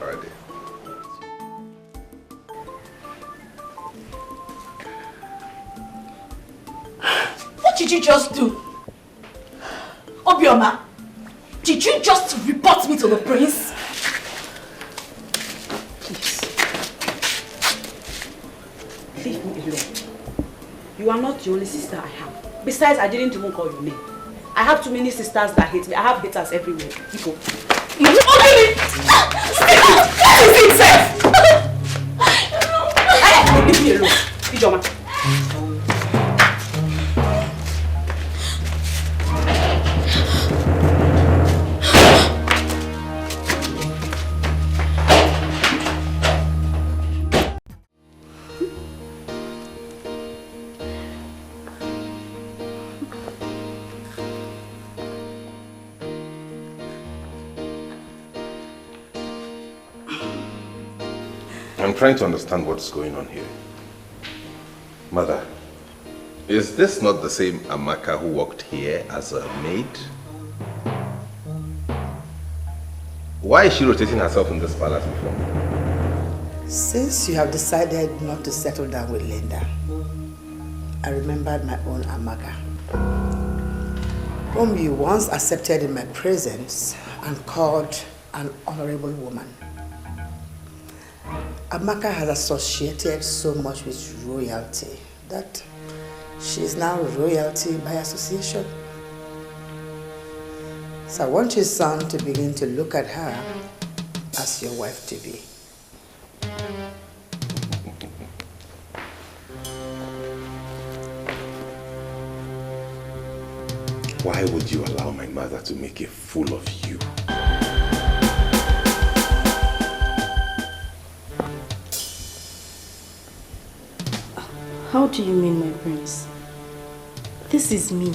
Speaker 6: Alright, dear.
Speaker 14: What did you just do? Obioma, did you just report me to the prince?
Speaker 13: Please. Leave me alone. You are not the only sister I have. Besides, I didn't even call your name. I have too many sisters that hate me. I have haters everywhere. People.
Speaker 14: Okay! What is it, Seth?
Speaker 13: Hey, leave me alone. Ijoma.
Speaker 6: I'm trying to understand what's going on here. Mother, is this not the same Amaka who worked here as a maid? Why is she rotating herself in this palace before?
Speaker 2: Since you have decided not to settle down with Linda, I remembered my own Amaka, whom you once accepted in my presence and called an honorable woman. Amaka has associated so much with royalty that she is now royalty by association. So I want your son to begin to look at her as your wife to be.
Speaker 6: Why would you allow my mother to make a fool of you?
Speaker 19: How do you mean, my prince? This is me.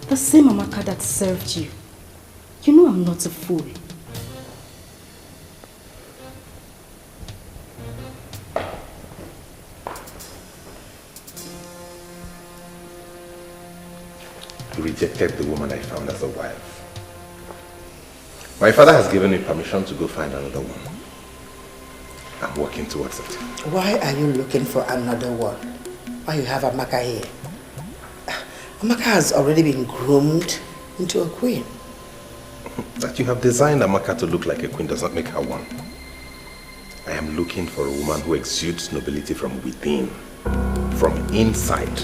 Speaker 19: The same Amaka that served you. You know I'm not a fool.
Speaker 6: You rejected the woman I found as a wife. My father has given me permission to go find another one. I'm working towards it.
Speaker 2: Why are you looking for another one? Why you have Amaka here? Amaka has already been groomed into a queen.
Speaker 6: That you have designed Amaka to look like a queen does not make her one. I am looking for a woman who exudes nobility from within, from inside.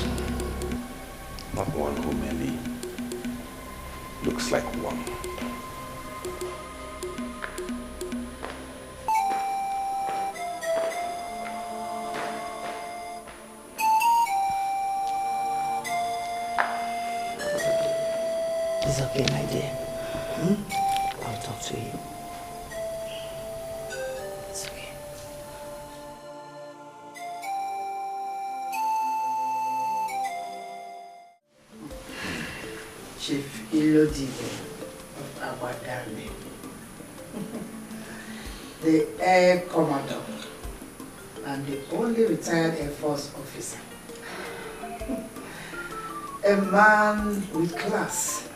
Speaker 6: Not one who merely looks like one.
Speaker 2: It's okay, my dear. I'll talk to you. It's okay. Chief Ilodive of Aguadale, the Air Commodore, and the only retired Air Force officer. A man with class.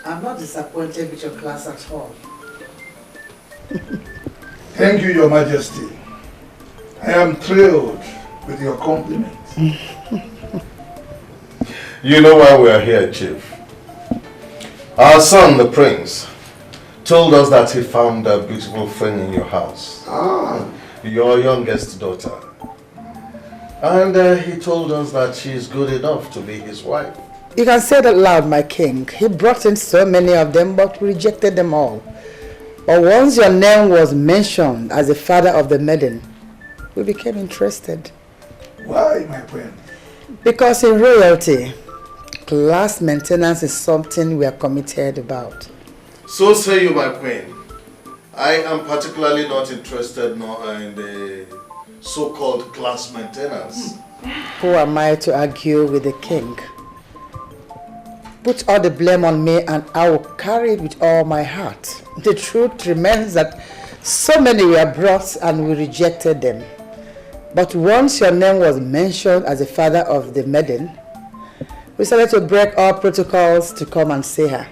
Speaker 2: I'm not disappointed with your class at all.
Speaker 7: Thank you, Your Majesty. I am thrilled with your compliment.
Speaker 8: You know why we are here, Chief. Our son, the prince, told us that he found a beautiful friend in your house. Your youngest daughter. And he told us that she is good enough to be his wife.
Speaker 2: You can say that loud, my king. He brought in so many of them, but we rejected them all. But once your name was mentioned as the father of the maiden, we became interested.
Speaker 7: Why, my friend?
Speaker 2: Because in royalty, class maintenance is something we are committed about.
Speaker 8: So say you, my queen. I am particularly not interested in the so-called class maintenance.
Speaker 2: Who am I to argue with the king? Put all the blame on me and I will carry it with all my heart. The truth remains that so many were brought and we rejected them. But once your name was mentioned as the father of the maiden, we started to break all protocols to come and see her.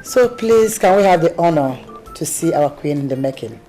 Speaker 2: So please, can we have the honor to see our queen in the making?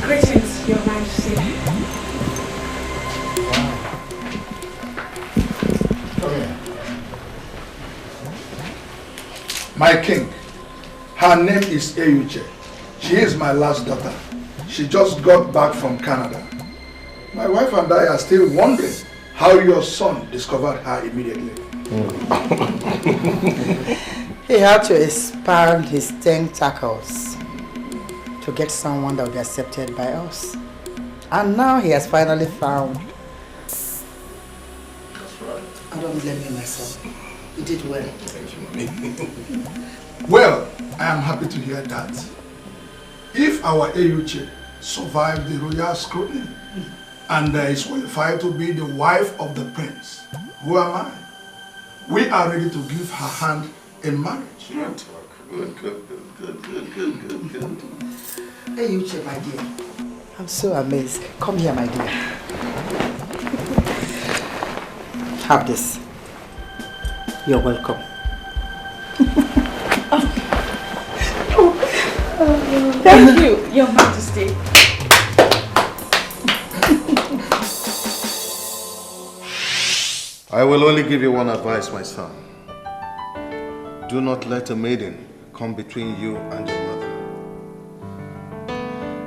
Speaker 1: Greetings, Your Majesty.
Speaker 7: Come here. My king, her name is Eyuche. She is my last daughter. She just got back from Canada. My wife and I are still wondering how your son discovered her immediately.
Speaker 2: He had to expand his tentacles to get someone that would be accepted by us. And now he has finally found. I don't blame you, my son. You did well.
Speaker 7: Well, I am happy to hear that. If our Eyuche survived the royal scrutiny and is qualified to be the wife of the prince, who am I? We are ready to give her hand in marriage.
Speaker 8: Good.
Speaker 2: Eyuche, my dear. I'm so amazed. Come here, my dear. Have this. You're welcome.
Speaker 1: Thank you, Your Majesty.
Speaker 8: I will only give you one advice, my son. do not let a maiden come between you and your mother.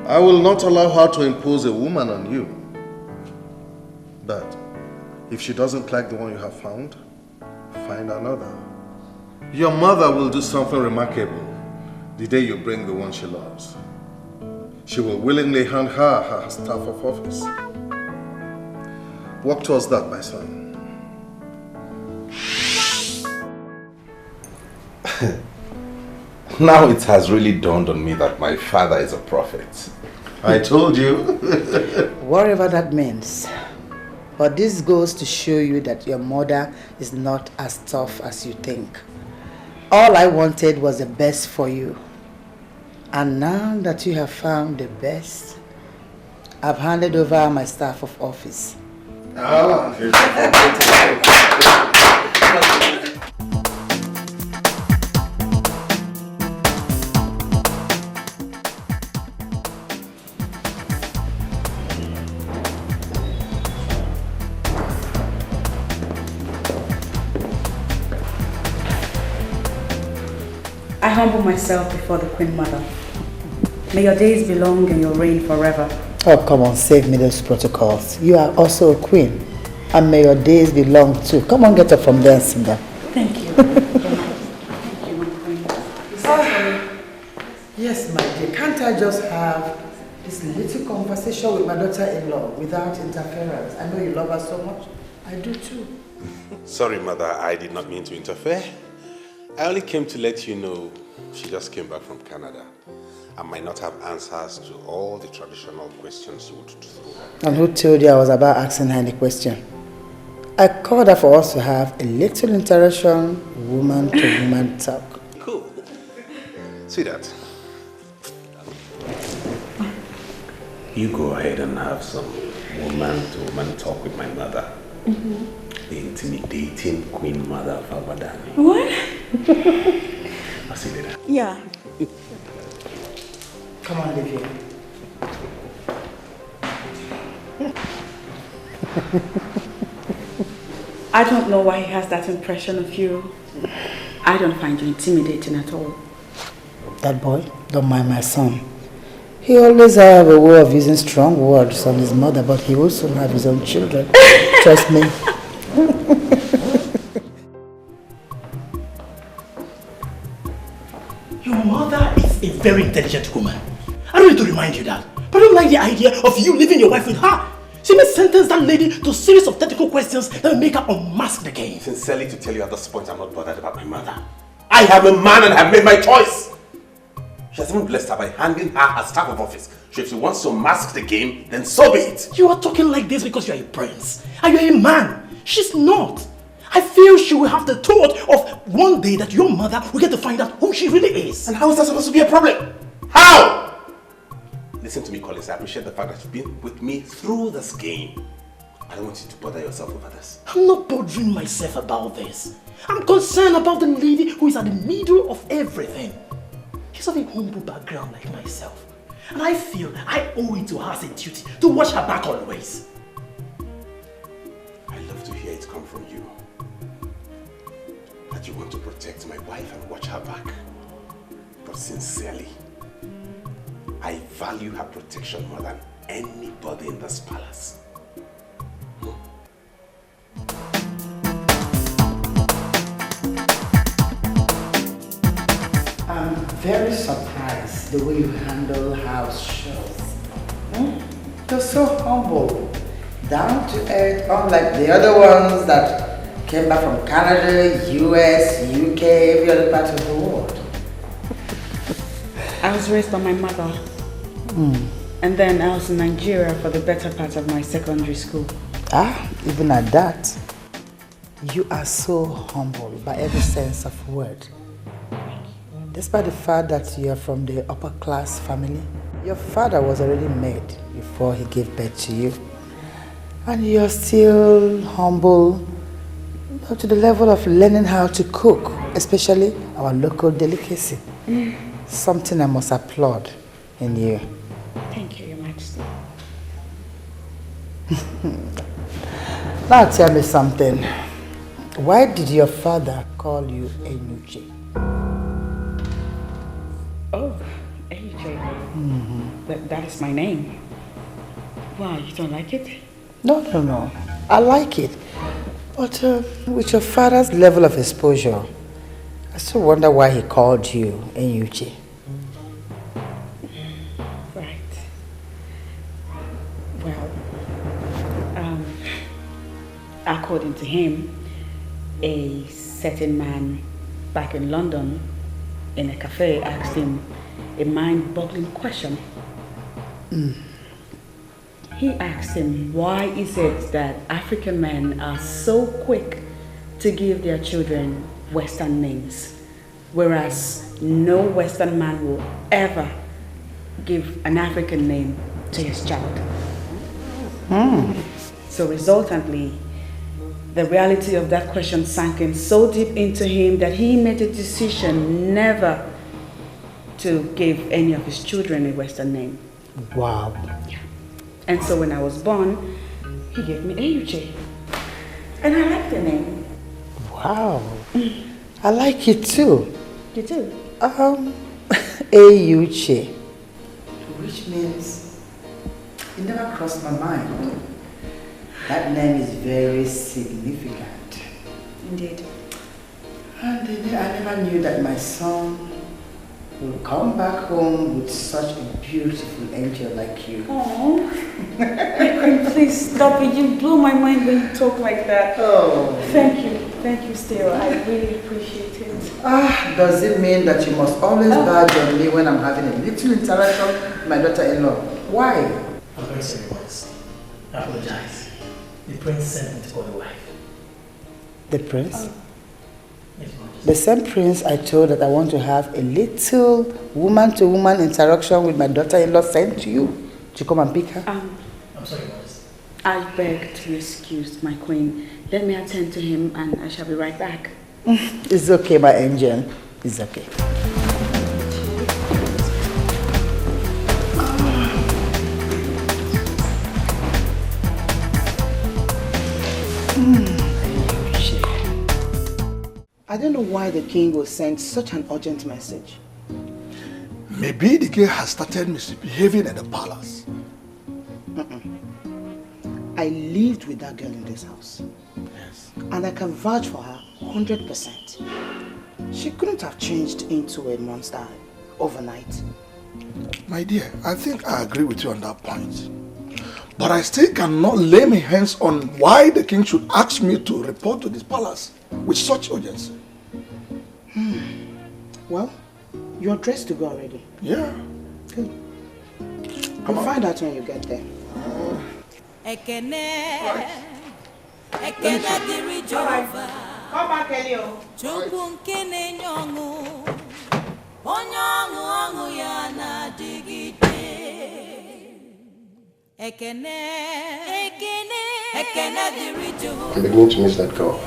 Speaker 8: I will not allow her to impose a woman on you. But if she doesn't like the one you have found, find another. Your mother will do something remarkable the day you bring the one she loves. She will willingly hand her staff of office. Work towards that, my son.
Speaker 6: Now it has really dawned on me that my father is a prophet.
Speaker 8: I told you.
Speaker 2: Whatever that means. But this goes to show you that your mother is not as tough as you think. All I wanted was the best for you. And now that you have found the best, I've handed over my staff of office.
Speaker 13: I humble myself before the Queen Mother. May your days be long and your reign forever.
Speaker 2: Oh, come on, save me those protocols. You are also a queen. And may your days be long too. Come on, get up from there and sit down.
Speaker 13: Thank you.
Speaker 2: Yes, my dear. Can't I just have this little conversation with my daughter-in-law without interference? I know you love her so much. I do too.
Speaker 6: Sorry, Mother, I did not mean to interfere. I only came to let you know she just came back from Canada. I might not have answers to all the traditional questions you would throw.
Speaker 2: And who told you I was about asking her any question? I called her for us to have a little interaction, woman-to-woman talk.
Speaker 6: Cool. Sweetheart, you go ahead and have some woman-to-woman talk with my mother. The intimidating Queen Mother of Abadani.
Speaker 13: What?
Speaker 6: I'll see you later.
Speaker 13: Yeah.
Speaker 2: Come on, live here.
Speaker 13: I don't know why he has that impression of you. I don't find you intimidating at all.
Speaker 2: That boy, don't mind my son. He always have a way of using strong words on his mother, but he will soon have his own children. Trust me.
Speaker 15: Your mother is a very intelligent woman. I don't need to remind you that. But I don't like the idea of you leaving your wife with her. She may sentence that lady to a series of technical questions that will make her unmask the game.
Speaker 6: Sincerely to tell you at this point, I'm not bothered about my mother. I am a man and have made my choice. She has even blessed her by handing her her staff of office. So if she wants to mask the game, then so be it.
Speaker 15: You are talking like this because you are a prince. And you are a man. She's not. I feel she will have the thought of one day that your mother will get to find out who she really is.
Speaker 6: And how is that supposed to be a problem? How? Listen to me, Collins. I appreciate the fact that you've been with me through this game. I don't want you to bother yourself over this.
Speaker 15: I'm not bothering myself about this. I'm concerned about the lady who is at the middle of everything. She's of a humble background like myself. And I feel I owe it to her as a duty to watch her back always.
Speaker 6: I love to hear it come from you. That you want to protect my wife and watch her back. But sincerely, I value her protection more than anybody in this palace.
Speaker 2: I'm very surprised the way you handle house shows. You're so humble, down to earth, unlike the other ones that came back from Canada, US, UK, every other part of the world.
Speaker 13: I was raised by my mother. And then I was in Nigeria for the better part of my secondary school.
Speaker 2: Even at that, you are so humble by every sense of word. Despite the fact that you are from the upper class family, your father was already made before he gave birth to you. And you're still humble to the level of learning how to cook, especially our local delicacy. Something I must applaud in you.
Speaker 13: Thank you, Your Majesty.
Speaker 2: Now tell me something. Why did your father call you Enuche?
Speaker 13: Oh, AJ. That is my name. Wow, you don't like it?
Speaker 2: No. I like it. But with your father's level of exposure, I still wonder why he called you Enyuche.
Speaker 13: Right. Well, according to him, a certain man back in London in a cafe asked him a mind-boggling question. He asked him, why is it that African men are so quick to give their children Western names, whereas no Western man will ever give an African name to his child? So resultantly, the reality of that question sank in so deep into him that he made a decision never to give any of his children a Western name.
Speaker 2: Wow.
Speaker 13: Yeah. And so when I was born, he gave me Enyuche. And I like the name.
Speaker 2: Wow. I like it too.
Speaker 13: You too?
Speaker 2: Enyuche. Which means it never crossed my mind. That name is very significant.
Speaker 13: Indeed.
Speaker 2: And I never knew that my son will come back home with such a beautiful angel like you.
Speaker 13: Oh, please stop it. You blow my mind when you talk like that.
Speaker 2: Oh.
Speaker 13: Thank you, Stella. I really appreciate it.
Speaker 2: Does it mean that you must always badge on me when I'm having a little interaction with my daughter-in-law? Why?
Speaker 15: I'm very sorry, boss. I apologize. The prince sent me to call the wife.
Speaker 2: The prince?
Speaker 15: Yes, boss.
Speaker 2: The same prince I told that I want to have a little woman-to-woman interaction with my daughter-in-law sent to you to come and pick her?
Speaker 15: I'm sorry, boss.
Speaker 13: I beg to be excused, my queen. Let me attend to him and I shall be right back.
Speaker 2: It's okay, my angel. It's okay.
Speaker 12: I don't know why the king will send such an urgent message.
Speaker 7: Maybe the king has started misbehaving at the palace.
Speaker 12: I lived with that girl in this house.
Speaker 7: Yes.
Speaker 12: And I can vouch for her 100%. She couldn't have changed into a monster overnight.
Speaker 7: My dear, I think I agree with you on that point. But I still cannot lay my hands on why the king should ask me to report to this palace with such urgency.
Speaker 12: Well, you're dressed to go already.
Speaker 7: Yeah.
Speaker 12: Good. We'll find out when you get there.
Speaker 16: Ekene diri Jehovah.
Speaker 12: Come back, Elio.
Speaker 16: Chukwu nke na-enye ọṅụ, onye ọṅụ ya na-adịgide. Ekene diri Jehovah.
Speaker 21: I'm beginning to miss that girl.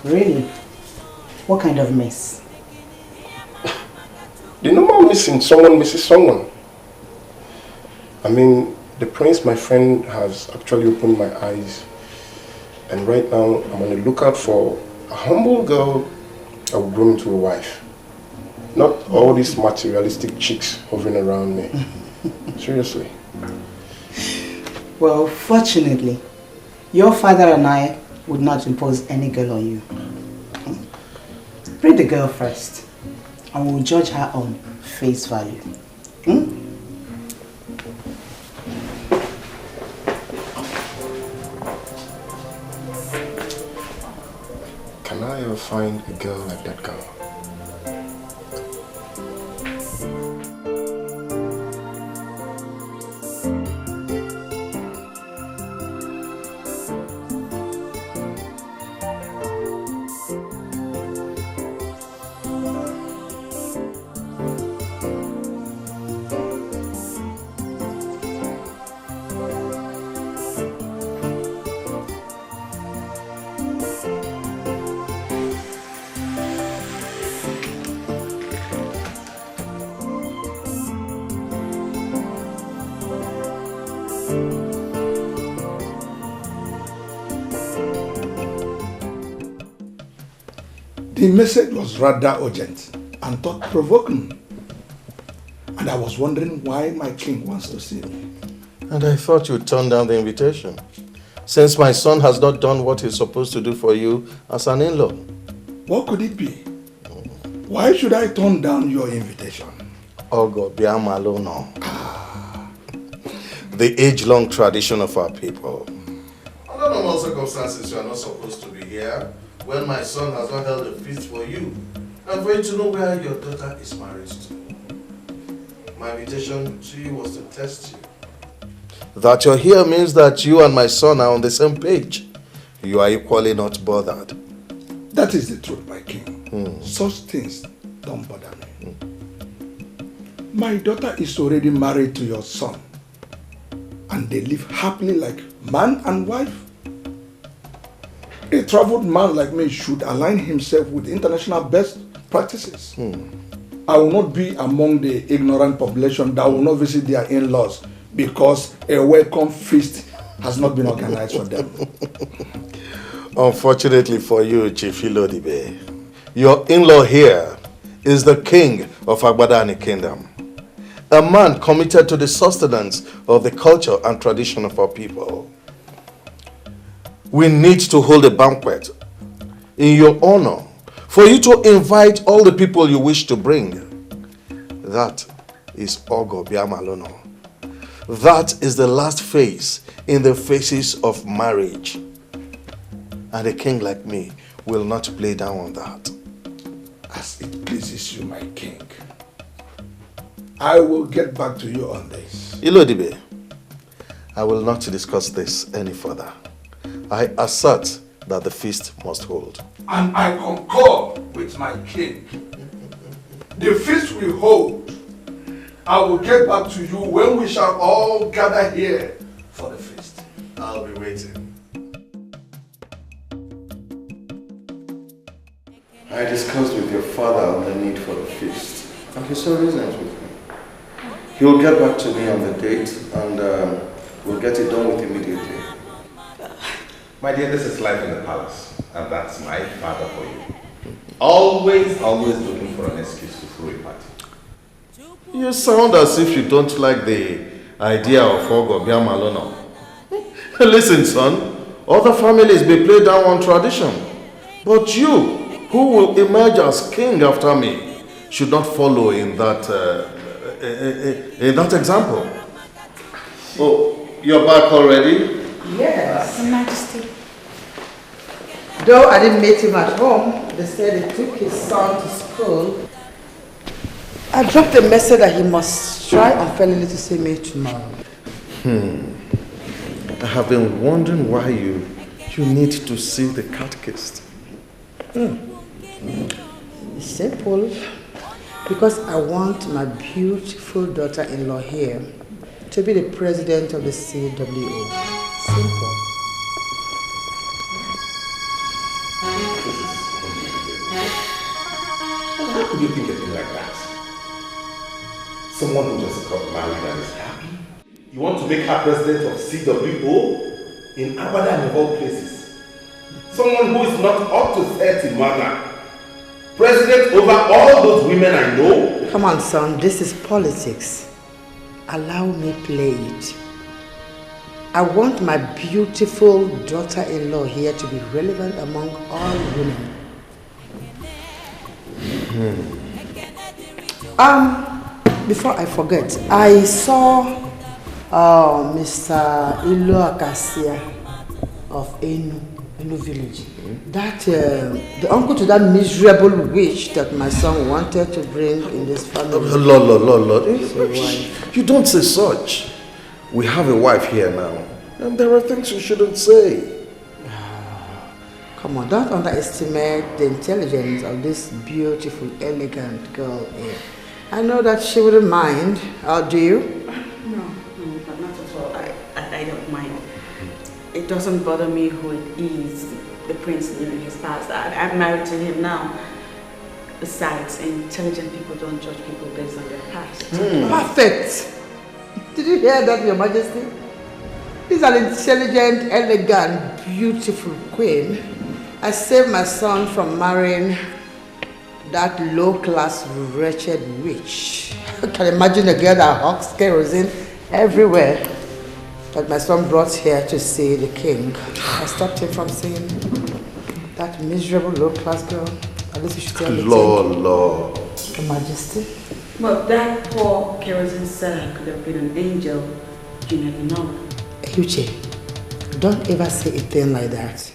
Speaker 12: Really? What kind of mess?
Speaker 21: The normal missing, someone misses someone. I mean, the prince, my friend, has actually opened my eyes. And right now, I'm on the lookout for a humble girl that will grow into a wife. Not all these materialistic chicks hovering around me. Seriously.
Speaker 12: Well, fortunately, your father and I would not impose any girl on you. Bring the girl first, and we'll judge her on face value.
Speaker 21: Can I ever find a girl like that girl?
Speaker 7: The message was rather urgent and thought-provoking. And I was wondering why my king wants to see me.
Speaker 8: And I thought you'd turn down the invitation, since my son has not done what he's supposed to do for you as an in-law.
Speaker 7: What could it be? Why should I turn down your invitation?
Speaker 8: Ogo Biamalono. The age-long tradition of our people. Under normal circumstances, you are not supposed to be here when my son has not held a feast for you and for you to know where your daughter is married to. My invitation to you was to test you. That you're here means that you and my son are on the same page. You are equally not bothered.
Speaker 7: That is the truth, my king. Such things don't bother me. My daughter is already married to your son, and they live happily like man and wife. A traveled man like me should align himself with international best practices. I will not be among the ignorant population that will not visit their in-laws because a welcome feast has not been organized for them.
Speaker 8: Unfortunately for you, Chief Ilodibe, your in-law here is the king of Agbadani Kingdom. A man committed to the sustenance of the culture and tradition of our people. We need to hold a banquet in your honor for you to invite all the people you wish to bring. That is Ogo Biamalono. That is the last phase in the phases of marriage. And a king like me will not play down on that.
Speaker 7: As it pleases you, my king. I will get back to you on this.
Speaker 8: Ilodibe, I will not discuss this any further. I assert that the feast must hold.
Speaker 7: And I concur with my king. The feast we hold, I will get back to you when we shall all gather here for the feast.
Speaker 8: I'll be waiting. I discussed with your father on the need for the feast, and he saw reasons with me. He will get back to me on the date, and we'll get it done with immediately.
Speaker 6: My dear, this is life in the palace, and that's my father for you. Always looking for an excuse to throw a party.
Speaker 8: You sound as if you don't like the idea of Ogo Biamalono. Listen, son, other families may play down on tradition, but you, who will emerge as king after me, should not follow in that example. Oh, you're back already?
Speaker 2: Yes.
Speaker 19: Your Majesty.
Speaker 2: Though I didn't meet him at home, they said he took his son to school. I dropped a message that he must try unfairly to see me tomorrow.
Speaker 8: I have been wondering why you need to see the catechist.
Speaker 2: It's simple. Because I want my beautiful daughter-in-law here to be the president of the CWO. Simple.
Speaker 6: How could you think a thing like that? Someone who just got married and is happy? You want to make her president of CWO? In Abada and of all places. Someone who is not up to 30 manner. President over all those women I know?
Speaker 2: Come on, son, this is politics. Allow me play it. I want my beautiful daughter-in-law here to be relevant among all women. Before I forget, I saw Mr. Ilo Akasia of Enu village. That the uncle to that miserable witch that my son wanted to bring in this family.
Speaker 8: Lord. You don't say such. We have a wife here now, and there are things you shouldn't say.
Speaker 2: Come on, don't underestimate the intelligence of this beautiful, elegant girl here. I know that she wouldn't mind. Or do you?
Speaker 13: No, but not at all. I don't mind. It doesn't bother me who it is, the prince living his past. I'm married to him now. Besides, intelligent people don't judge people based on their past.
Speaker 2: Perfect. Did you hear that, Your Majesty? This is an intelligent, elegant, beautiful queen. I saved my son from marrying that low-class, wretched witch. You can imagine a girl that hawks kerosene everywhere. But my son brought here to see the king. I stopped him from seeing that miserable low-class girl. At least you should tell me.
Speaker 8: Lord.
Speaker 2: Your Majesty.
Speaker 13: But that poor kerosene seller could have been an angel. You never know.
Speaker 2: Uche, don't ever say a thing like that.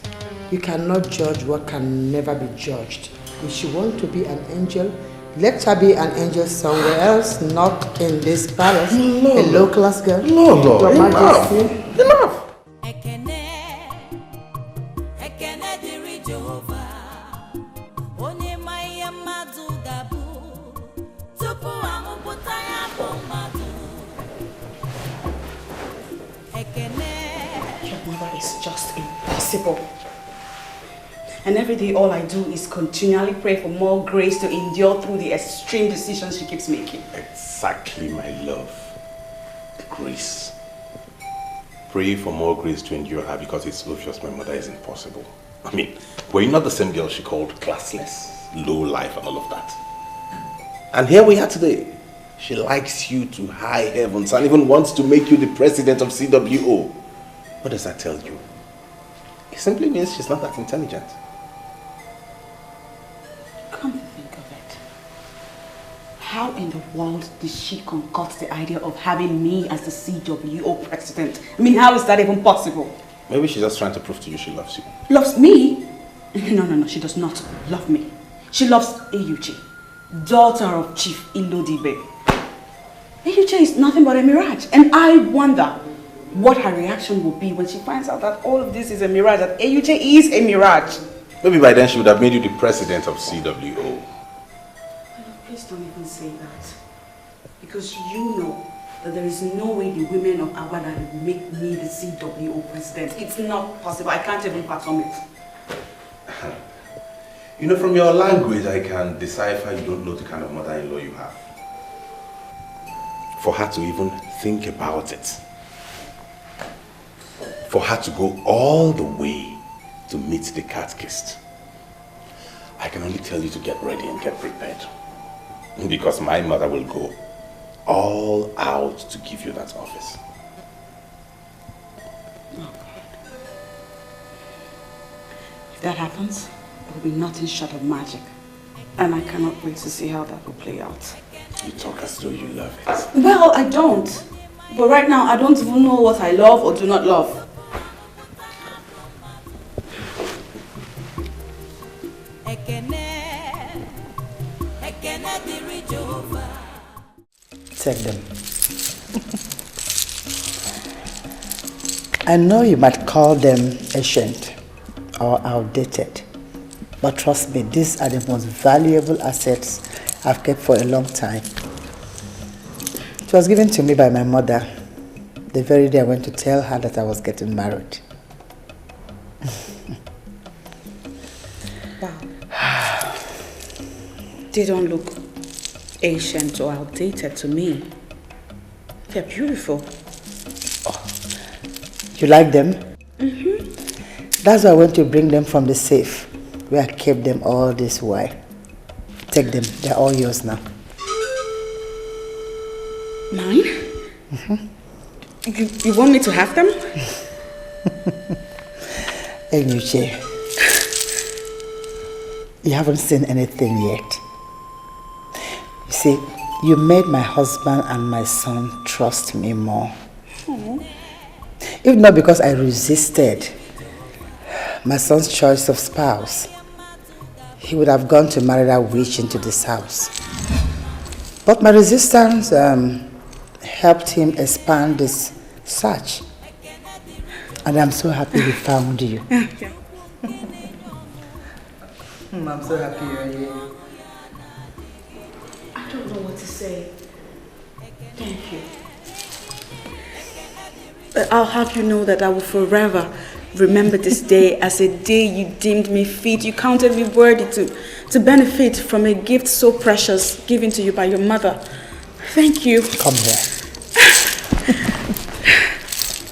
Speaker 2: You cannot judge what can never be judged. If she wants to be an angel, let her be an angel somewhere else, not in this palace. A low-class girl.
Speaker 8: Lord,
Speaker 2: Your Majesty.
Speaker 8: Enough.
Speaker 13: It's just impossible. And every day all I do is continually pray for more grace to endure through the extreme decisions she keeps making.
Speaker 6: Exactly, my love. Grace. Pray for more grace to endure her because it's obvious my mother is impossible. I mean, were you not the same girl she called classless, low life and all of that? And here we are today. She likes you to high heavens and even wants to make you the president of CWO. What does that tell you? It simply means she's not that intelligent.
Speaker 13: Come to think of it, how in the world did she concoct the idea of having me as the CWO president? I mean, how is that even possible?
Speaker 6: Maybe she's just trying to prove to you she loves you.
Speaker 13: Loves me? No, she does not love me. She loves Eyuche, daughter of Chief Ilodibe. Eyuche is nothing but a mirage, and I wonder what her reaction will be when she finds out that all of this is a mirage, that Eyuche is a mirage.
Speaker 6: Maybe by then she would have made you the president of CWO.
Speaker 13: Please don't even say that. Because you know that there is no way the women of Awada will make me the CWO president. It's not possible. I can't even fathom it.
Speaker 6: You know, from your language, I can decipher you don't know the kind of mother-in-law you have. For her to even think about it. For her to go all the way to meet the catechist. I can only tell you to get ready and get prepared. Because my mother will go all out to give you that office.
Speaker 13: Oh God. If that happens, it will be nothing short of magic. And I cannot wait to see how that will play out.
Speaker 6: You talk as though you love it.
Speaker 13: Well, I don't. But right now, I don't even know what I love or do not love.
Speaker 2: Take them. I know you might call them ancient or outdated, but trust me, these are the most valuable assets I've kept for a long time. It was given to me by my mother the very day I went to tell her that I was getting married.
Speaker 13: Wow. They don't look ancient or outdated to me. They're beautiful.
Speaker 2: Oh. You like them?
Speaker 13: Mm-hmm.
Speaker 2: That's why I went to bring them from the safe where I kept them all this while. Take them. They're all yours now.
Speaker 13: Mine?
Speaker 2: Mm-hmm.
Speaker 13: You want me to have them?
Speaker 2: Eyuche, you haven't seen anything yet. You see, you made my husband and my son trust me more.
Speaker 13: Aww.
Speaker 2: If not because I resisted my son's choice of spouse, he would have gone to marry that witch into this house. But my resistance helped him expand this search. And I'm so happy we found you. I'm so happy you're here.
Speaker 13: I don't know what to say. Thank you. But I'll have you know that I will forever remember this day as a day you deemed me fit. You counted me worthy to benefit from a gift so precious given to you by your mother. Thank you.
Speaker 2: Come here.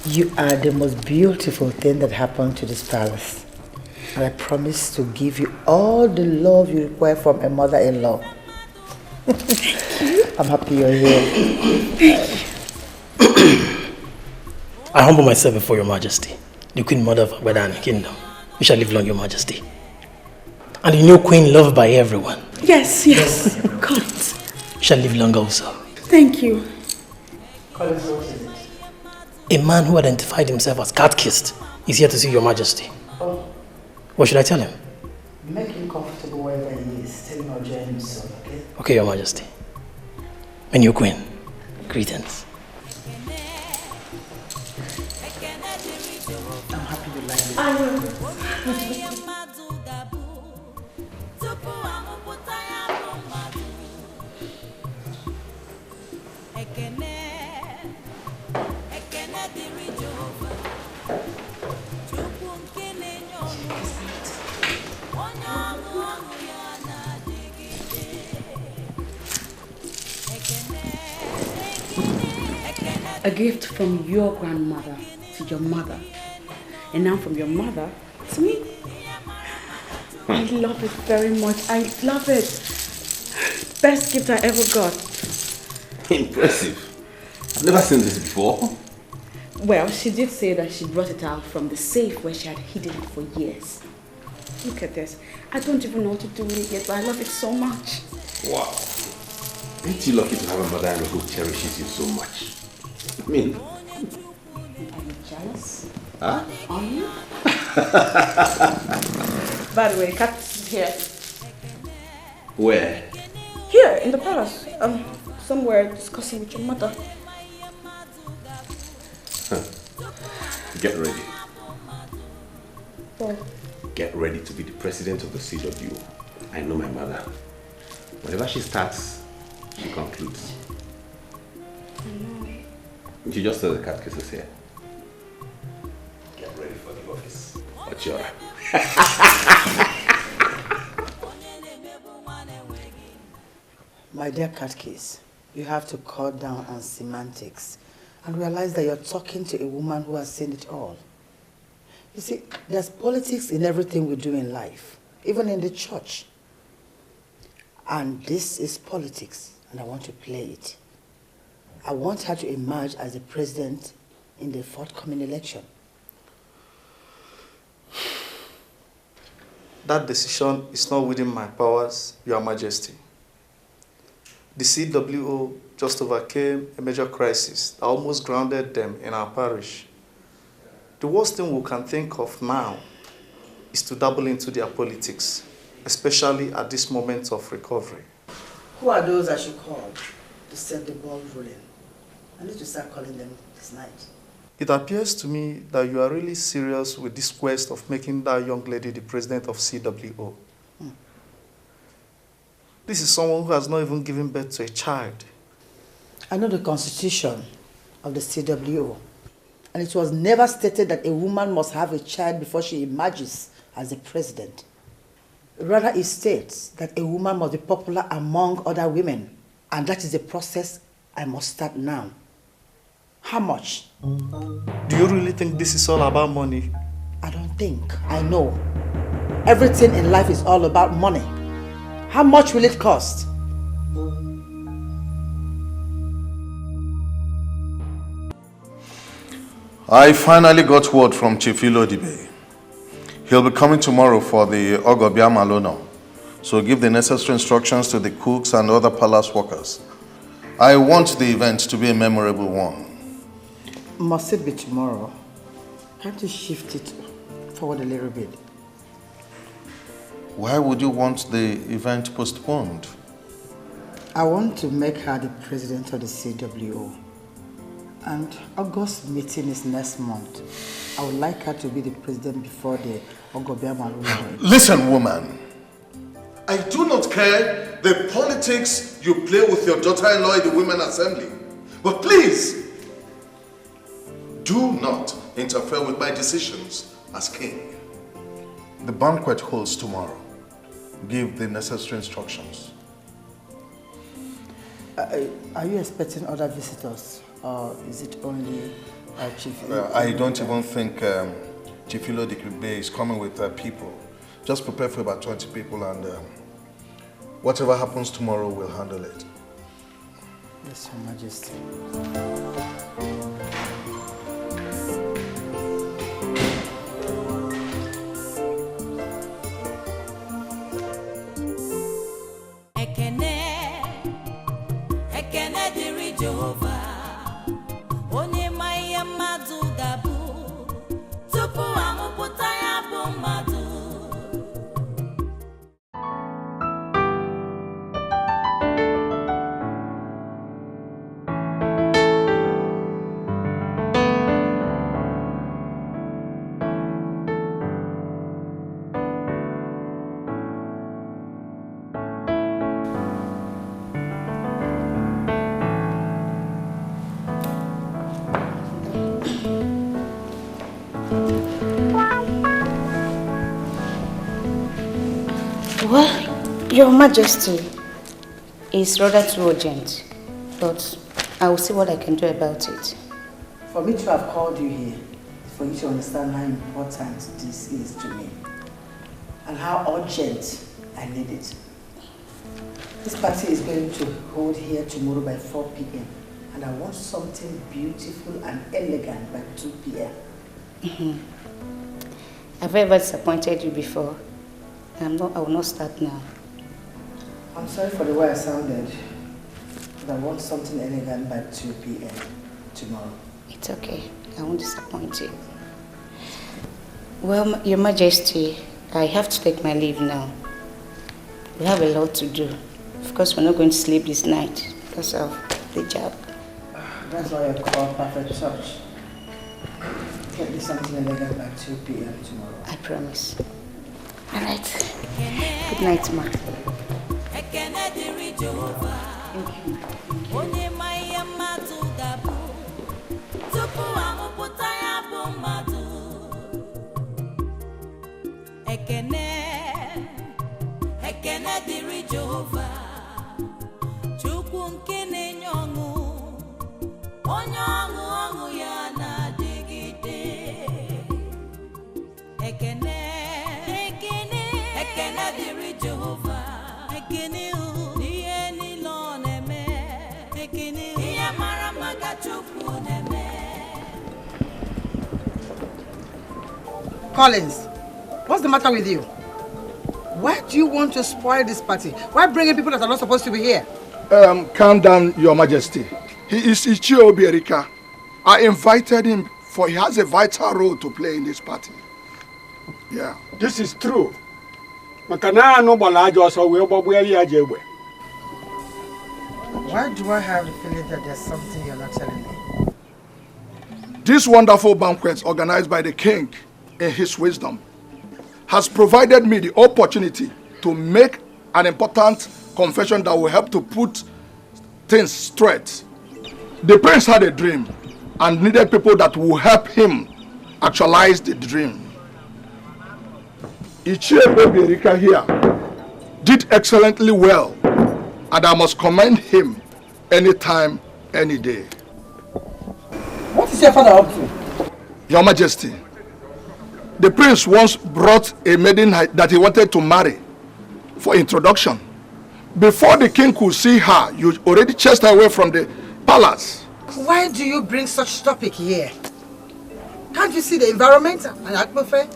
Speaker 2: You are the most beautiful thing that happened to this palace. And I promise to give you all the love you require from a mother-in-law.
Speaker 12: I'm happy you're here.
Speaker 15: I humble myself before your majesty, the Queen Mother of Agbada and the Kingdom. You shall live long, your majesty. And the new queen loved by everyone.
Speaker 13: Yes, yes. Correct.
Speaker 15: You shall live long also.
Speaker 13: Thank you.
Speaker 15: A man who identified himself as cat-kissed is here to see your majesty.
Speaker 12: Oh.
Speaker 15: What should I tell him?
Speaker 12: Make him comfortable wherever he is. Tell him I'll join him soon, okay?
Speaker 15: Okay, your majesty. My new queen, greetings.
Speaker 12: I'm happy you like it.
Speaker 13: I will. A gift from your grandmother to your mother, and now from your mother to me. I love it very much. I love it. Best gift I ever got.
Speaker 6: Impressive. I've never seen this before.
Speaker 13: Well, she did say that she brought it out from the safe where she had hidden it for years. Look at this. I don't even know what to do with it yet, but I love it so much.
Speaker 6: Wow. Ain't you lucky to have a mother-in-law who cherishes you so much? I mean...
Speaker 13: Are you jealous?
Speaker 6: Huh?
Speaker 13: Are you? By the way, Kat's here.
Speaker 6: Where?
Speaker 13: Here, in the palace. Somewhere discussing with your mother.
Speaker 6: Get ready.
Speaker 13: Oh.
Speaker 6: Get ready to be the president of the CW. I know my mother. Whenever she starts, she concludes.
Speaker 13: I know.
Speaker 6: You just saw the cat kisses here. Get ready for the office. Ochora.
Speaker 12: My dear Catcase, you have to cut down on semantics and realize that you're talking to a woman who has seen it all. You see, there's politics in everything we do in life, even in the church. And this is politics, and I want to play it. I want her to emerge as the president in the forthcoming election.
Speaker 8: That decision is not within my powers, Your Majesty. The CWO just overcame a major crisis that almost grounded them in our parish. The worst thing we can think of now is to dabble into their politics, especially at this moment of recovery.
Speaker 12: Who are those I should call to set the ball rolling? I need to start calling them this night.
Speaker 8: It appears to me that you are really serious with this quest of making that young lady the president of CWO. This is someone who has not even given birth to a child.
Speaker 12: I know the constitution of the CWO, and it was never stated that a woman must have a child before she emerges as the president. Rather, it states that a woman must be popular among other women, and that is the process I must start now. How much?
Speaker 8: Do you really think this is all about money?
Speaker 12: I don't think. I know. Everything in life is all about money. How much will it cost?
Speaker 8: I finally got word from Chief Ilodibe. He'll be coming tomorrow for the Ogobia Malono. So give the necessary instructions to the cooks and other palace workers. I want the event to be a memorable one.
Speaker 12: Must it be tomorrow? Can't you shift it forward a little bit?
Speaker 8: Why would you want the event postponed?
Speaker 12: I want to make her the president of the CWO. And August meeting is next month. I would like her to be the president before the Ogobia Maluma.
Speaker 8: Listen, woman. I do not care the politics you play with your daughter-in-law in the Women's Assembly. But please, do not interfere with my decisions as king. The banquet holds tomorrow. Give the necessary instructions.
Speaker 12: Are you expecting other visitors? Or is it only Chief?
Speaker 8: I don't even think Chief Ilodibe is coming with people. Just prepare for about 20 people and Whatever happens tomorrow, we'll handle it.
Speaker 2: Yes, Your Majesty.
Speaker 16: Ekene dịrị Jehova, onye ma ihe mmadụ ga-abụ tupu amụpụta ya bụ mmadụ.
Speaker 13: Well, Your Majesty, it's rather too urgent, but I will see what I can do about it.
Speaker 2: For me to have called you here, for you to understand how important this is to me and how urgent I need it. This party is going to hold here tomorrow by 4 p.m. and I want something beautiful and elegant by 2 p.m.
Speaker 13: Have I ever disappointed you before? I will not start now.
Speaker 2: I'm sorry for the way I sounded, but I want something elegant by 2 p.m. tomorrow.
Speaker 13: It's okay. I won't disappoint you. Well, Your Majesty, I have to take my leave now. We have a lot to do. Of course, we're not going to sleep this night because of the job.
Speaker 2: That's why I call perfect touch. Get me something elegant by 2 p.m. tomorrow.
Speaker 13: I promise. All right. Good night, ma. Thank you.
Speaker 16: Onye ma ihe mmadụ ga-abụ tupu amụpụta ya bụ mmadụ. Ekene dịrị Jehova, Chukwu nke na-enye ọṅụ, onye ọṅụ ya na-adịgide. Ekene dịrị Jehova, ihe niile ọ na-eme, ihe mara maka Chukwu na-eme.
Speaker 4: Collins, what's the matter with you? Why do you want to spoil this party? Why bring in people that are not supposed to be here?
Speaker 7: Calm down, Your Majesty. He is Ichie Obierika. I invited him for he has a vital role to play in this party. Yeah.
Speaker 18: This is true. Why do I
Speaker 4: have the feeling that there's something you're not telling me?
Speaker 7: This wonderful banquet organized by the king in his wisdom has provided me the opportunity to make an important confession that will help to put things straight. The prince had a dream and needed people that will help him actualize the dream. Ichie Obierika here did excellently well, and I must commend him anytime, any day.
Speaker 4: What is your father up to?
Speaker 7: Your Majesty, the prince once brought a maiden that he wanted to marry for introduction. Before the king could see her, you already chased her away from the palace.
Speaker 4: Why do you bring such topic here? Can't you see the environment and atmosphere?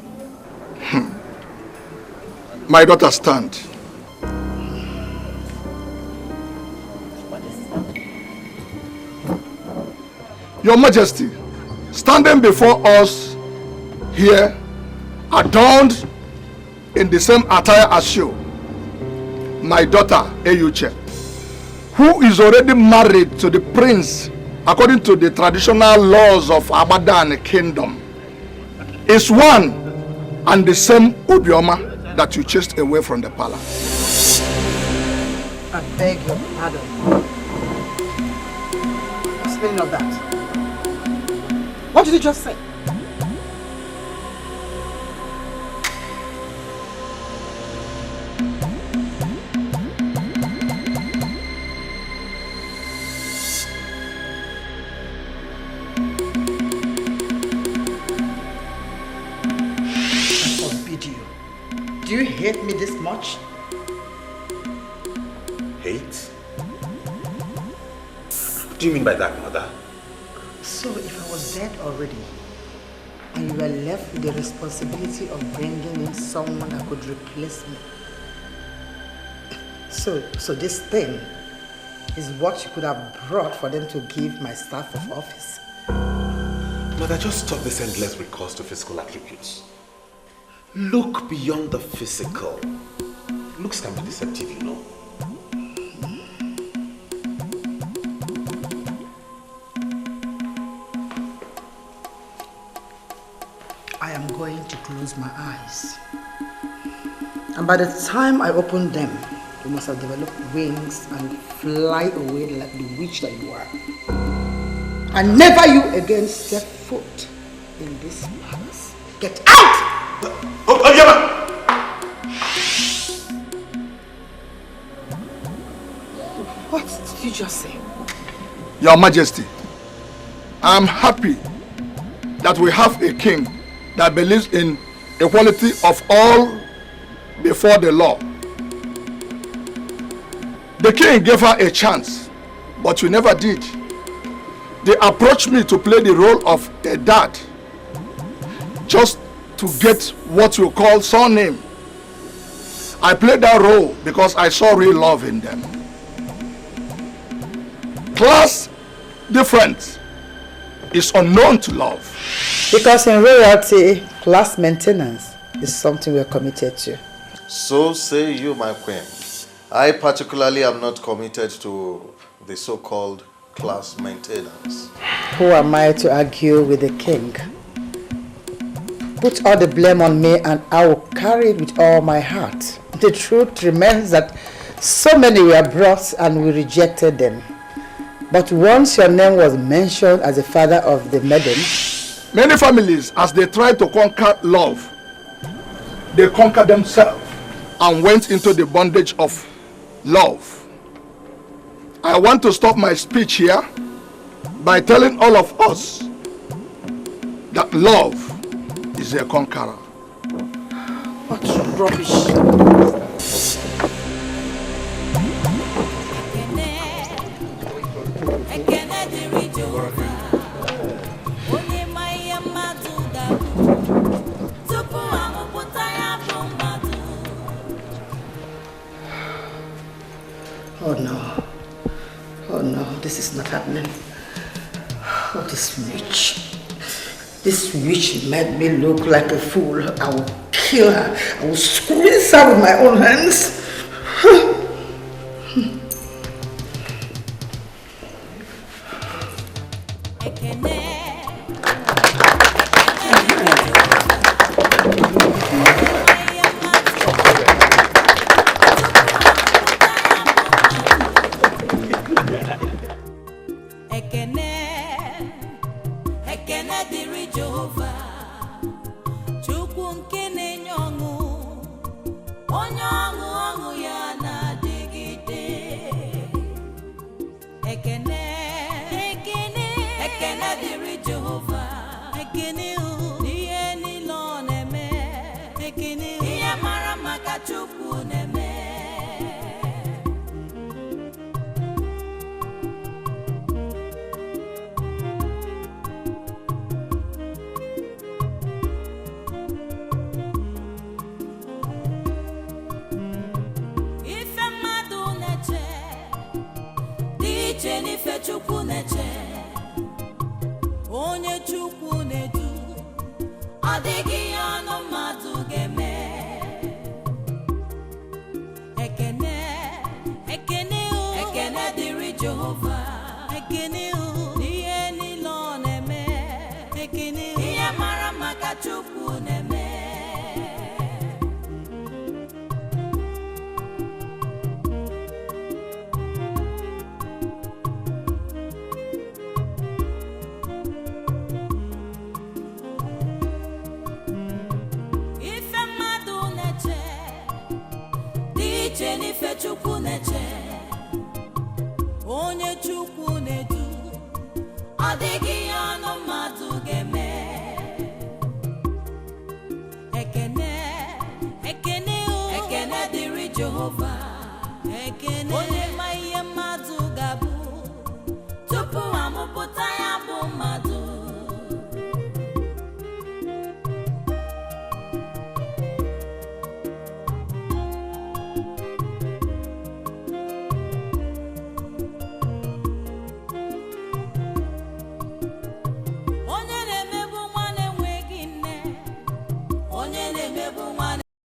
Speaker 7: My daughter, stand. Your Majesty, standing before us here, adorned in the same attire as you, my daughter, Eyuche, who is already married to the prince according to the traditional laws of Abadan kingdom, is one and the same Obioma that you chased away from the palace.
Speaker 4: I beg your pardon. What's the meaning of that? What did you just say?
Speaker 2: Do you hate me this much?
Speaker 6: hate? What do you mean by that, Mother?
Speaker 2: So if I was dead already, and you were left with the responsibility of bringing in someone that could replace me, so this thing is what you could have brought for them to give my staff of office.
Speaker 6: Mother, just stop this endless recourse to physical attributes. Look beyond the physical. Looks can be deceptive, you know.
Speaker 2: I am going to close my eyes. And by the time I open them, you must have developed wings and fly away like the witch that you are. And never you again step foot in this palace. Get out!
Speaker 6: Oh, Yama!
Speaker 2: What did you just say?
Speaker 7: Your Majesty, I'm happy that we have a king that believes in equality of all before the law. The king gave her a chance, but you never did. They approached me to play the role of a dad, just to get what you call surname. I played that role because I saw real love in them. Class difference is unknown to love.
Speaker 2: Because in royalty, class maintenance is something we're committed to.
Speaker 8: So say you, my queen. I particularly am not committed to the so-called class maintenance.
Speaker 2: Who am I to argue with the king? Put all the blame on me and I will carry it with all my heart. The truth remains that so many were brought and we rejected them. But once your name was mentioned as the father of the maiden,
Speaker 7: many families, as they tried to conquer love, they conquered themselves and went into the bondage of love. I want to stop my speech here by telling all of us that love is a conqueror.
Speaker 2: What rubbish. Oh no. Oh no, this is not happening. Oh, this witch. This witch made me look like a fool. I will kill her. I will squeeze her with my own hands.
Speaker 16: Jehovah, ekene ihe mmadụ